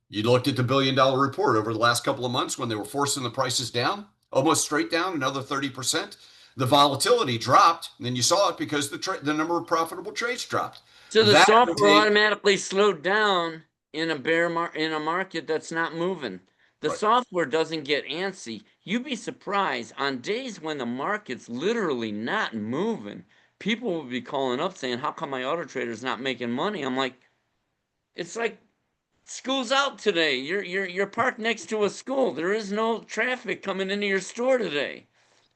You looked at the $1 billion report over the last couple of months when they were forcing the prices down, almost straight down, another 30%. The volatility dropped, and then you saw it because the number of profitable trades dropped. So the software automatically slowed down in a market that's not moving. The software doesn't get antsy. You'd be surprised on days when the market's literally not moving. People will be calling up saying, "How come my auto trader's not making money?" I'm like, "It's like school's out today. You're parked next to a school. There is no traffic coming into your store today."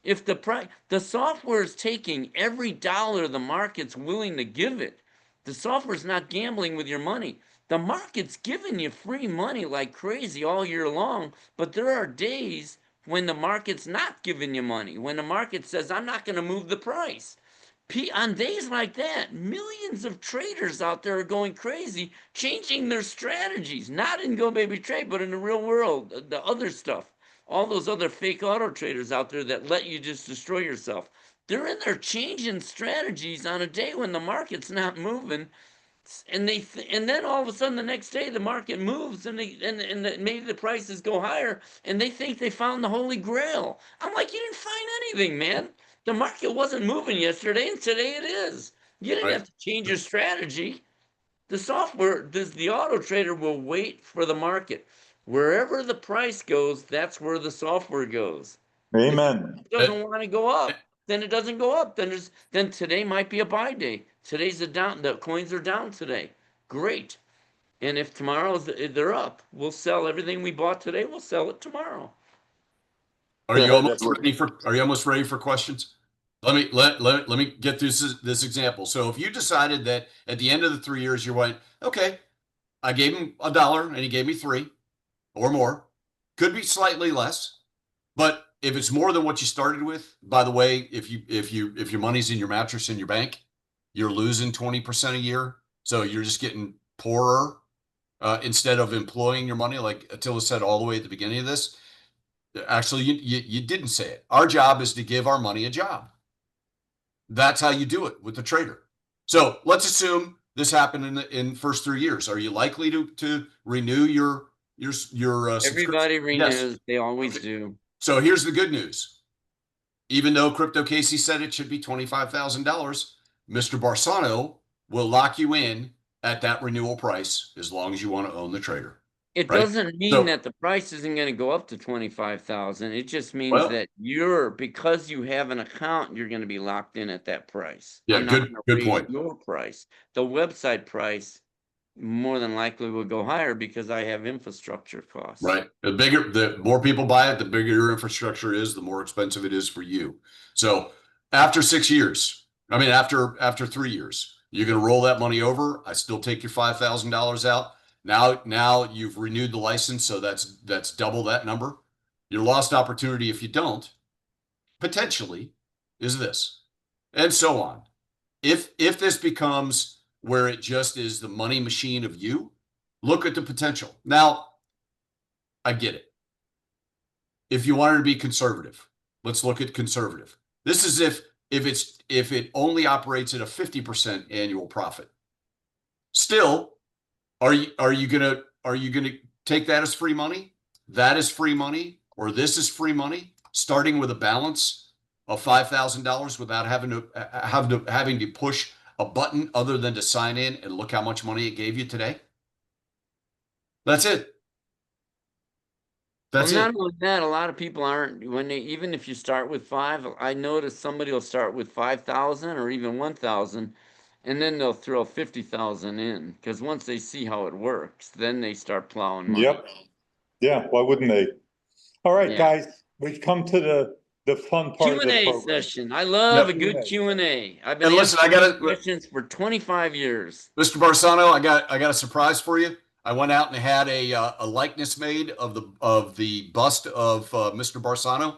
If the software is taking every dollar the market's willing to give it. The software's not gambling with your money. The market's giving you free money like crazy all year long, but there are days when the market's not giving you money, when the market says, I'm not going to move the price. On days like that, millions of traders out there are going crazy, changing their strategies, not in GoBabyTrade, but in the real world, the other stuff. All those other fake auto traders out there that let you just destroy yourself. They're in there changing strategies on a day when the market's not moving, and then all of a sudden the next day the market moves and maybe the prices go higher and they think they found the holy grail. I'm like, you didn't find anything, man. The market wasn't moving yesterday, and today it is. You didn't have to change your strategy. The software, the auto trader will wait for the market. Wherever the price goes, that's where the software goes. Amen. If it doesn't want to go up, then it doesn't go up. Then today might be a buy day. Today's the coins are down today. Great. And if tomorrow's they're up, we'll sell everything we bought today. We'll sell it tomorrow. Are Go you ahead, almost Edward. ready for? Are you almost ready for questions? Let me get through this example. So if you decided that at the end of the 3 years you went, okay, I gave him $1 and he gave me 3 or more, could be slightly less, but if it's more than what you started with, by the way, if your money's in your mattress in your bank, you're losing 20% a year, so you're just getting poorer instead of employing your money, like Attila said all the way at the beginning of this. Actually, you didn't say it. Our job is to give our money a job. That's how you do it with the trader. So let's assume this happened in first 3 years. Are you likely to renew your subscription? Everybody renews. Yes. They always Okay. do. So here's the good news. Even though Crypto Casey said it should be $25,000, Mr. Barsano will lock you in at that renewal price as long as you want to own the trader. It Right? doesn't mean So- that the price isn't going to go up to 25,000. It just means Well- that because you have an account, you're going to be locked in at that price. Yeah, I'm not good gonna good raise point. your price. The website price more than likely will go higher because I have infrastructure costs. Right. The more people buy it, the bigger your infrastructure is, the more expensive it is for you. So after 6 years, I mean, after 3 years, you're going to roll that money over. I still take your $5,000 out. Now you've renewed the license, so that's double that number. Your lost opportunity, if you don't, potentially, is this, and so on. If this becomes where it just is the money machine of you, look at the potential. Now, I get it. If you wanted to be conservative, let's look at conservative. This is if it only operates at a 50% annual profit. Still, are you gonna take that as free money? That is free money, or this is free money, starting with a balance of $5,000 without having to push a button other than to sign in and look how much money it gave you today? That's it. That's Well, it. not only that, a lot of people aren't even if you start with 5, I noticed somebody will start with 5,000 or even 1,000, and then they'll throw 50,000 in because once they see how it works, then they start plowing money. Yep. Yeah, why wouldn't they? All right, Yeah. guys, we've come to the fun part of the Q&A program. session. I love Yep. a good Q&A. I've been And listen, asking I gotta- these questions for 25 years. Mr. Barsano, I got a surprise for you. I went out and had a likeness made of the bust of Mr. Barsano.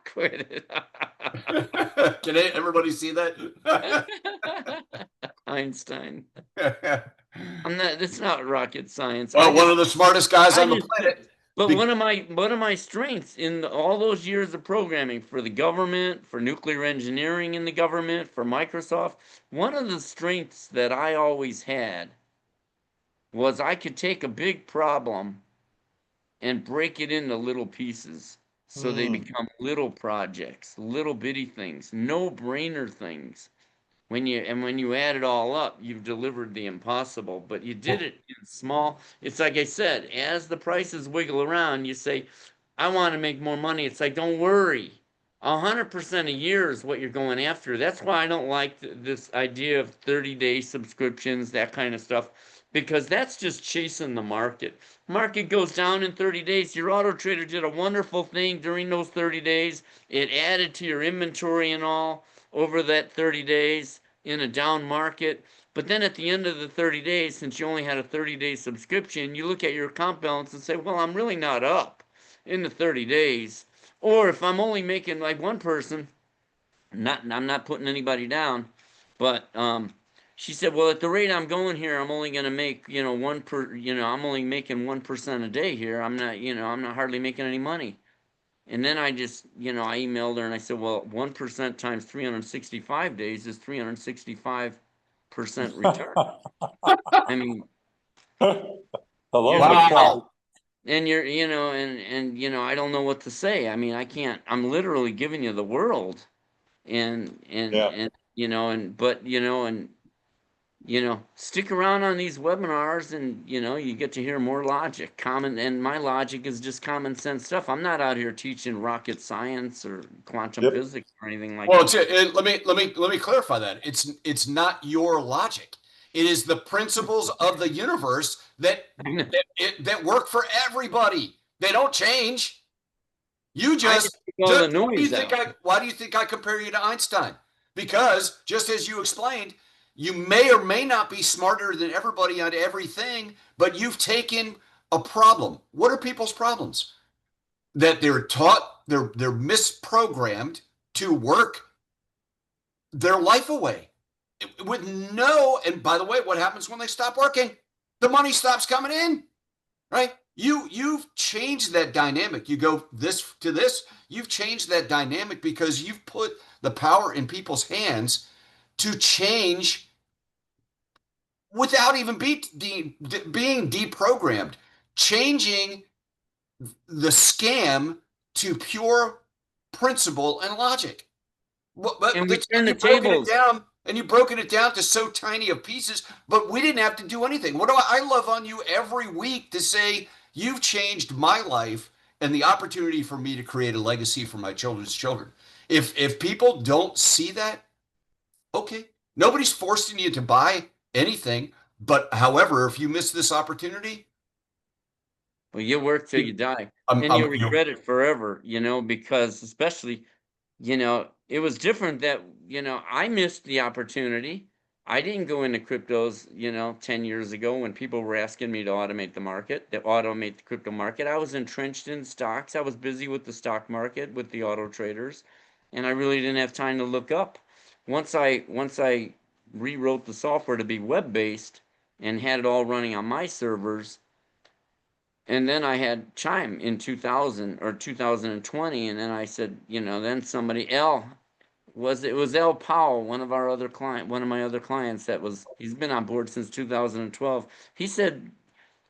Quit it. Can everybody see that? Einstein. It's not rocket science. Well, one of the smartest guys on the just- planet. But one of my strengths in all those years of programming for the government, for nuclear engineering in the government, for Microsoft, one of the strengths that I always had was I could take a big problem and break it into little pieces so they become little projects, little bitty things, no-brainer things. When you add it all up, you've delivered the impossible, but you did it in small. It's like I said, as the prices wiggle around, you say, I want to make more money. It's like, don't worry. 100% a year is what you're going after. That's why I don't like this idea of 30-day subscriptions, that kind of stuff, because that's just chasing the market. Market goes down in 30 days. Your auto trader did a wonderful thing during those 30 days. It added to your inventory and all over that 30 days in a down market. But then at the end of the 30 days, since you only had a 30-day subscription, you look at your account balance and say, well, I'm really not up in the 30 days. Or if I'm only making, like one person, I'm not putting anybody down, but she said, well, at the rate I'm going here, I'm only going to make, I'm only making 1% a day here. I'm not hardly making any money. And then I just, I emailed her and I said, well, 1% times 365 days is 365% return. I mean, I love Wow. and you're, I don't know what to say. I mean, I'm literally giving you the world. Stick around on these webinars and, you get to hear more logic. And my logic is just common sense stuff. I'm not out here teaching rocket science or quantum physics or anything like Well, that. let me clarify that. It's not your logic. It is the principles of the universe that work for everybody. They don't change. You just, all the why do you noise think out. why do you think I compare you to Einstein? Because just as you explained, you may or may not be smarter than everybody on everything, but you've taken a problem. What are people's problems? That they're taught, they're misprogrammed to work their life away with no, and by the way, what happens when they stop working? The money stops coming in, right? You've changed that dynamic. You go this to this, you've changed that dynamic because you've put the power in people's hands to change without even being deprogrammed, changing the scam to pure principle and logic. But And we turn the you've broken it tables. down, and you've broken it down to so tiny of pieces. But we didn't have to do anything. What do I love on you every week to say you've changed my life and the opportunity for me to create a legacy for my children's children. If people don't see that, okay, nobody's forcing you to buy anything. But however, if you miss this opportunity, Well, you work till you die, I'm, and I'm, you regret it forever, because especially, it was different that, I missed the opportunity. I didn't go into cryptos, 10 years ago when people were asking me to automate the crypto market. I was entrenched in stocks. I was busy with the stock market, with the auto traders, and I really didn't have time to look up. Once I rewrote the software to be web-based and had it all running on my servers, and then I had Chime in 2000 or 2020, and then I said, then somebody it was L Powell, one of my other clients he's been on board since 2012. He said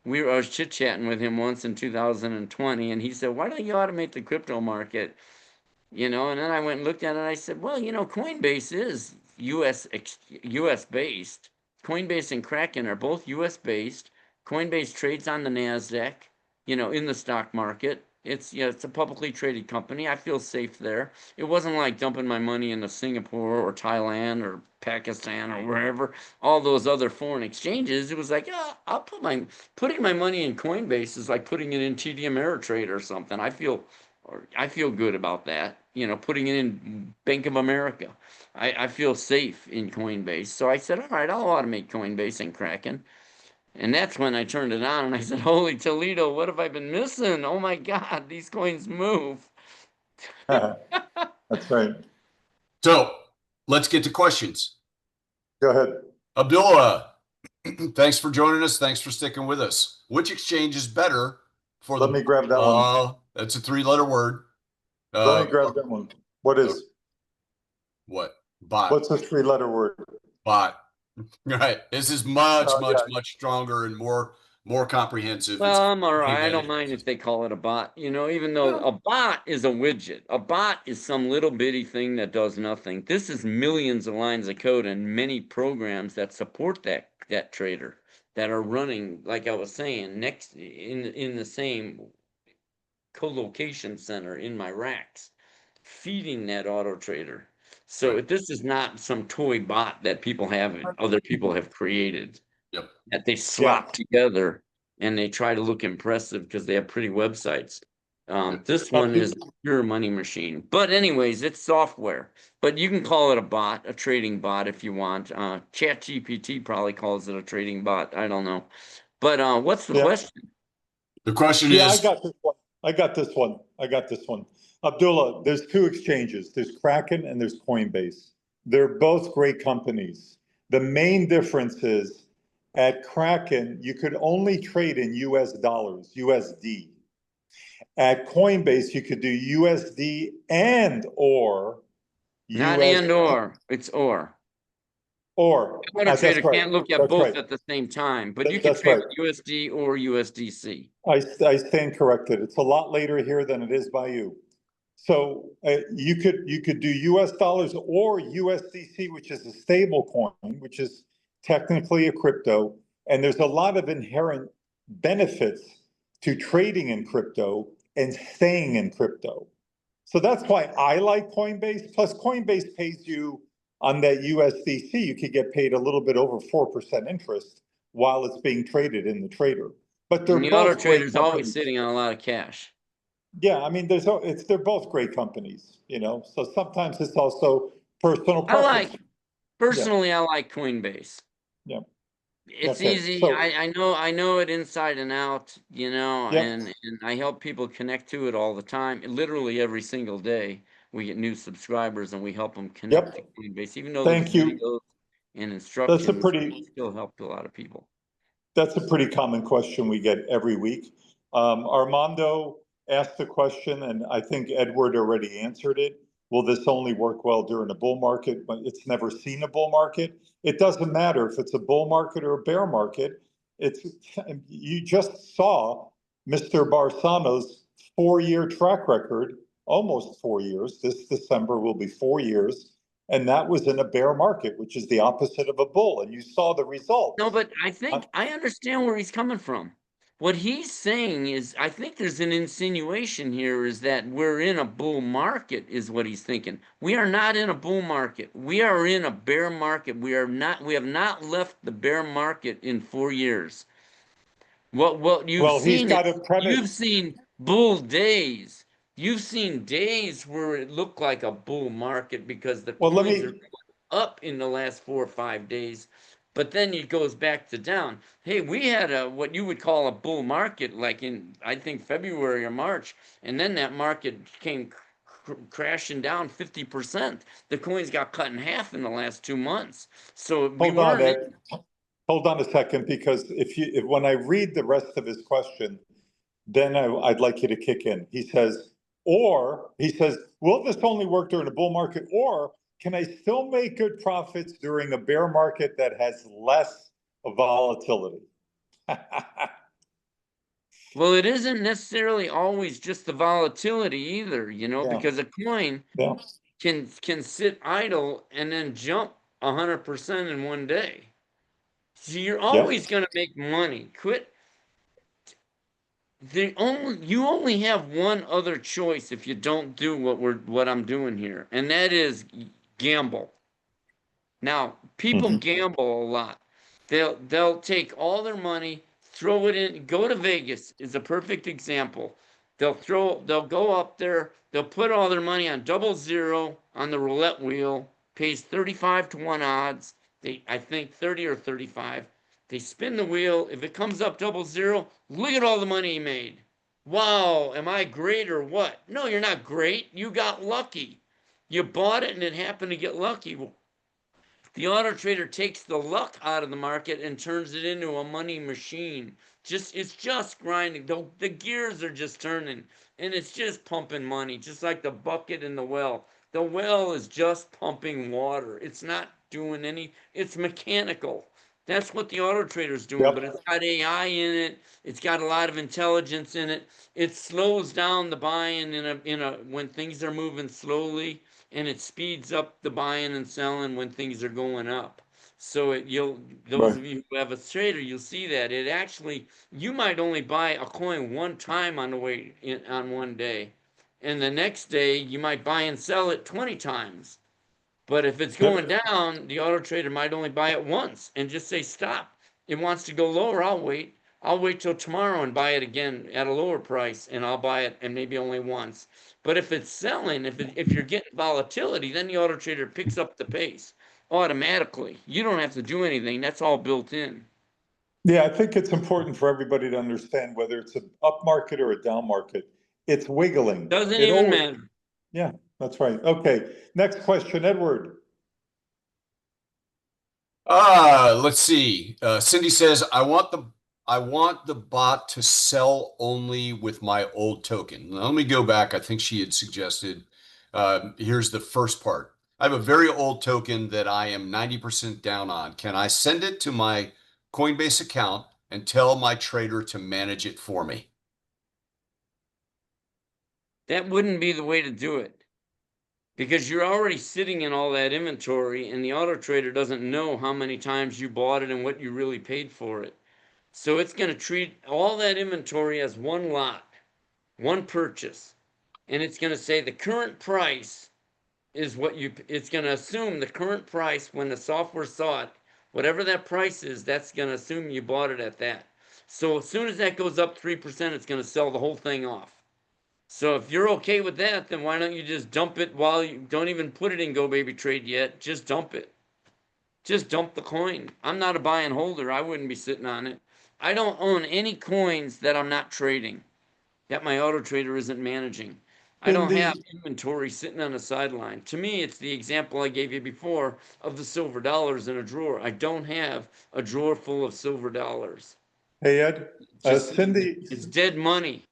I was chit chatting with him once in 2020, and he said, "Why don't you automate the crypto market?" And then I went and looked at it, and I said, "Well, Coinbase is US based. Coinbase and Kraken are both US based. Coinbase trades on the Nasdaq, in the stock market. It's a publicly traded company. I feel safe there. It wasn't like dumping my money into Singapore or Thailand or Pakistan or wherever, all those other foreign exchanges. It was like, putting my money in Coinbase is like putting it in TD Ameritrade or something. I feel good about that. Putting it in Bank of America. I feel safe in Coinbase. So I said, all right, I'll automate Coinbase and Kraken." And that's when I turned it on and I said, "Holy Toledo, what have I been missing? Oh my God, these coins move." That's right. So let's get to questions. Go ahead. Abdullah, thanks for joining us. Thanks for sticking with us. Which exchange is better for Let me grab that one. That's a 3-letter word. Let me grab that one. What is? What? Bot. What's a 3-letter word? Bot. Right. This is much stronger and more comprehensive. Well, I'm all right. I It's- don't mind if they call it a bot, even though a bot is a widget. A bot is some little bitty thing that does nothing. This is millions of lines of code and many programs that support that trader that are running, like I was saying, next in the same co-location center in my racks, feeding that auto trader. So Right. this is not some toy bot that other people have created, Yep. that they slop together and they try to look impressive because they have pretty websites. This one is a pure money machine. But anyways, it's software. But you can call it a bot, a trading bot if you want. ChatGPT probably calls it a trading bot. I don't know. But what's the question? The question Yeah, is. I got this one. Abdullah, there's 2 exchanges. There's Kraken and there's Coinbase. They're both great companies. The main difference is at Kraken, you could only trade in US dollars, USD. At Coinbase, you could do USD and or Not US and or, it's or. or. Auto trader That's right. can't look at That's both right. at the same time, but you can That's trade right. with USD or USDC. I stand corrected. It's a lot later here than it is by you. So you could do US dollars or USDC, which is a stable coin, which is technically a crypto. And there's a lot of inherent benefits to trading in crypto and staying in crypto. So that's why I like Coinbase. Plus, Coinbase pays you on that USDC, you could get paid a little bit over 4% interest while it's being traded in the trader. But they're And the auto both great trader's always companies. sitting on a lot of cash. Yeah, I mean, they're both great companies, you know. So sometimes it's also personal preference. Personally, I like Coinbase. Yeah. It's Okay. easy. So I know it inside and out, you know, yep. and I help people connect to it all the time. Literally every single day, we get new subscribers and we help them connect to Yep. Coinbase. Even though there's Thank you. videos and That's a instructions, pretty it still helps a lot of people. That's a pretty common question we get every week. Armando asked the question, and I think Edward already answered it. Will this only work well during a bull market? But it's never seen a bull market. It doesn't matter if it's a bull market or a bear market. You just saw Mr. Barsano's 4-year track record, almost 4 years. This December will be 4 years. And that was in a bear market, which is the opposite of a bull. And you saw the results. No, but I understand where he's coming from. What he's saying is, I think there's an insinuation here is that we're in a bull market, is what he's thinking. We are not in a bull market. We are in a bear market. We have not left the bear market in 4 years. What you've He's seen got is a premise. you've seen bull days. You've seen days where it looked like a bull market because the Well, let coins are me, up in the last 4 or 5 days, but then it goes back to down. Hey, we had a what you would call a bull market like in I think February or March, and then that market came crashing down 50%. The coins got cut in half in the last 2 months. So we hold on, weren't Ed. Hold on a second, because if when I read the rest of his question, then I'd like you to kick in. He says, will this only work during a bull market, or can I still make good profits during a bear market that has less volatility? Well, it isn't necessarily always just the volatility either, you know, Yeah. because a coin Yeah. can sit idle and then jump 100% in one day. So you're always going to make money. You only have one other choice if you don't do what I'm doing here, and that is gamble. Now, people gamble a lot. They'll take all their money, throw it in, go to Vegas is a perfect example. They'll go up there, they'll put all their money on 00 on the roulette wheel, pays 35 to 1 odds. I think 30 or 35. They spin the wheel. If it comes up 00, look at all the money he made. Wow, am I great or what? No, you're not great. You got lucky. You bought it and it happened to get lucky. Well, the auto trader takes the luck out of the market and turns it into a money machine. It's just grinding. The gears are just turning and it's just pumping money, just like the bucket in the well. The well is just pumping water. It's not doing it's mechanical. That's what the auto trader's doing, but it's got AI in it. It's got a lot of intelligence in it. It slows down the buying when things are moving slowly, and it speeds up the buying and selling when things are going up. So those of you who have a trader, you'll see that it actually, you might only buy a coin one time on one day, and the next day you might buy and sell it 20 times. But if it's going down, the auto trader might only buy it once and just say stop. It wants to go lower, I'll wait. I'll wait till tomorrow and buy it again at a lower price, and I'll buy it and maybe only once. But if it's selling, if you're getting volatility, then the auto trader picks up the pace automatically. You don't have to do anything. That's all built in. Yeah, I think it's important for everybody to understand whether it's an up market or a down market. It's wiggling. Doesn't even matter. Yeah, that's right. Okay, next question, Edward. Let's see. Cindy says, I want the bot to sell only with my old token. Now, let me go back. I think she had suggested, here's the first part. I have a very old token that I am 90% down on. Can I send it to my Coinbase account and tell my trader to manage it for me? That wouldn't be the way to do it, because you're already sitting in all that inventory and the auto trader doesn't know how many times you bought it and what you really paid for it. So it's going to treat all that inventory as one lot, one purchase. And it's going to say the current price is what it's going to assume the current price when the software saw it, whatever that price is, that's going to assume you bought it at that. So as soon as that goes up 3%, it's going to sell the whole thing off. So if you're okay with that, then why don't you just dump it while you don't even put it in GoBabyTrade yet? Just dump it. Just dump the coin. I'm not a buy and holder. I wouldn't be sitting on it. I don't own any coins that I'm not trading, that my auto trader isn't managing. I don't have inventory sitting on the sideline. To me, it's the example I gave you before of the silver dollars in a drawer. I don't have a drawer full of silver dollars. Hey, Ed, Just Cindy. it's dead money.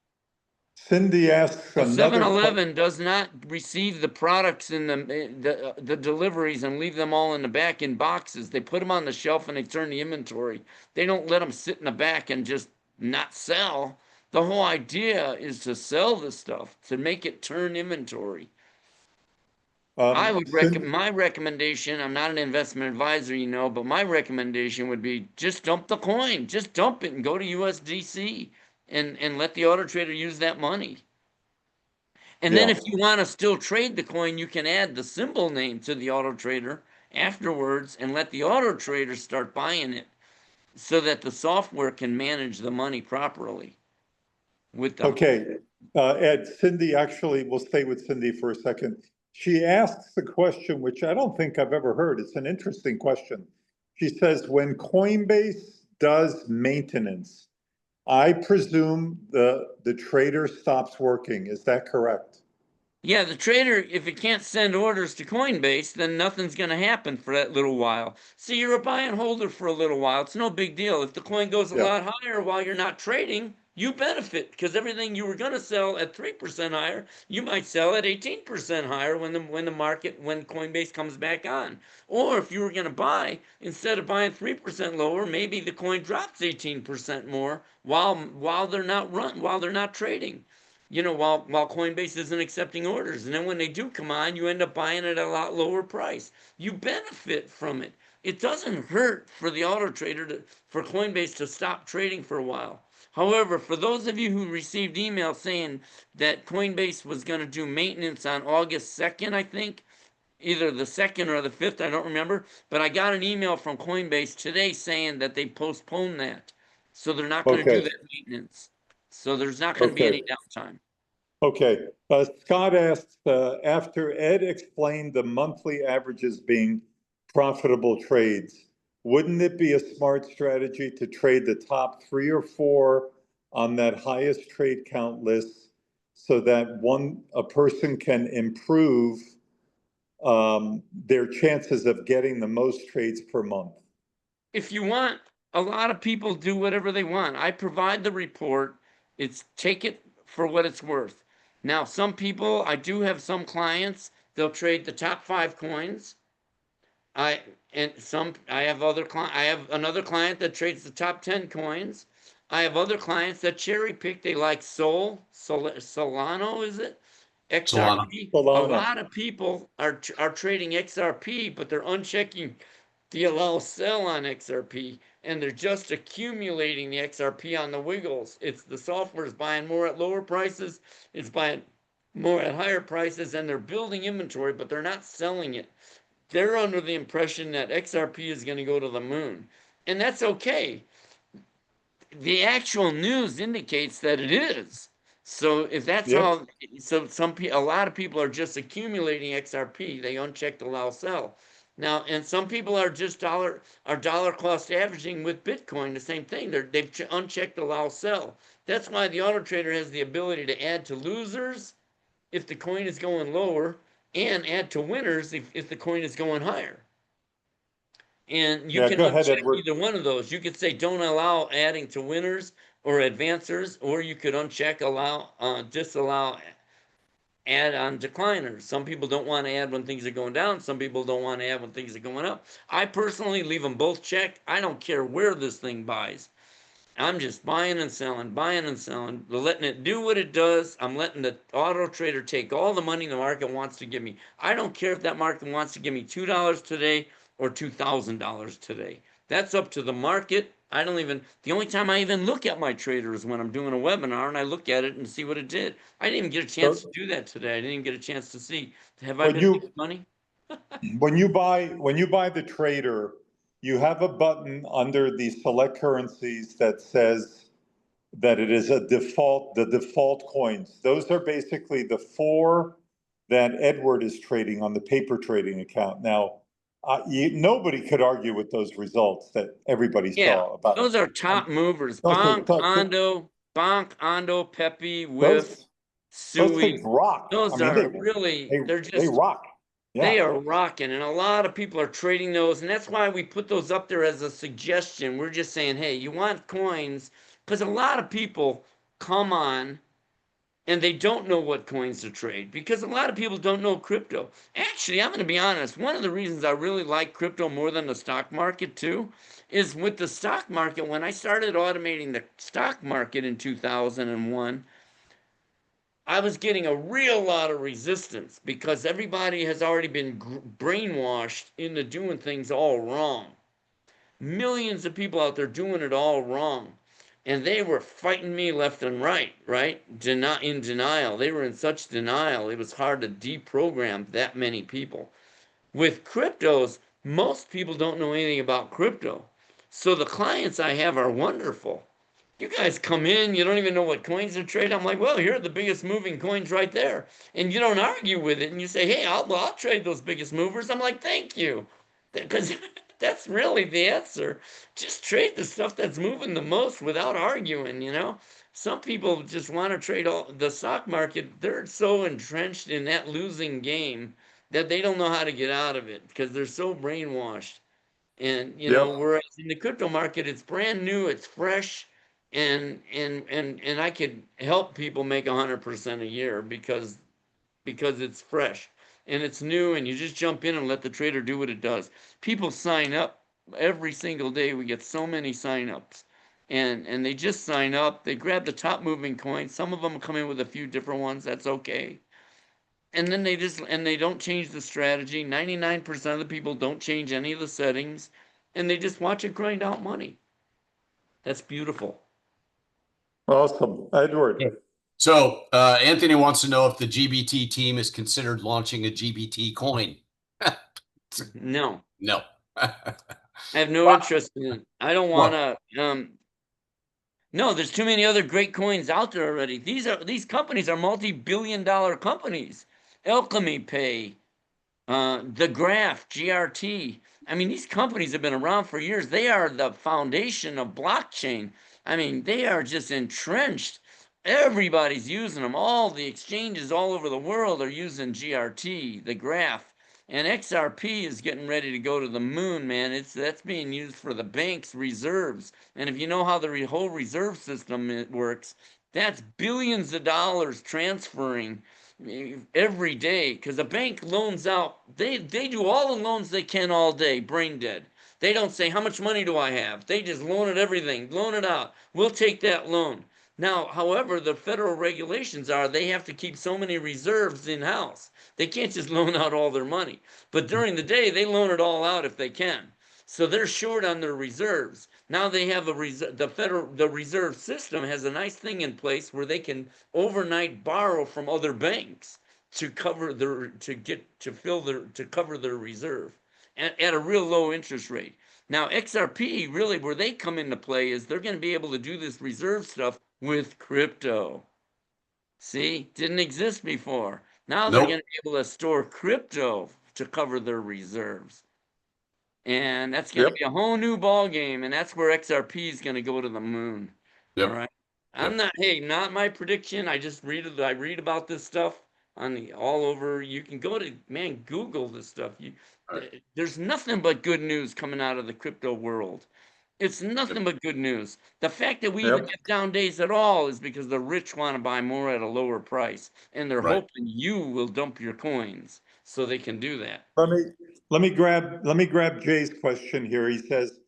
Cindy asks So another 7-Eleven does not receive the products in the deliveries and leave them all in the back in boxes. They put them on the shelf and they turn the inventory. They don't let them sit in the back and just not sell. The whole idea is to sell the stuff, to make it turn inventory. I would recommend, my recommendation, I'm not an investment advisor, you know, but my recommendation would be just dump the coin. Just dump it and go to USDC and let the auto trader use that money. And then if you want to still trade the coin, you can add the symbol name to the auto trader afterwards and let the auto trader start buying it so that the software can manage the money properly. Okay, Ed, Cindy, actually, we'll stay with Cindy for a second. She asks the question, which I don't think I've ever heard. It's an interesting question. She says, when Coinbase does maintenance, I presume the trader stops working. Is that correct? Yeah, the trader, if it can't send orders to Coinbase, then nothing's going to happen for that little while. So you're a buy and holder for a little while. It's no big deal. If the coin goes a lot higher while you're not trading, you benefit because everything you were going to sell at 3% higher, you might sell at 18% higher when Coinbase comes back on. Or if you were going to buy, instead of buying 3% lower, maybe the coin drops 18% more while they're not trading. You know, while Coinbase isn't accepting orders. And then when they do come on, you end up buying it at a lot lower price. You benefit from it. It doesn't hurt for the auto trader for Coinbase to stop trading for a while. However, for those of you who received email saying that Coinbase was going to do maintenance on August 2nd, I think, either the 2nd or the 5th, I don't remember, but I got an email from Coinbase today saying that they postponed that. So they're not going to do that maintenance. So there's not going to be any downtime. Okay. Scott asked, after Ed explained the monthly averages being profitable trades, wouldn't it be a smart strategy to trade the top 3 or 4 on that highest trade count list so that a person can improve their chances of getting the most trades per month? If you want, a lot of people do whatever they want. I provide the report. Take it for what it's worth. Now, some people, I do have some clients, they'll trade the top 5 coins. I have another client that trades the top 10 coins. I have other clients that cherry pick. They like Solano, is it? XRP. A lot of people are trading XRP, but they're unchecking the allow sell on XRP, and they're just accumulating the XRP on the wiggles. It's the software is buying more at lower prices, it's buying more at higher prices, and they're building inventory, but they're not selling it. They're under the impression that XRP is going to go to the moon, and that's okay. The actual news indicates that it is. So if that's how, so a lot of people are just accumulating XRP. They unchecked allow sell. Now, and some people are just dollar cost averaging with Bitcoin, the same thing. They've unchecked allow sell. That's why the auto trader has the ability to add to losers if the coin is going lower, and add to winners if the coin is going higher. And you can uncheck either one of those. You could say don't allow adding to winners or advancers, or you could uncheck disallow add on decliners. Some people don't want to add when things are going down. Some people don't want to add when things are going up. I personally leave them both checked. I don't care where this thing buys. I'm just buying and selling, letting it do what it does. I'm letting the auto trader take all the money the market wants to give me. I don't care if that market wants to give me $2 today or $2,000 today. That's up to the market. I don't even, the only time I even look at my trader is when I'm doing a webinar and I look at it and see what it did. I didn't even get a chance to do that today. I didn't even get a chance to see. Have I When been making money? when you buy the trader, you have a button under the select currencies that says that it is the default coins. Those are basically the 4 that Edward is trading on the paper trading account. Now, nobody could argue with those results that everybody Yeah, saw about. those are top movers. Those are Bonk, Ondo, Pepe, Whiff, those things Sui. rock. I Those mean, are really, they're they just, rock. they Yeah. are rocking. And a lot of people are trading those. And that's why we put those up there as a suggestion. We're just saying, hey, you want coins? Because a lot of people come on and they don't know what coins to trade because a lot of people don't know crypto. Actually, I'm going to be honest. One of the reasons I really like crypto more than the stock market too is with the stock market, when I started automating the stock market in 2001, I was getting a real lot of resistance because everybody has already been brainwashed into doing things all wrong. Millions of people out there doing it all wrong. And they were fighting me left and right, right? In denial. They were in such denial, it was hard to deprogram that many people. With cryptos, most people don't know anything about crypto. So the clients I have are wonderful. You guys come in, you don't even know what coins to trade. I'm like, well, here are the biggest moving coins right there. And you don't argue with it. And you say, hey, I'll trade those biggest movers. I'm like, thank you. Because that's really the answer. Just trade the stuff that's moving the most without arguing, you know? Some people just want to trade all the stock market. They're so entrenched in that losing game that they don't know how to get out of it because they're so brainwashed. And you Yep. know, whereas in the crypto market, it's brand new, it's fresh, and I could help people make 100% a year because it's fresh and it's new, and you just jump in and let the trader do what it does. People sign up every single day. We get so many signups, and they just sign up. They grab the top moving coins. Some of them come in with a few different ones. That's okay. And then they don't change the strategy. 99% of the people don't change any of the settings, and they just watch it grind out money. That's beautiful. Awesome. Edward. Yeah. So Anthony wants to know if the GBT team is considered launching a GBT coin. No, No. I have no interest in it. I don't want to. No, there's too many other great coins out there already. These companies are multi-billion-dollar companies. Alchemy Pay, the Graph, GRT. I mean, these companies have been around for years. They are the foundation of blockchain. I mean, they are just entrenched. Everybody's using them. All the exchanges all over the world are using GRT, the Graph. And XRP is getting ready to go to the moon, man. That's being used for the bank's reserves. And if you know how the whole reserve system works, that's billions of dollars transferring every day because a bank loans out. They do all the loans they can all day, brain dead. They don't say how much money do I have. They just loan it everything, loan it out. We'll take that loan. Now, however, the federal regulations are they have to keep so many reserves in house. They can't just loan out all their money. But during the day, they loan it all out if they can. So they're short on their reserves. Now they have the reserve system has a nice thing in place where they can overnight borrow from other banks to cover their to cover their reserve at a real low interest rate. Now XRP really where they come into play is they're going to be able to do this reserve stuff with crypto. See, didn't exist before. Now they're going to be able to store crypto to cover their reserves. And that's going to be a whole new ball game, and that's where XRP is going to go to the moon. Yep. All right. I'm not. Hey, not my prediction. I just read about this stuff on the all over. You can go to Google this stuff. There's nothing but good news coming out of the crypto world. It's nothing but good news. The fact that we even get down days at all is because the rich want to buy more at a lower price, and they're hoping you will dump your coins so they can do that. Let me grab Jay's question here. He says,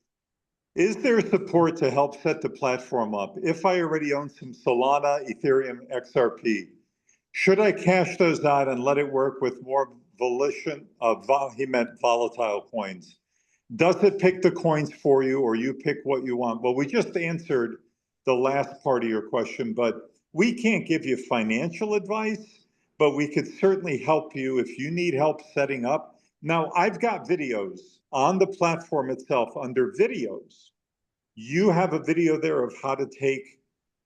is there support to help set the platform up? If I already own some Solana, Ethereum, XRP, should I cash those out and let it work with more he meant volatile coins? Does it pick the coins for you, or you pick what you want? Well, we just answered the last part of your question, but we can't give you financial advice, but we could certainly help you if you need help setting up. Now, I've got videos on the platform itself under videos. You have a video there of how to take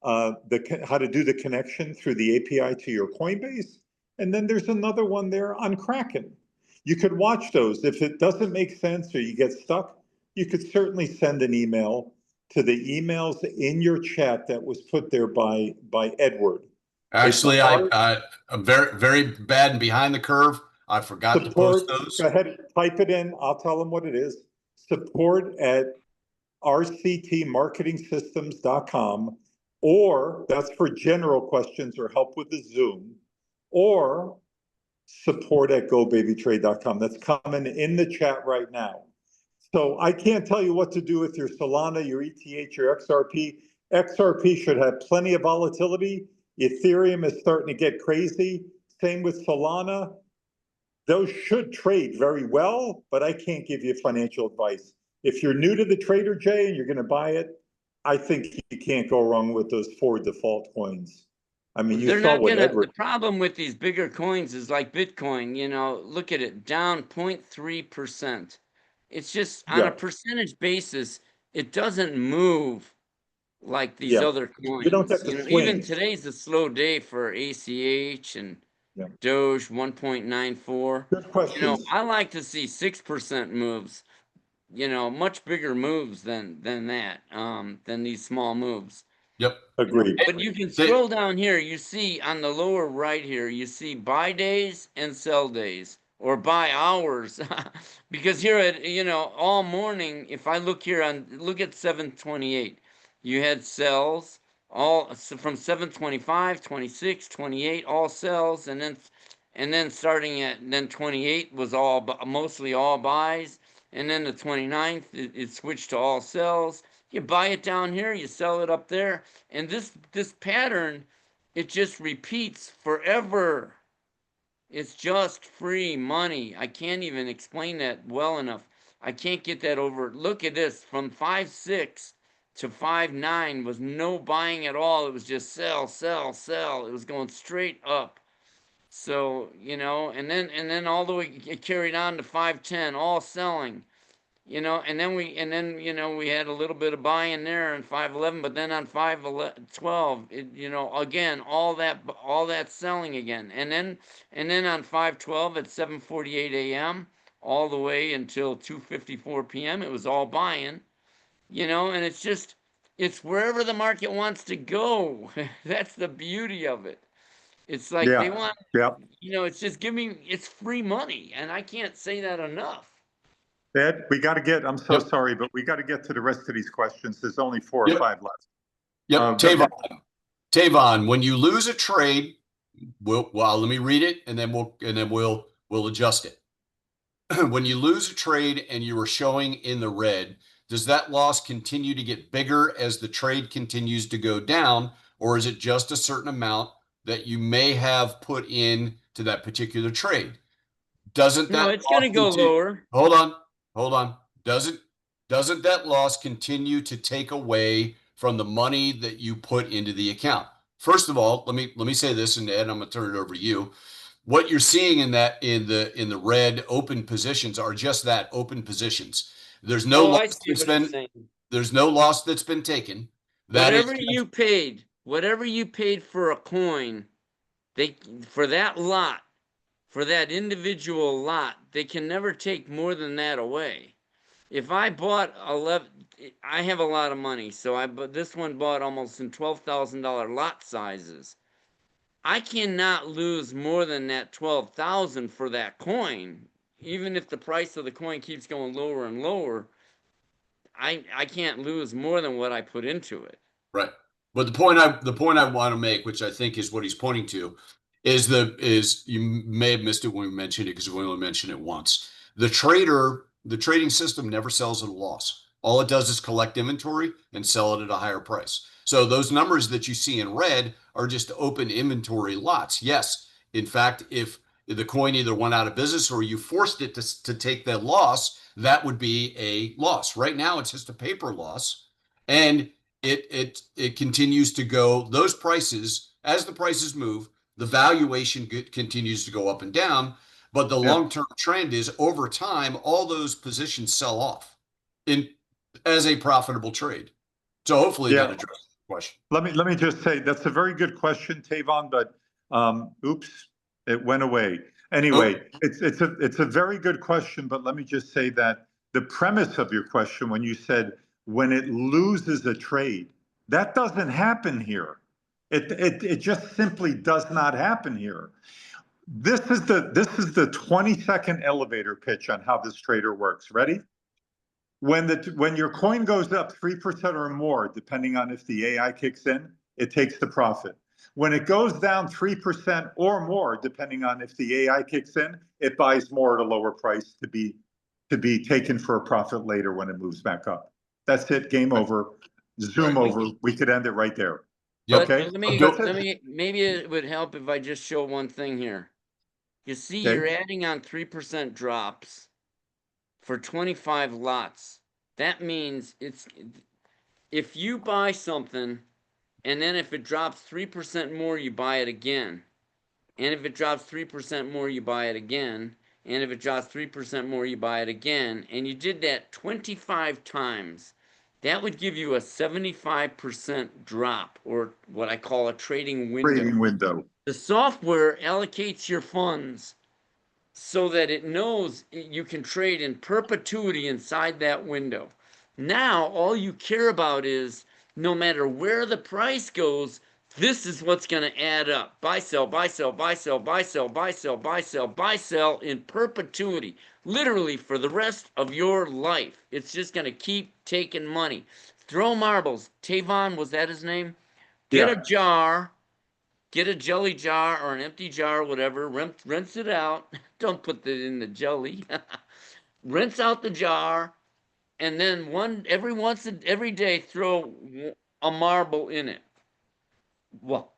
how to do the connection through the API to your Coinbase, and then there's another one there on Kraken. You could watch those. If it doesn't make sense or you get stuck, you could certainly send an email to the emails in your chat that was put there by Edward. Actually, I'm very bad and behind the curve. I forgot to post those. Go ahead, type it in. I'll tell them what it is. Support at rctmarketingsystems.com, or that's for general questions or help with the Zoom, or support at GoBabyTrade.com. That's coming in the chat right now. So I can't tell you what to do with your Solana, your ETH, your XRP. XRP should have plenty of volatility. Ethereum is starting to get crazy. Same with Solana. Those should trade very well, but I can't give you financial advice. If you're new to the trader, Jay, and you're going to buy it, I think you can't go wrong with those 4 default coins. I mean, you saw what Edward. The problem with these bigger coins is like Bitcoin, you know, look at it, down 0.3%. It's just on a percentage basis, it doesn't move like these other coins. You don't get the swings. Even today's a slow day for ACH and Doge 1.94. Good question. You know, I like to see 6% moves, you know, much bigger moves than that, than these small moves. Yep. Agreed. But you can scroll down here, you see on the lower right here, you see buy days and sell days, or buy hours. Because here at, you know, all morning, if I look here look at 728, you had sells all from 725, 26, 28, all sells, and then starting at, then 28 was mostly all buys, and then the 29th, it switched to all sells. You buy it down here, you sell it up there, and this pattern, it just repeats forever. It's just free money. I can't even explain that well enough. I can't get that over. Look at this, from 5.6 to 5.9 was no buying at all. It was just sell, sell, sell. It was going straight up. So, you know, and then all the way it carried on to 5.10, all selling. You know, and then you know, we had a little bit of buying there on 5.11, but then on 5.12, you know, again, all that selling again, and then on 5.12 at 7:48 a.m. all the way until 2:54 p.m. it was all buying, you know, and it's wherever the market wants to go. That's the beauty of it. It's like they want, you know, it's just it's free money, and I can't say that enough. Ed, we got to get, I'm so sorry, but we got to get to the rest of these questions. There's only 4 or 5 left. Tavon, when you lose a trade, well, let me read it and then we'll adjust it. When you lose a trade and you are showing in the red, does that loss continue to get bigger as the trade continues to go down, or is it just a certain amount that you may have put in to that particular trade? Doesn't that? No, it's going to go lower. Hold on. Doesn't that loss continue to take away from the money that you put into the account? First of all, let me say this, and Ed, I'm going to turn it over to you. What you're seeing in the red open positions are just that, open positions. There's no loss there's no loss that's been taken. Whatever you paid for a coin, for that lot, for that individual lot, they can never take more than that away. If I bought 11, I have a lot of money, so this one bought almost in $12,000 lot sizes. I cannot lose more than that 12,000 for that coin. Even if the price of the coin keeps going lower and lower, I can't lose more than what I put into it. Right. But the point I want to make, which I think is what he's pointing to, is you may have missed it when we mentioned it because we only mentioned it once. The trading system never sells at a loss. All it does is collect inventory and sell it at a higher price. So those numbers that you see in red are just open inventory lots. Yes, in fact, if the coin either went out of business or you forced it to take that loss, that would be a loss. Right now, it's just a paper loss, and it continues to go. Those prices, as the prices move, the valuation continues to go up and down. But the long-term trend is over time, all those positions sell off in as a profitable trade. So hopefully that addresses the question. Let me just say that's a very good question, Tavon, but oops, it went away. Anyway, it's a very good question, but let me just say that the premise of your question, when you said when it loses a trade, that doesn't happen here. It just simply does not happen here. This is the 20-second elevator pitch on how this trader works. Ready? When your coin goes up 3% or more, depending on if the AI kicks in, it takes the profit. When it goes down 3% or more, depending on if the AI kicks in, it buys more at a lower price to be taken for a profit later when it moves back up. That's it. Game over. Zoom over. We could end it right there. But Okay. maybe it would help if I just show one thing here. You see, you're adding on 3% drops for 25 lots. That means if you buy something and then if it drops 3% more, you buy it again. And if it drops 3% more, you buy it again. And if it drops 3% more, you buy it again. And you did that 25 times. That would give you a 75% drop, or what I call a trading window. The software allocates your funds so that it knows you can trade in perpetuity inside that window. Now, all you care about is no matter where the price goes, this is what's going to add up. Buy, sell, buy, sell, buy, sell, buy, sell, buy, sell, buy, sell, buy, sell in perpetuity. Literally for the rest of your life. It's just going to keep taking money. Throw marbles. Tavon, was that his name? Get a jar. Get a jelly jar or an empty jar or whatever. Rinse it out. Don't put it in the jelly. Rinse out the jar. And then every day throw a marble in it. Well,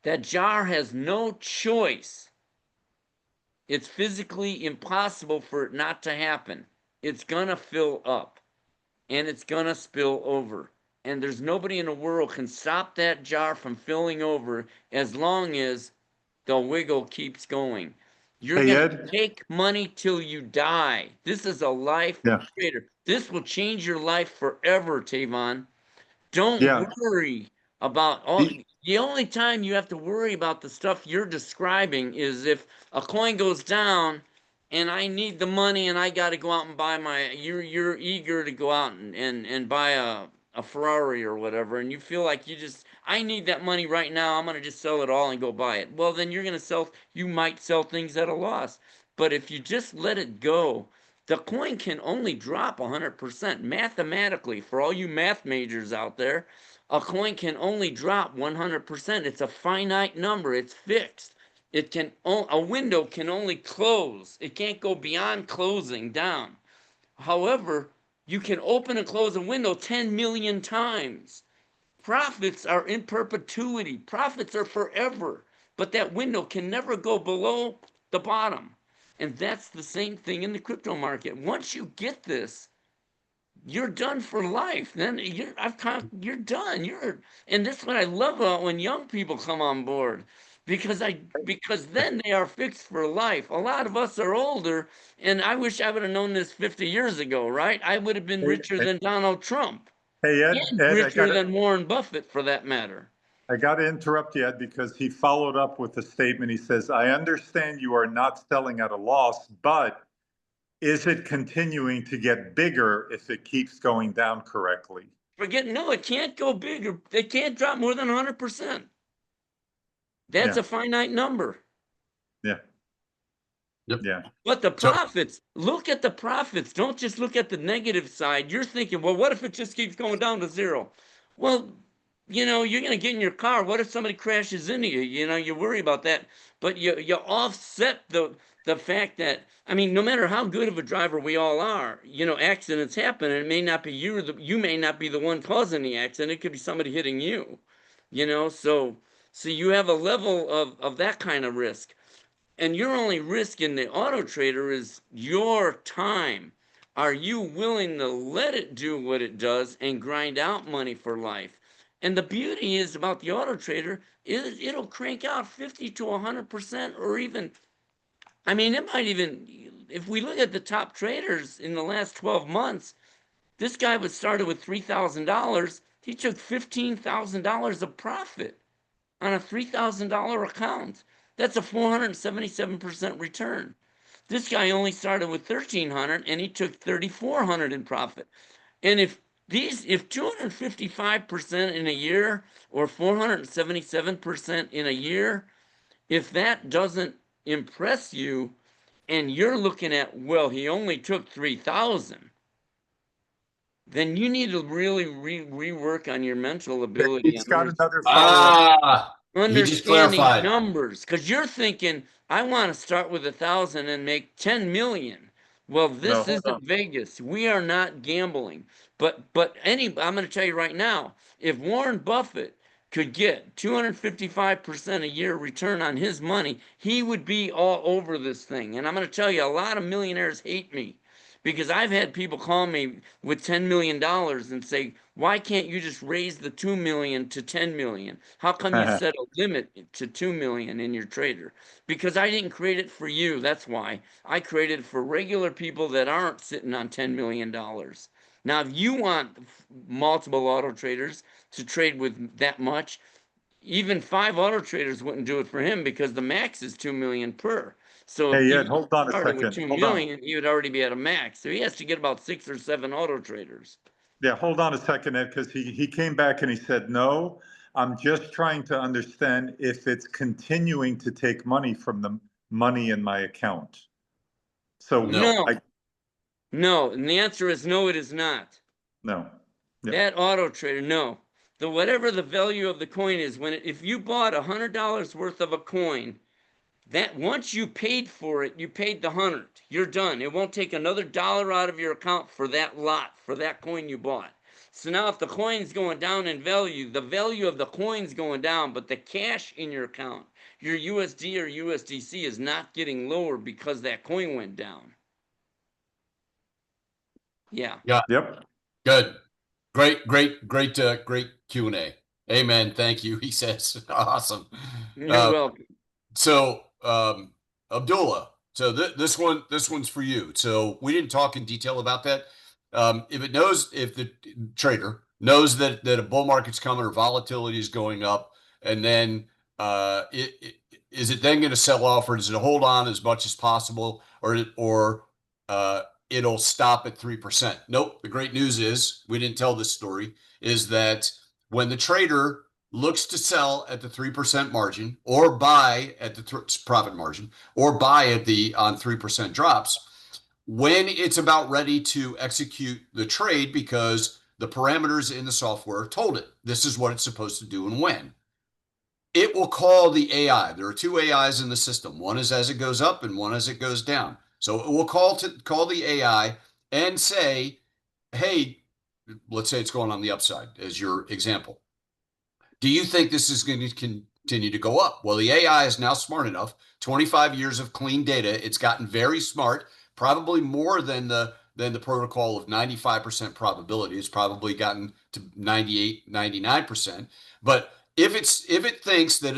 that jar has no choice. It's physically impossible for it not to happen. It's gonna fill up and it's gonna spill over. And there's nobody in the world can stop that jar from filling over as long as the wiggle keeps going. You're gonna take money till you die. This is a life trader. This will change your life forever, Tavon. Don't worry about the only time you have to worry about the stuff you're describing is if a coin goes down and I need the money and I got to go out and buy you're eager to go out and buy a Ferrari or whatever, and you feel like I need that money right now. I'm going to just sell it all and go buy it. Well, then you might sell things at a loss. But if you just let it go, the coin can only drop 100% mathematically. For all you math majors out there, a coin can only drop 100%. It's a finite number. It's fixed. A window can only close. It can't go beyond closing down. However, you can open and close a window 10 million times. Profits are in perpetuity. Profits are forever. But that window can never go below the bottom. And that's the same thing in the crypto market. Once you get this, you're done for life. Then you're done. And that's what I love about when young people come on board, because then they are fixed for life. A lot of us are older, and I wish I would have known this 50 years ago, right? I would have been richer than Donald Trump. Hey, Ed, richer than Warren Buffett, for that matter. I got to interrupt you, Ed, because he followed up with a statement. He says, I understand you are not selling at a loss, but is it continuing to get bigger if it keeps going down correctly? No, it can't go bigger. It can't drop more than 100%. That's a finite number. Yeah. Yep. Yeah. But the profits, look at the profits. Don't just look at the negative side. You're thinking, well, what if it just keeps going down to zero? Well, you're going to get in your car. What if somebody crashes into you? You worry about that. But you offset the fact that, no matter how good of a driver we all are, accidents happen, and it may not be you may not be the one causing the accident. It could be somebody hitting you, so you have a level of that kind of risk. and your only risk in the auto trader is your time. Are you willing to let it do what it does and grind out money for life? And the beauty is about the auto trader is it'll crank out 50 to 100%, or even, I mean, it might even, if we look at the top traders in the last 12 months, this guy was started with $3,000. He took $15,000 of profit on a $3,000 account. That's a 477% return. This guy only started with 1,300 and he took 3,400 in profit. And if 255% in a year or 477% in a year, if that doesn't impress you and you're looking at, well, he only took 3,000, then you need to really rework on your mental ability. He's got another follow-up. He just Understanding clarified. numbers, because you're thinking, I want to start with 1,000 and make 10 million. Well, this isn't Vegas. We are not gambling. But I'm going to tell you right now, if Warren Buffett could get 255% a year return on his money, he would be all over this thing. And I'm going to tell you, a lot of millionaires hate me, because I've had people call me with $10 million and say, why can't you just raise the 2 million to 10 million? How come you set a limit to 2 million in your trader? Because I didn't create it for you. That's why. I created it for regular people that aren't sitting on $10 million. Now, if you want multiple auto traders to trade with that much, even 5 auto traders wouldn't do it for him, because the max is 2 million per. So if Ed, hold on a started with second. 2 million, you would already be at a max. So he has to get about 6 or 7 auto traders. Yeah, hold on a second, Ed, because he came back and he said, no, I'm just trying to understand if it's continuing to take money from the money in my account. So No. No, and the answer is no, it is not. No. Yep. That auto trader, no. Whatever the value of the coin is, if you bought $100 worth of a coin, that once you paid for it, you paid the 100. You're done. It won't take another dollar out of your account for that lot, for that coin you bought. So now if the coin's going down in value, the value of the coin's going down, but the cash in your account, your USD or USDC, is not getting lower because that coin went down. Yeah. Yeah. Yep. Good. Great Q&A. Amen. Thank you. He says, awesome. You're welcome. So, Abdullah, so this one's for you. So we didn't talk in detail about that. If the trader knows that a bull market's coming or volatility is going up, and then is it then going to sell off, or does it hold on as much as possible, or it'll stop at 3%? Nope. The great news is, we didn't tell this story, is that when the trader looks to sell at the 3% margin, or buy at the profit margin, or buy at the on 3% drops, when it's about ready to execute the trade, because the parameters in the software told it this is what it's supposed to do and when, it will call the AI. There are 2 AIs in the system. One is as it goes up and one as it goes down. So it will call the AI and say, hey, let's say it's going on the upside, as your example. Do you think this is going to continue to go up? Well, the AI is now smart enough, 25 years of clean data. It's gotten very smart, probably more than the protocol of 95% probability. It's probably gotten to 98, 99%. But if it thinks that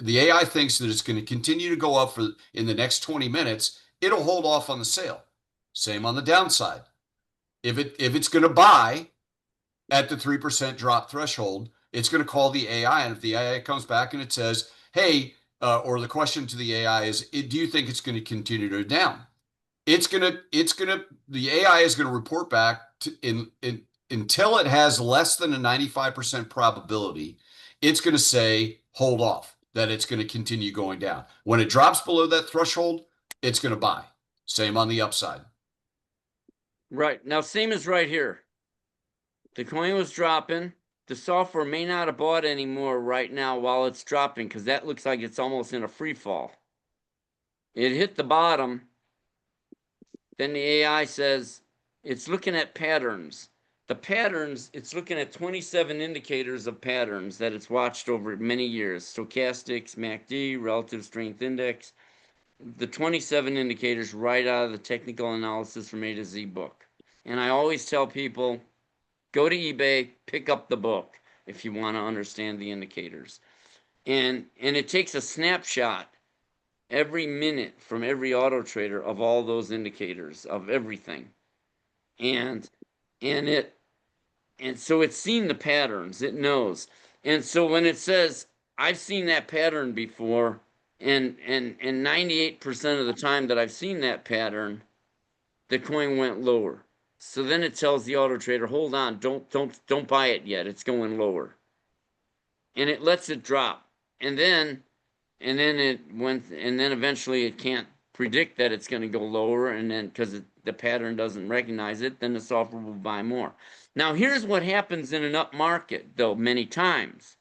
the AI thinks that it's going to continue to go up in the next 20 minutes, it'll hold off on the sale. Same on the downside. If it's going to buy at the 3% drop threshold, it's going to call the AI, and if the AI comes back and it says, hey, or the question to the AI is, do you think it's going to continue to go down? The AI is going to report back until it has less than a 95% probability. It's going to say, hold off, that it's going to continue going down. When it drops below that threshold, it's going to buy. Same on the upside. Right. Now, same as right here. The coin was dropping. The software may not have bought anymore right now while it's dropping, because that looks like it's almost in a free fall. It hit the bottom. Then the AI says it's looking at patterns. the patterns, it's looking at 27 indicators of patterns that it's watched over many years. Stochastics, MACD, relative strength index, the 27 indicators right out of the technical analysis from A to Z book. And I always tell people, go to eBay, pick up the book if you want to understand the indicators. And it takes a snapshot every minute from every auto trader of all those indicators of everything. And so it's seen the patterns, it knows. And so when it says, I've seen that pattern before, and 98% of the time that I've seen that pattern, the coin went lower. So then it tells the auto trader, hold on, don't buy it yet, it's going lower. And it lets it drop. And then eventually it can't predict that it's going to go lower, and then because the pattern doesn't recognize it, then the software will buy more. Now here's what happens in an up market, though, many times,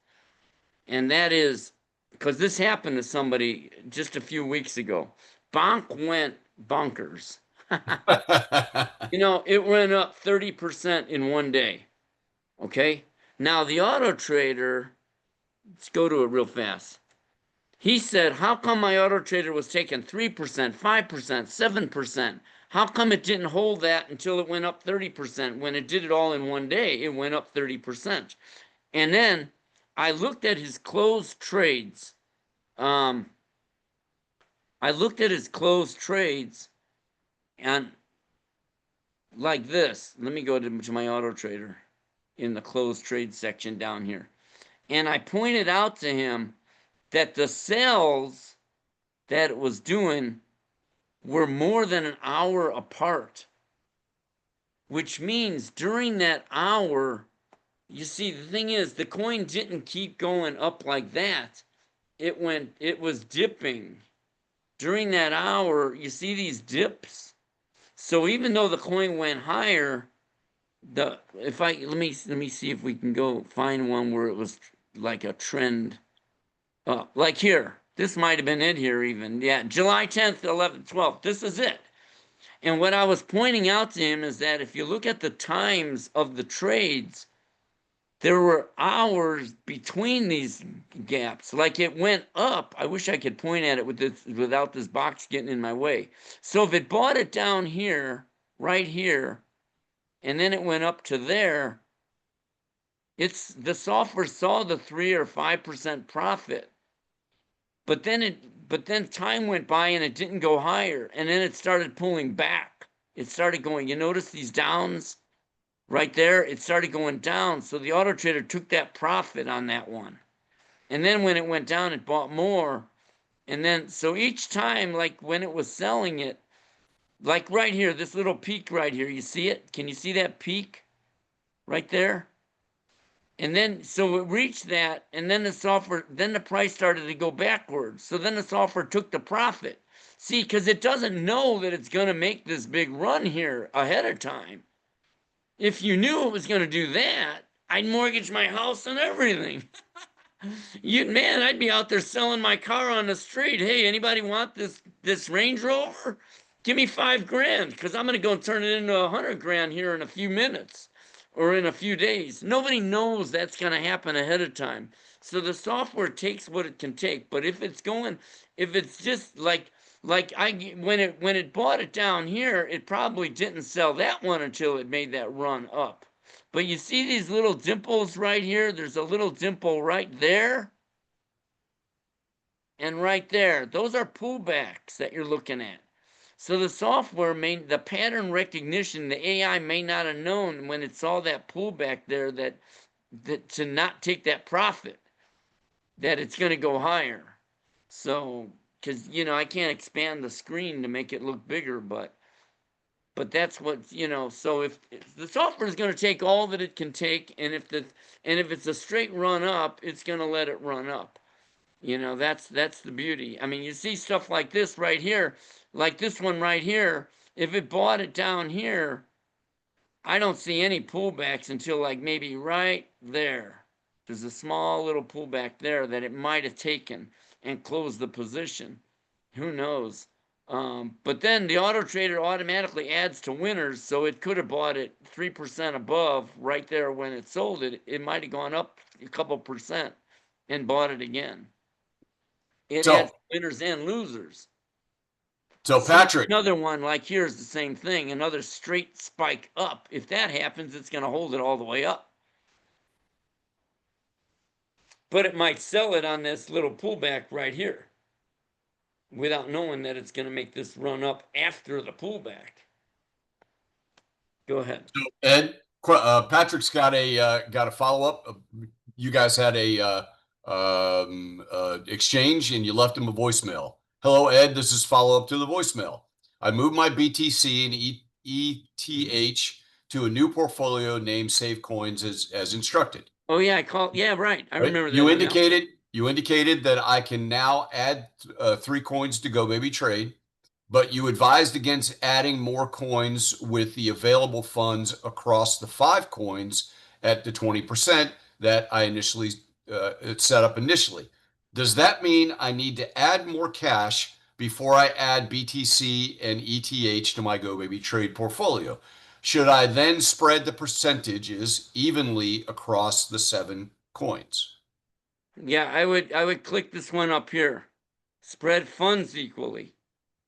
and that is because this happened to somebody just a few weeks ago. Bonk went bonkers. You know, it went up 30% in one day. Okay, now the auto trader, let's go to it real fast. He said, how come my auto trader was taking 3%, 5%, 7%? How come it didn't hold that until it went up 30%? When it did it all in one day, it went up 30%. And then I looked at his closed trades. And like this. Let me go to my auto trader in the closed trade section down here. And I pointed out to him that the sales that it was doing were more than an hour apart, which means during that hour, you see, the thing is, the coin didn't keep going up like that. It was dipping. During that hour, you see these dips? So even though the coin went higher, let me see if we can go find one where it was like a trend. Like here, this might have been it here even. Yeah, July 10th, 11th, 12th, this is it. And what I was pointing out to him is that if you look at the times of the trades, there were hours between these gaps. Like it went up. I wish I could point at it without this box getting in my way. So if it bought it down here, right here, and then it went up to there, the software saw the 3 or 5% profit. But then time went by and it didn't go higher, and then it started pulling back. It started going, you notice these downs right there? It started going down. So the auto trader took that profit on that one. And then when it went down, it bought more. And then, so each time, like when it was selling it, like right here, this little peak right here, you see it? Can you see that peak right there? And then, so it reached that, and then the price started to go backwards. So then the software took the profit. See, because it doesn't know that it's going to make this big run here ahead of time. If you knew it was going to do that, I'd mortgage my house and everything. Man, I'd be out there selling my car on the street. Hey, anybody want this Range Rover? Give me $5,000, because I'm going to go and turn it into $100,000 here in a few minutes. Or in a few days. Nobody knows that's going to happen ahead of time. So the software takes what it can take. But if it's just like when it bought it down here, it probably didn't sell that one until it made that run up. But you see these little dimples right here? There's a little dimple right there. And right there. Those are pullbacks that you're looking at. So the software the pattern recognition, the AI may not have known when it saw that pullback there that to not take that profit, that it's going to go higher. So, because, I can't expand the screen to make it look bigger, but that's what, so if the software is going to take all that it can take, and if it's a straight run up, it's going to let it run up. That's the beauty. I mean, you see stuff like this right here, like this one right here. If it bought it down here, I don't see any pullbacks until like maybe right there. There's a small little pullback there that it might have taken and closed the position. Who knows? But then the auto trader automatically adds to winners, so it could have bought it 3% above right there when it sold it. It might have gone up a couple percent and bought it again. It adds So, winners and losers. so So Patrick, another one like here's the same thing, another straight spike up. If that happens, it's going to hold it all the way up. But it might sell it on this little pullback right here without knowing that it's going to make this run up after the pullback. Go ahead. so Ed, Patrick's got a follow up. You guys had a exchange, and you left him a voicemail. Hello, Ed. This is follow up to the voicemail. I moved my BTC and ETH to a new portfolio named Save Coins as instructed. Oh yeah, I called. Yeah, right. I Right? remember that. You email. indicated that I can now add 3 coins to GoBabyTrade, but you advised against adding more coins with the available funds across the 5 coins at the 20% that I initially set up initially. Does that mean I need to add more cash before I add BTC and ETH to my GoBabyTrade portfolio? Should I then spread the percentages evenly across the 7 coins? Yeah, I would click this one up here. Spread funds equally.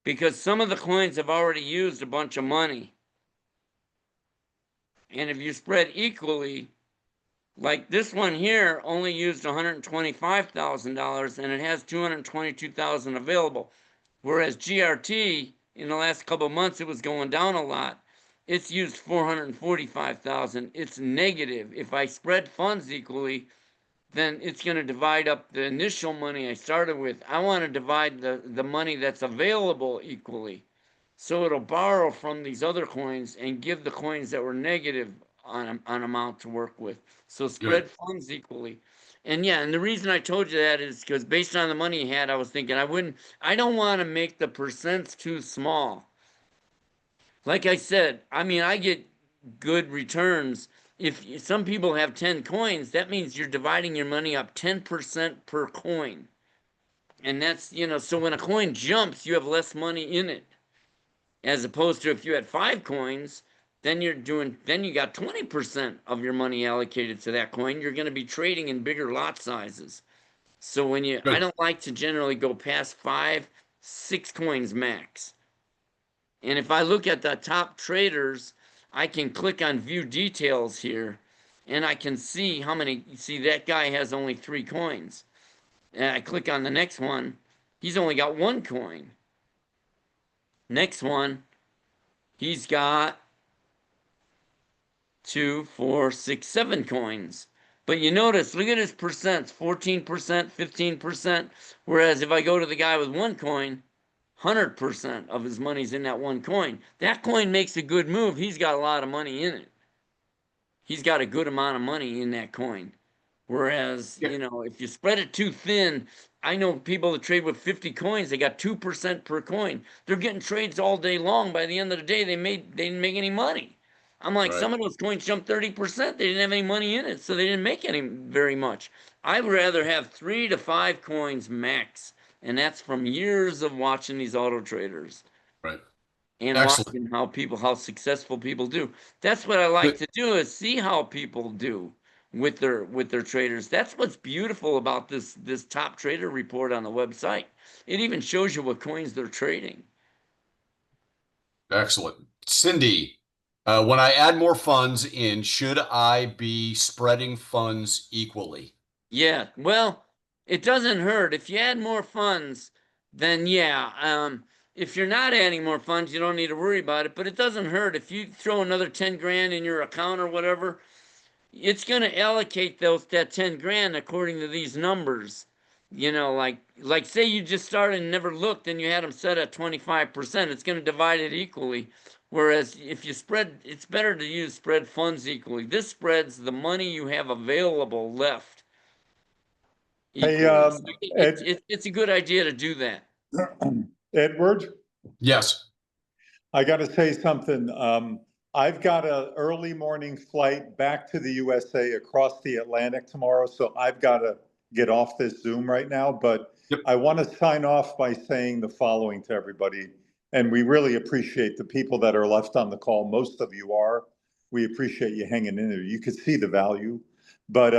Because some of the coins have already used a bunch of money. And if you spread equally, like this one here only used $125,000 and it has $222,000 available. Whereas GRT in the last couple of months it was going down a lot. It's used 445,000. It's negative. If I spread funds equally, then it's going to divide up the initial money I started with. I want to divide the money that's available equally. So it'll borrow from these other coins and give the coins that were negative on amount to work with. So spread Good. funds equally. And yeah, and the reason I told you that is because based on the money he had, I was thinking I don't want to make the percents too small. Like I said, I mean, I get good returns. If some people have 10 coins, that means you're dividing your money up 10% per coin. And that's, so when a coin jumps, you have less money in it. As opposed to if you had 5 coins, then you got 20% of your money allocated to that coin. You're going to be trading in bigger lot sizes. So I Good. don't like to generally go past 5, 6 coins max. And if I look at the top traders, I can click on view details here and I can see how many, see that guy has only 3 coins. And I click on the next one, he's only got 1 coin. Next one, he's got 2, 4, 6, 7 coins. But you notice, look at his percents, 14%, 15%. Whereas if I go to the guy with 1 coin, 100% of his money's in that 1 coin. That coin makes a good move. He's got a lot of money in it. He's got a good amount of money in that coin. Whereas, Yeah. if you spread it too thin, I know people that trade with 50 coins, they got 2% per coin. They're getting trades all day long. By the end of the day, they didn't make any money. I'm like, Right. some of those coins jumped 30%. They didn't have any money in it, so they didn't make very much. I'd rather have 3 to 5 coins max, and that's from years of watching these auto traders Right. and Excellent. watching how successful people do. That's what I like Good. to do, is see how people do with their traders. That's what's beautiful about this top trader report on the website. It even shows you what coins they're trading. Excellent. Cindy, when I add more funds in, should I be spreading funds equally? Yeah, well, it doesn't hurt if you add more funds. Then yeah, if you're not adding more funds, you don't need to worry about it. But it doesn't hurt if you throw another 10 grand in your account or whatever. It's going to allocate that 10 grand according to these numbers. Like say you just started and never looked and you had them set at 25%, it's going to divide it equally. Whereas if you spread, it's better to spread funds equally. This spreads the money you have available left Hey, equally. So Ed, it's a good idea to do that. Edward, Yes. I got to say something. I've got an early morning flight back to the USA across the Atlantic tomorrow, so I've got to get off this Zoom right now. But Yep. I want to sign off by saying the following to everybody. And we really appreciate the people that are left on the call. Most of you are. We appreciate you hanging in there. You could see the value, but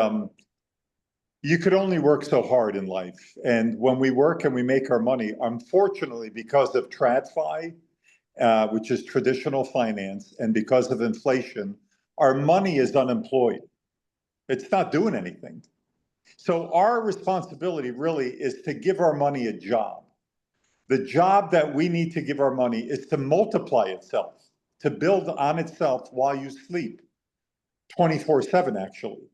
you could only work so hard in life. And when we work and we make our money, unfortunately, because of TradFi, which is traditional finance, and because of inflation, our money is unemployed. It's not doing anything. So our responsibility really is to give our money a job. The job that we need to give our money is to multiply itself, to build on itself while you sleep, 24/7 actually.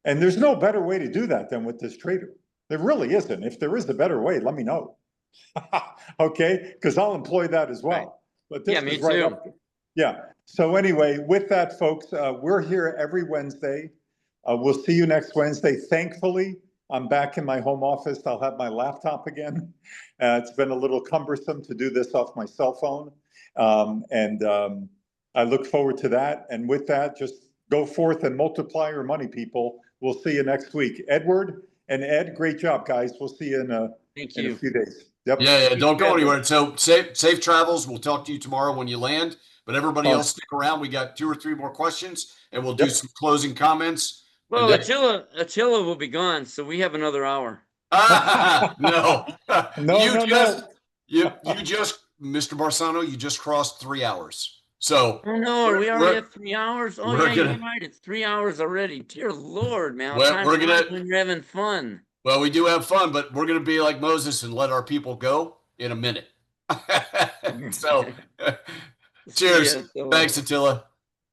And there's no better way to do that than with this trader. There really isn't. If there is a better way, let me know. Okay, because I'll employ that as well. Right. But this Yeah, me is right too. up there. Yeah. So anyway, with that, folks, we're here every Wednesday. We'll see you next Wednesday. Thankfully, I'm back in my home office. I'll have my laptop again. It's been a little cumbersome to do this off my cell phone. I look forward to that. And with that, just go forth and multiply your money, people. We'll see you next week. Edward and Ed, great job, guys. We'll see you in a few days. Yep. Yeah, don't go anywhere. So safe travels. We'll talk to you tomorrow when you land. But everybody else, stick around. We got 2 or 3 more questions, and we'll do some closing comments. Well, Attila will be gone, so we have another hour. No, No. You just, Mr. Barsano, you just crossed 3 hours. So Oh no, are we already at 3 hours? Oh yeah, you're right. It's 3 hours already. Dear Lord, man. We're gonna when you're having fun. Well, we do have fun, but we're gonna be like Moses and let our people go in a minute. So cheers. Thanks, Attila.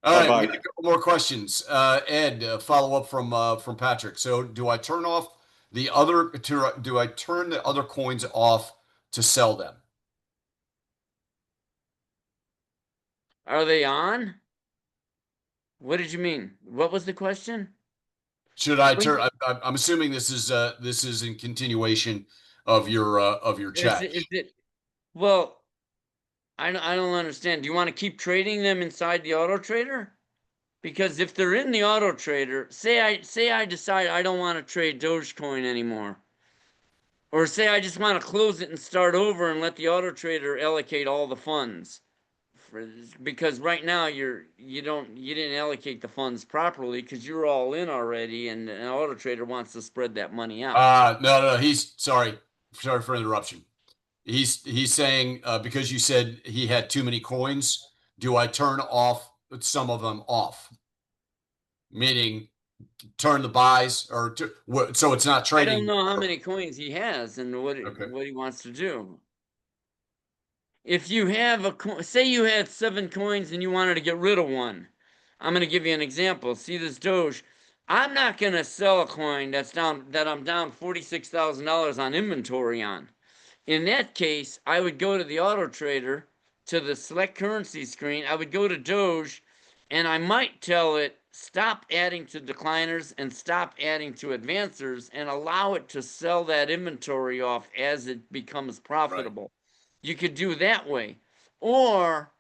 All right, we got a couple more questions. Ed, follow up from Patrick. So do I turn the other coins off to sell them? Are they on? What did you mean? What was the question? Should I turn? I'm assuming this is in continuation of your chat. Is it? Well, I don't understand. Do you want to keep trading them inside the auto trader? Because if they're in the auto trader, say I decide I don't want to trade Dogecoin anymore, or say I just want to close it and start over and let the auto trader allocate all the funds. Because right now you didn't allocate the funds properly because you're all in already, and an auto trader wants to spread that money out. No, he's sorry for the interruption. He's saying because you said he had too many coins, do I turn some of them off? Meaning turn the buys so it's not trading. I don't know how many coins he has and what he wants to do. If you have say you had 7 coins and you wanted to get rid of one, I'm going to give you an example. See this Doge? I'm not going to sell a coin that I'm down $46,000 on inventory on. In that case, I would go to the auto trader, to the select currency screen. I would go to Doge, and I might tell it stop adding to decliners and stop adding to advancers, and allow it to sell that inventory off as it becomes profitable. Right. You could do that way. Or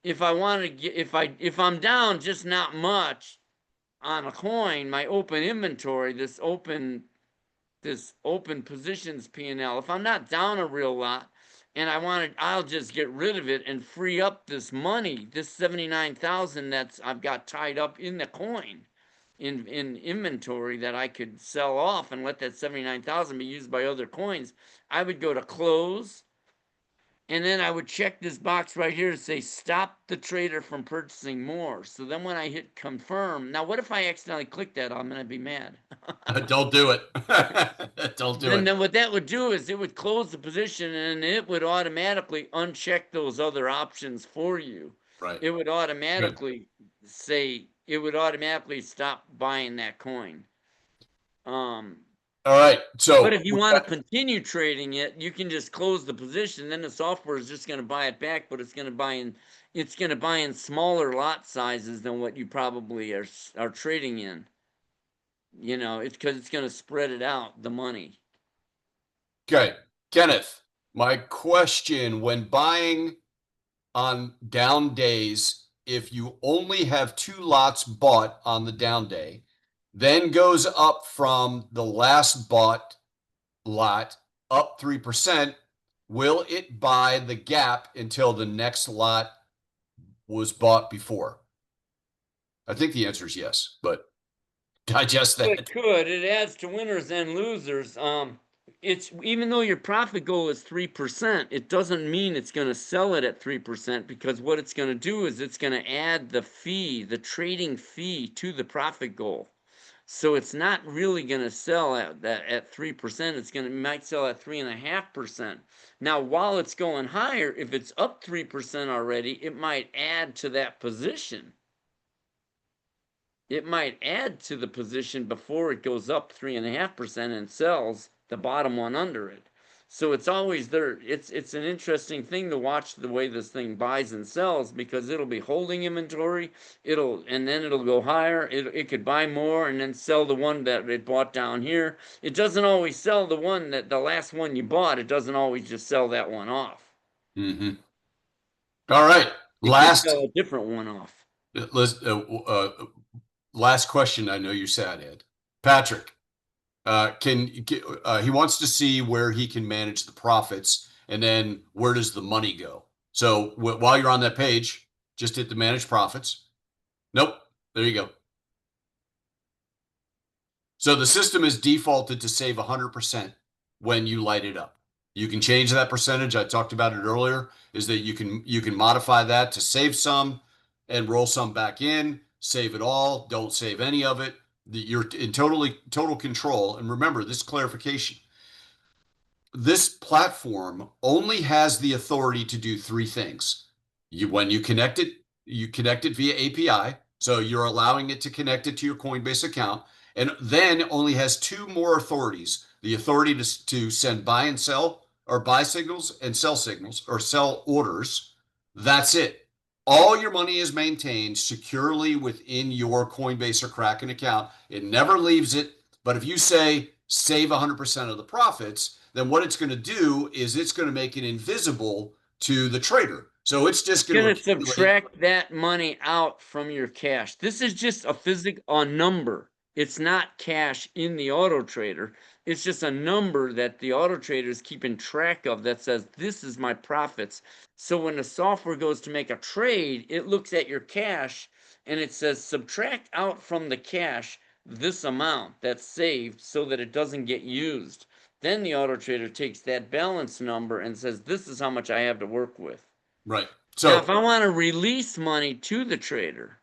if I want to get, if I'm down just not much on a coin, my open inventory, this open positions P&L, if I'm not down a real lot and I'll just get rid of it and free up this money, this 79,000 I've got tied up in the coin in inventory that I could sell off and let that 79,000 be used by other coins. I would go to close, and then I would check this box right here to say stop the trader from purchasing more. So then when I hit confirm, now what if I accidentally click that? I'm going to be mad. Don't do it. Don't do it. And then what that would do is it would close the position and it would automatically uncheck those other options for you. Right. It would automatically stop buying that coin. All right. So, but if you want to continue trading it, you can just close the position. Then the software is just going to buy it back, but it's going to buy in smaller lot sizes than what you probably are trading in. It's because it's going to spread it out, the money. Okay, Kenneth, my question: when buying on down days, if you only have 2 lots bought on the down day, then goes up from the last bought lot up 3%, will it buy the gap until the next lot was bought before? I think the answer is yes, but digest Well, that. it could. It adds to winners and losers. It's even though your profit goal is 3%, it doesn't mean it's going to sell it at 3%, because what it's going to do is it's going to add the fee, the trading fee, to the profit goal. So it's not really going to sell at 3%. It's might sell at 3.5%. Now, while it's going higher, if it's up 3% already, it might add to that position. It might add to the position before it goes up 3.5% and sells the bottom one under it. So it's always there. It's an interesting thing to watch the way this thing buys and sells, because it'll be holding inventory. And then it'll go higher. It could buy more and then sell the one that it bought down here. It doesn't always sell the one that the last one you bought. It doesn't always just sell that one off. Mm-hmm. All right. It could sell a different one off. Last question. I know you're sad, Ed. Patrick, he wants to see where he can manage the profits, and then where does the money go? So while you're on that page, just hit the manage profits. Nope. There you go. So the system is defaulted to save 100% when you light it up. You can change that percentage. I talked about it earlier, is that you can modify that to save some and roll some back in, save it all, don't save any of it. You're in total control. And remember this clarification. This platform only has the authority to do three things. When you connect it via API. So you're allowing it to connect it to your Coinbase account, and then only has two more authorities: the authority to send buy and sell, or buy signals and sell signals, or sell orders. That's it. All your money is maintained securely within your Coinbase or Kraken account. It never leaves it. But if you say save 100% of the profits, then what it's going to do is it's going to make it invisible to the trader. So it's just going to subtract that money out from your cash. This is just a number. It's not cash in the auto trader. It's just a number that the auto trader is keeping track of that says, this is my profits. So when the software goes to make a trade, it looks at your cash and it says, subtract out from the cash this amount that's saved so that it doesn't get used. Then the auto trader takes that balance number and says, this is how much I have to work with. Right. So now, if I want to release money to the trader,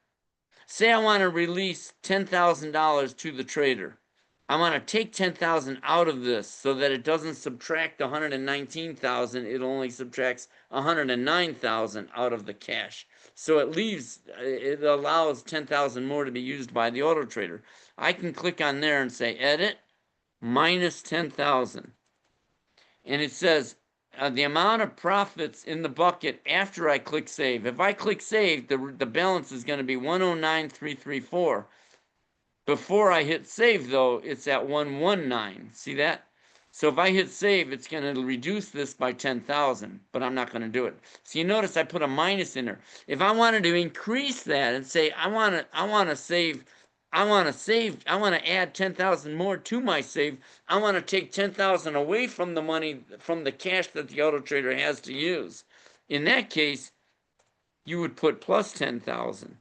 say I want to release $10,000 to the trader, I want to take 10,000 out of this so that it doesn't subtract 119,000. It only subtracts 109,000 out of the cash. So it allows 10,000 more to be used by the auto trader. I can click on there and say edit minus 10,000. And it says the amount of profits in the bucket after I click save. If I click save, the balance is going to be 109,334. Before I hit save, though, it's at 119. See that? So if I hit save, it's going to reduce this by 10,000, but I'm not going to do it. So you notice I put a minus in there. If I wanted to increase that and say I want to add 10,000 more to my save, I want to take 10,000 away from the money, from the cash that the auto trader has to use. In that case, you would put plus 10,000.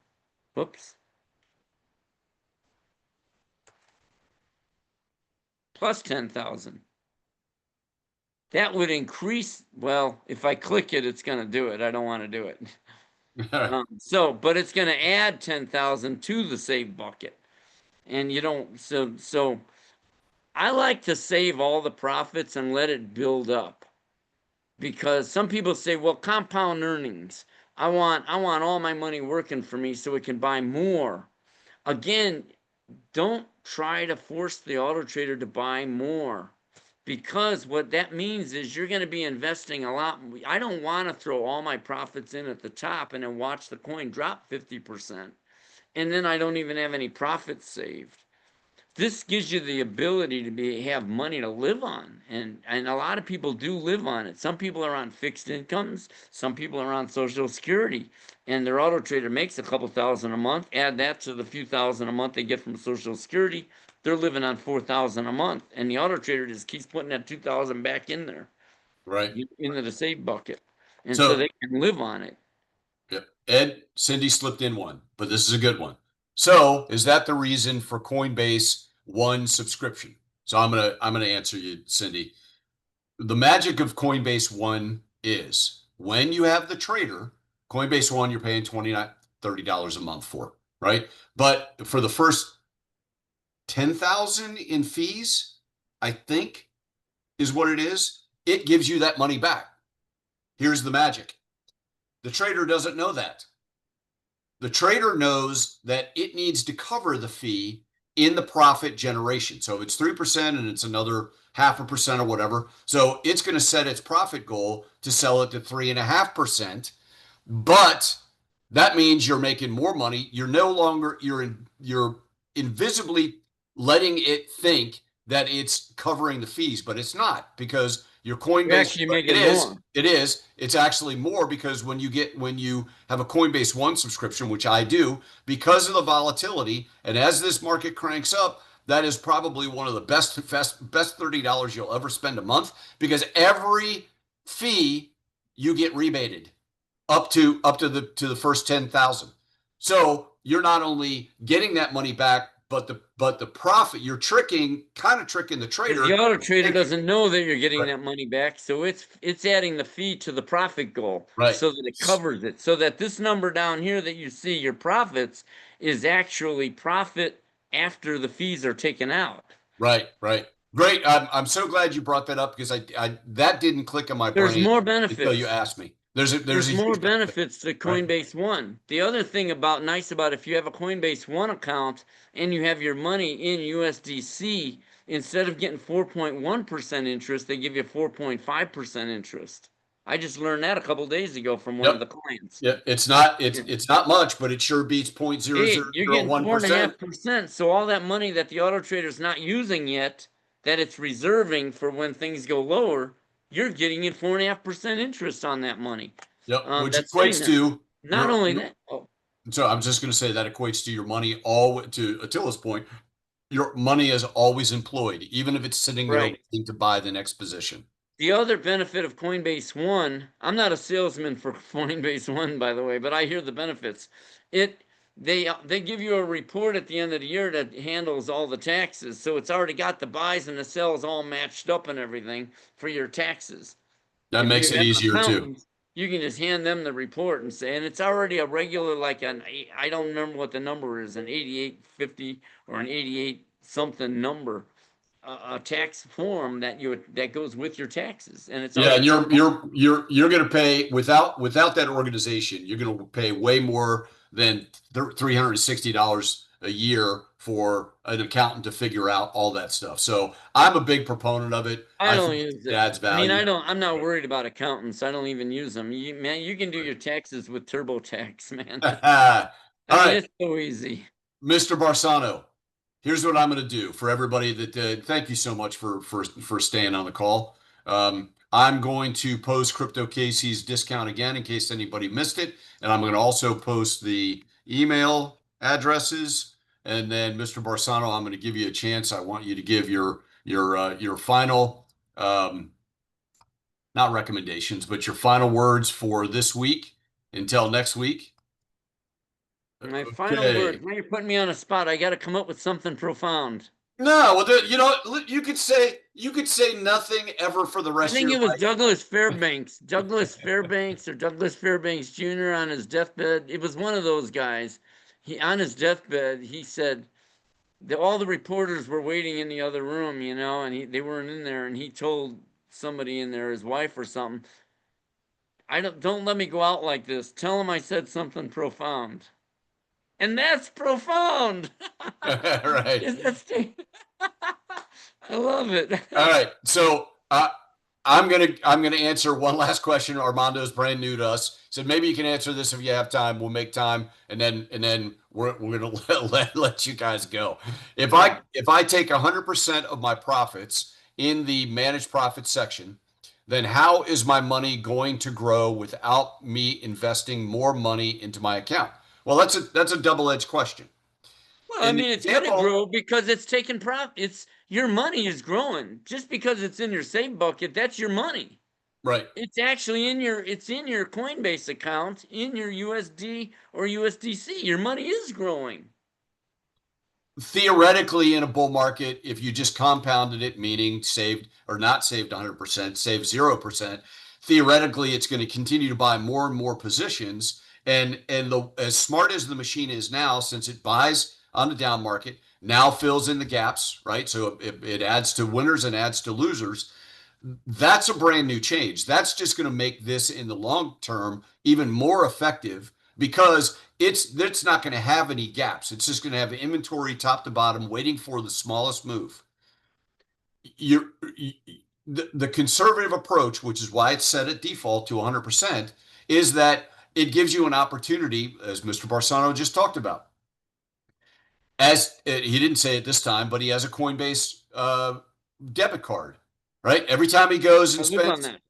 Whoops. Plus 10,000. That would increase, well, if I click it, it's going to do it. I don't want to do it. But it's going to add 10,000 to the save bucket. And you don't, so I like to save all the profits and let it build up. Because some people say, well, compound earnings. I want all my money working for me so it can buy more. Again, don't try to force the auto trader to buy more, because what that means is you're going to be investing a lot. I don't want to throw all my profits in at the top and then watch the coin drop 50%, and then I don't even have any profits saved. This gives you the ability to have money to live on, and a lot of people do live on it. Some people are on fixed incomes, some people are on Social Security, and their auto trader makes a couple thousand a month. Add that to the few thousand a month they get from Social Security, they're living on $4,000 a month, and the auto trader just keeps putting that $2,000 back in there. Right. into the save bucket. And so So they can live on it. yeah, Ed, Cindy slipped in one, but this is a good one. So is that the reason for Coinbase One subscription? So I'm gonna answer you, Cindy. The magic of Coinbase One is when you have the trader, Coinbase One, you're paying $29, $30 a month for, right? But for the first 10,000 in fees, I think is what it is, it gives you that money back. Here's the magic. The trader doesn't know that. The trader knows that it needs to cover the fee in the profit generation. So if it's 3% and it's another 0.5% or whatever, so it's going to set its profit goal to sell it to 3.5%. But that means you're making more money. You're no longer you're invisibly letting it think that it's covering the fees, but it's not, because your You're Coinbase, actually making more. it's actually more, because when you have a Coinbase One subscription, which I do, because of the volatility, and as this market cranks up, that is probably one of the best $30 you'll ever spend a month, because every fee you get rebated up to the first 10,000. So you're not only getting that money back, but the profit, you're kind of tricking the trader. The auto trader doesn't know that you're getting that money back, so it's adding the fee to the profit goal, right, so that it covers it, so that this number down here that you see, your profits, is actually profit after the fees are taken out. Right. Great. I'm so glad you brought that up, because I that didn't click in my brain. There's more Until benefits. you asked me. There's more huge benefits to Coinbase One. The other thing nice about if you have a Coinbase One account and you have your money in USDC, instead of getting 4.1% interest, they give you 4.5% interest. I just learned that a couple days ago from one of the clients. Yeah, it's not much, but it sure beats 0.0001%. Hey, you're getting 4.5%. So all that money that the auto trader's not using yet, that it's reserving for when things go lower, you're getting it 4.5% interest on that money. Yep, which equates to not only that. So I'm just going to say that equates to your money, to Attila's point. Your money is always employed, even if it's sitting there waiting to buy the next position. The other benefit of Coinbase One, I'm not a salesman for Coinbase One, by the way, but I hear the benefits. They give you a report at the end of the year that handles all the taxes, so it's already got the buys and the sells all matched up and everything for your taxes. That makes it easier too. You can just hand them the report and say, and it's already a regular, like I don't remember what the number is, an 8850 or an 88 something number, a tax form that goes with your taxes, and it's and you're going to pay without that organization, you're going to pay way more than $360 a year for an accountant to figure out all that stuff. So I'm a big proponent of it. I don't use it. Adds value. I mean, I'm not worried about accountants. I don't even use them. Man, you can do your taxes with TurboTax, man. It's so easy. Mr. Barsano, here's what I'm going to do for everybody that thank you so much for staying on the call. I'm going to post Crypto Casey's discount again in case anybody missed it, and I'm going to also post the email addresses. And then, Mr. Barsano, I'm going to give you a chance. I want you to give your final, not recommendations, but your final words for this week until next week. My final word. Now you're putting me on a spot. I got to come up with something profound. No, well, you could say nothing ever for the rest of your life. I think it was Douglas Fairbanks, or Douglas Fairbanks Jr. on his deathbed. It was one of those guys. On his deathbed, he said all the reporters were waiting in the other room, and they weren't in there, and he told somebody in there, his wife or something, don't let me go out like this. Tell him I said something profound. And that's profound. Right. I love it. All right. So I'm gonna answer one last question. Armando's brand new to us. Said maybe you can answer this if you have time. We'll make time, and then we're gonna let you guys go. If I take 100% of my profits in the managed profit section, then how is my money going to grow without me investing more money into my account? Well, that's a double-edged question. Well, it's going to grow because it's taking profit. Your money is growing. Just because it's in your save bucket, that's your money. Right. It's actually it's in your Coinbase account, in your USD or USDC. Your money is growing. Theoretically, in a bull market, if you just compounded it, meaning saved or not saved 100%, saved 0%, theoretically, it's going to continue to buy more and more positions. And as smart as the machine is now, since it buys on the down market, now fills in the gaps, right? So it adds to winners and adds to losers. That's a brand new change. That's just going to make this in the long term even more effective because it's not going to have any gaps. It's just going to have inventory top to bottom waiting for the smallest move. You the conservative approach, which is why it's set at default to 100%, is that it gives you an opportunity, as Mr. Barsano just talked about. As he didn't say it this time, but he has a Coinbase debit card, right? Every time he goes and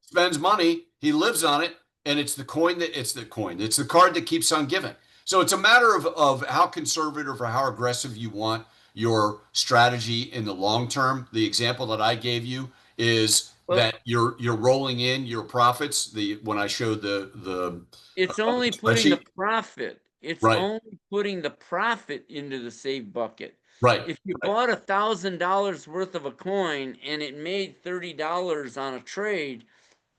spends money, he lives on it, and it's the coin it's the card that keeps on giving. So it's a matter of how conservative or how aggressive you want your strategy in the long term. The example that I gave you is that you're rolling in your profits. When I showed the it's only putting the profit. It's only putting the profit into the save bucket. Right. If you bought $1,000 worth of a coin and it made $30 on a trade,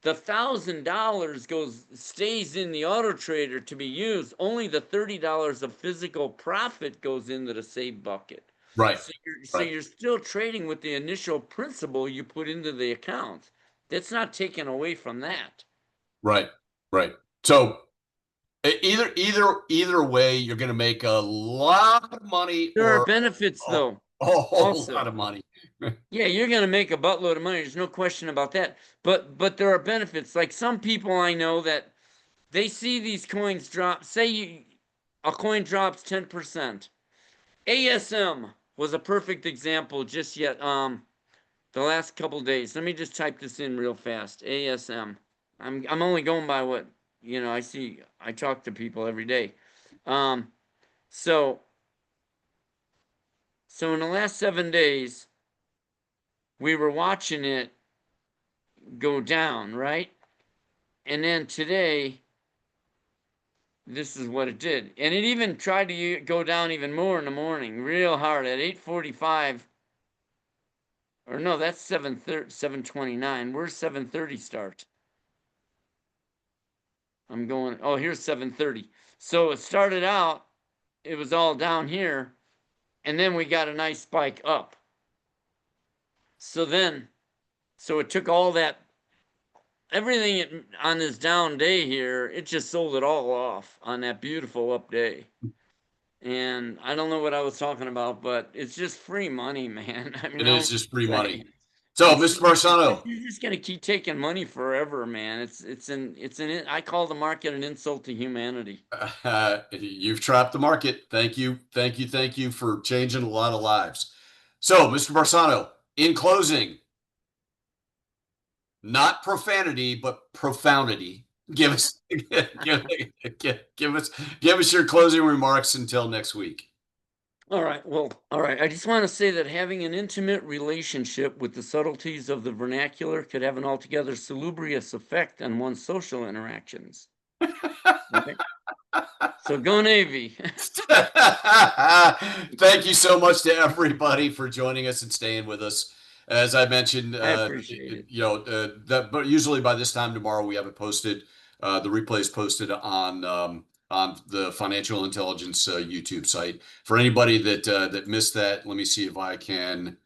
the $1,000 stays in the auto trader to be used. Only the $30 of physical profit goes into the save bucket. Right. So you're still trading with the initial principal you put into the account. That's not taken away from that. Right. Right. So either way, you're going to make a lot of money. There are benefits, though. A whole lot of money. Yeah, you're going to make a buttload of money. There's no question about that. But there are benefits. Like some people I know that they see these coins drop. Say a coin drops 10%. ASM was a perfect example just yet. The last couple of days. Let me just type this in real fast. ASM. I'm only going by what I see. I talk to people every day. So in the last 7 days, we were watching it go down, right? And then today, this is what it did. And it even tried to go down even more in the morning, real hard at 8:45. Or no, that's 7:29. Where's 7:30 start? I'm going, oh, here's 7:30. So it started out, it was all down here, and then we got a nice spike up. So it took all that, everything on this down day here, it just sold it all off on that beautiful up day. And I don't know what I was talking about, but it's just free money, man. I mean, it is just free money. So, Mr. Barsano, you're just gonna keep taking money forever, man. I call the market an insult to humanity. You've trapped the market. Thank you for changing a lot of lives. So, Mr. Barsano, in closing, not profanity, but profoundity. Give us your closing remarks until next week. All right. Well, all right. I just want to say that having an intimate relationship with the subtleties of the vernacular could have an altogether salubrious effect on one's social interactions. Okay. So go Navy. Thank you so much to everybody for joining us and staying with us. As I mentioned, I appreciate it. But usually by this time tomorrow we have it posted. The replay is posted on the Financial Intelligence YouTube site. For anybody that missed that, let me see if I can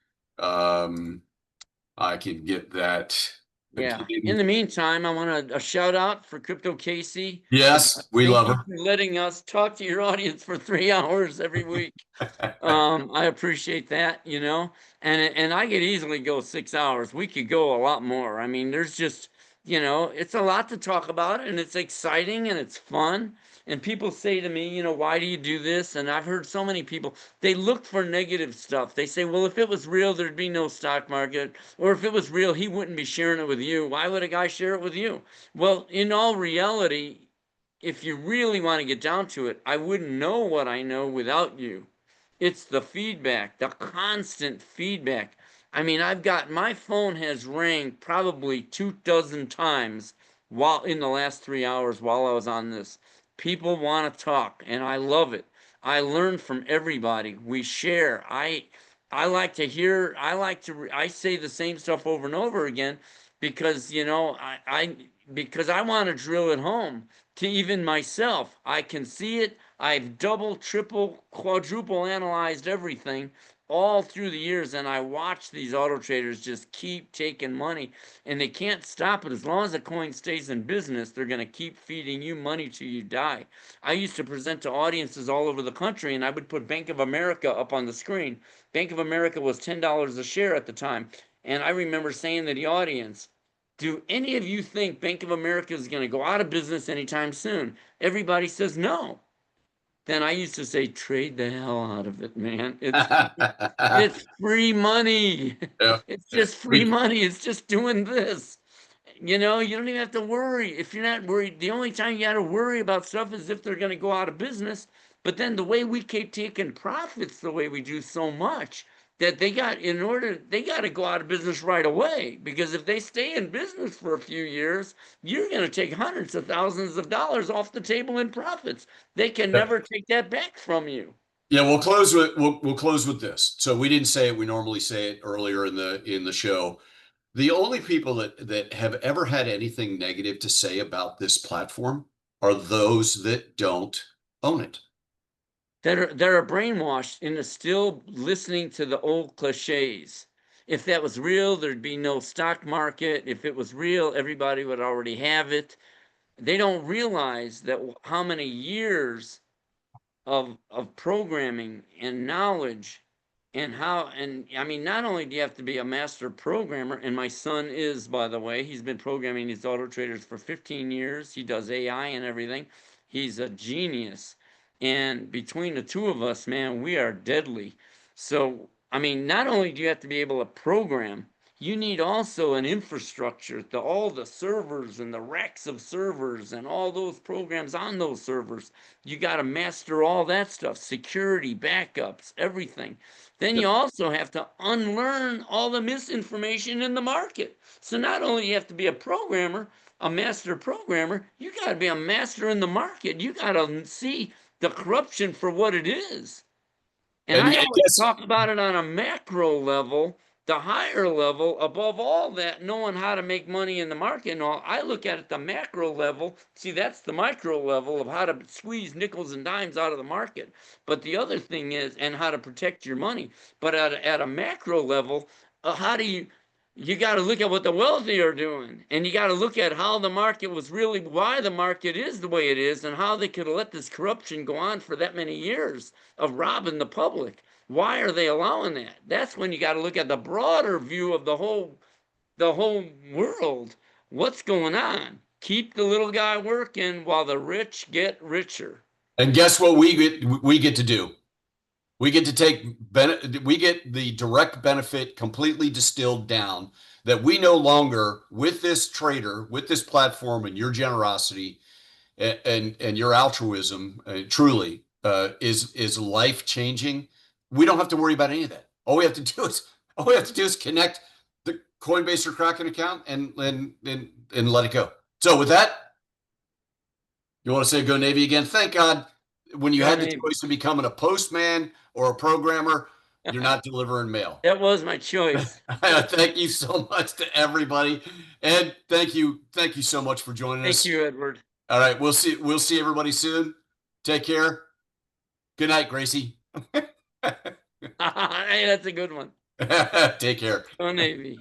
get that. Yeah. In the meantime, I want a shout out for Crypto Casey. Yes, we love her. Thank you for letting us talk to your audience for 3 hours every week. I appreciate that, and I could easily go 6 hours. We could go a lot more. I mean, there's just, it's a lot to talk about, and it's exciting and it's fun. And people say to me, why do you do this? And I've heard so many people, they look for negative stuff. They say, well, if it was real, there'd be no stock market. Or if it was real, he wouldn't be sharing it with you. Why would a guy share it with you? Well, in all reality, if you really want to get down to it, I wouldn't know what I know without you. It's the feedback, the constant feedback. I mean, my phone has rang probably 24 times while in the last 3 hours while I was on this. People want to talk, and I love it. I learn from everybody. We share. I like to hear. I say the same stuff over and over again because because I want to drill it home to even myself. I can see it. I've double, triple, quadruple analyzed everything all through the years, and I watch these auto traders just keep taking money, and they can't stop it. As long as the coin stays in business, they're going to keep feeding you money till you die. I used to present to audiences all over the country, and I would put Bank of America up on the screen. Bank of America was $10 a share at the time, and I remember saying to the audience, do any of you think Bank of America is going to go out of business anytime soon? Everybody says no. Then I used to say, trade the hell out of it, man. It's free money. Yeah. It's just free money. It's just doing this. You don't even have to worry. If you're not worried, the only time you got to worry about stuff is if they're going to go out of business. But then the way we keep taking profits the way we do so much that they got to go out of business right away, because if they stay in business for a few years, you're going to take hundreds of thousands of dollars off the table in profits. They can never take that back from you. Yeah, we'll close with this. So we didn't say it. We normally say it earlier in the show. The only people that have ever had anything negative to say about this platform are those that don't own it. That are brainwashed into still listening to the old cliches. If that was real, there'd be no stock market. If it was real, everybody would already have it. They don't realize that how many years of programming and knowledge, and I mean, not only do you have to be a master programmer, and my son is, by the way, he's been programming these auto traders for 15 years. He does AI and everything. He's a genius. And between the two of us, man, we are deadly. So, I mean, not only do you have to be able to program, you need also an infrastructure, all the servers and the racks of servers and all those programs on those servers. You got to master all that stuff, security, backups, everything. Then you also have to unlearn all the misinformation in the market. So not only you have to be a programmer, a master programmer, you got to be a master in the market. You got to see the corruption for what it is. And I always talk about it on a macro level, the higher level, above all that, knowing how to make money in the market and all. I look at it the macro level. See, that's the micro level of how to squeeze nickels and dimes out of the market. But the other thing is, and how to protect your money. But at a macro level, how do you got to look at what the wealthy are doing, and you got to look at how the market was really, why the market is the way it is, and how they could let this corruption go on for that many years of robbing the public. Why are they allowing that? That's when you got to look at the broader view of the whole world. What's going on? Keep the little guy working while the rich get richer. And guess what we get to do? We get to we get the direct benefit completely distilled down, that we no longer, with this trader, with this platform and your generosity and your altruism, truly is life changing. We don't have to worry about any of that. All we have to do is connect the Coinbase or Kraken account and let it go. So with that, you want to say go Navy again? Thank God. When you had the choice of becoming a postman or a programmer, you're not delivering mail. That was my choice. Thank you so much to everybody. Ed, thank you so much for joining us. Thank you, Edward. All right, we'll see everybody soon. Take care. Good night, Gracie. Hey, that's a good one. Take care. Go Navy.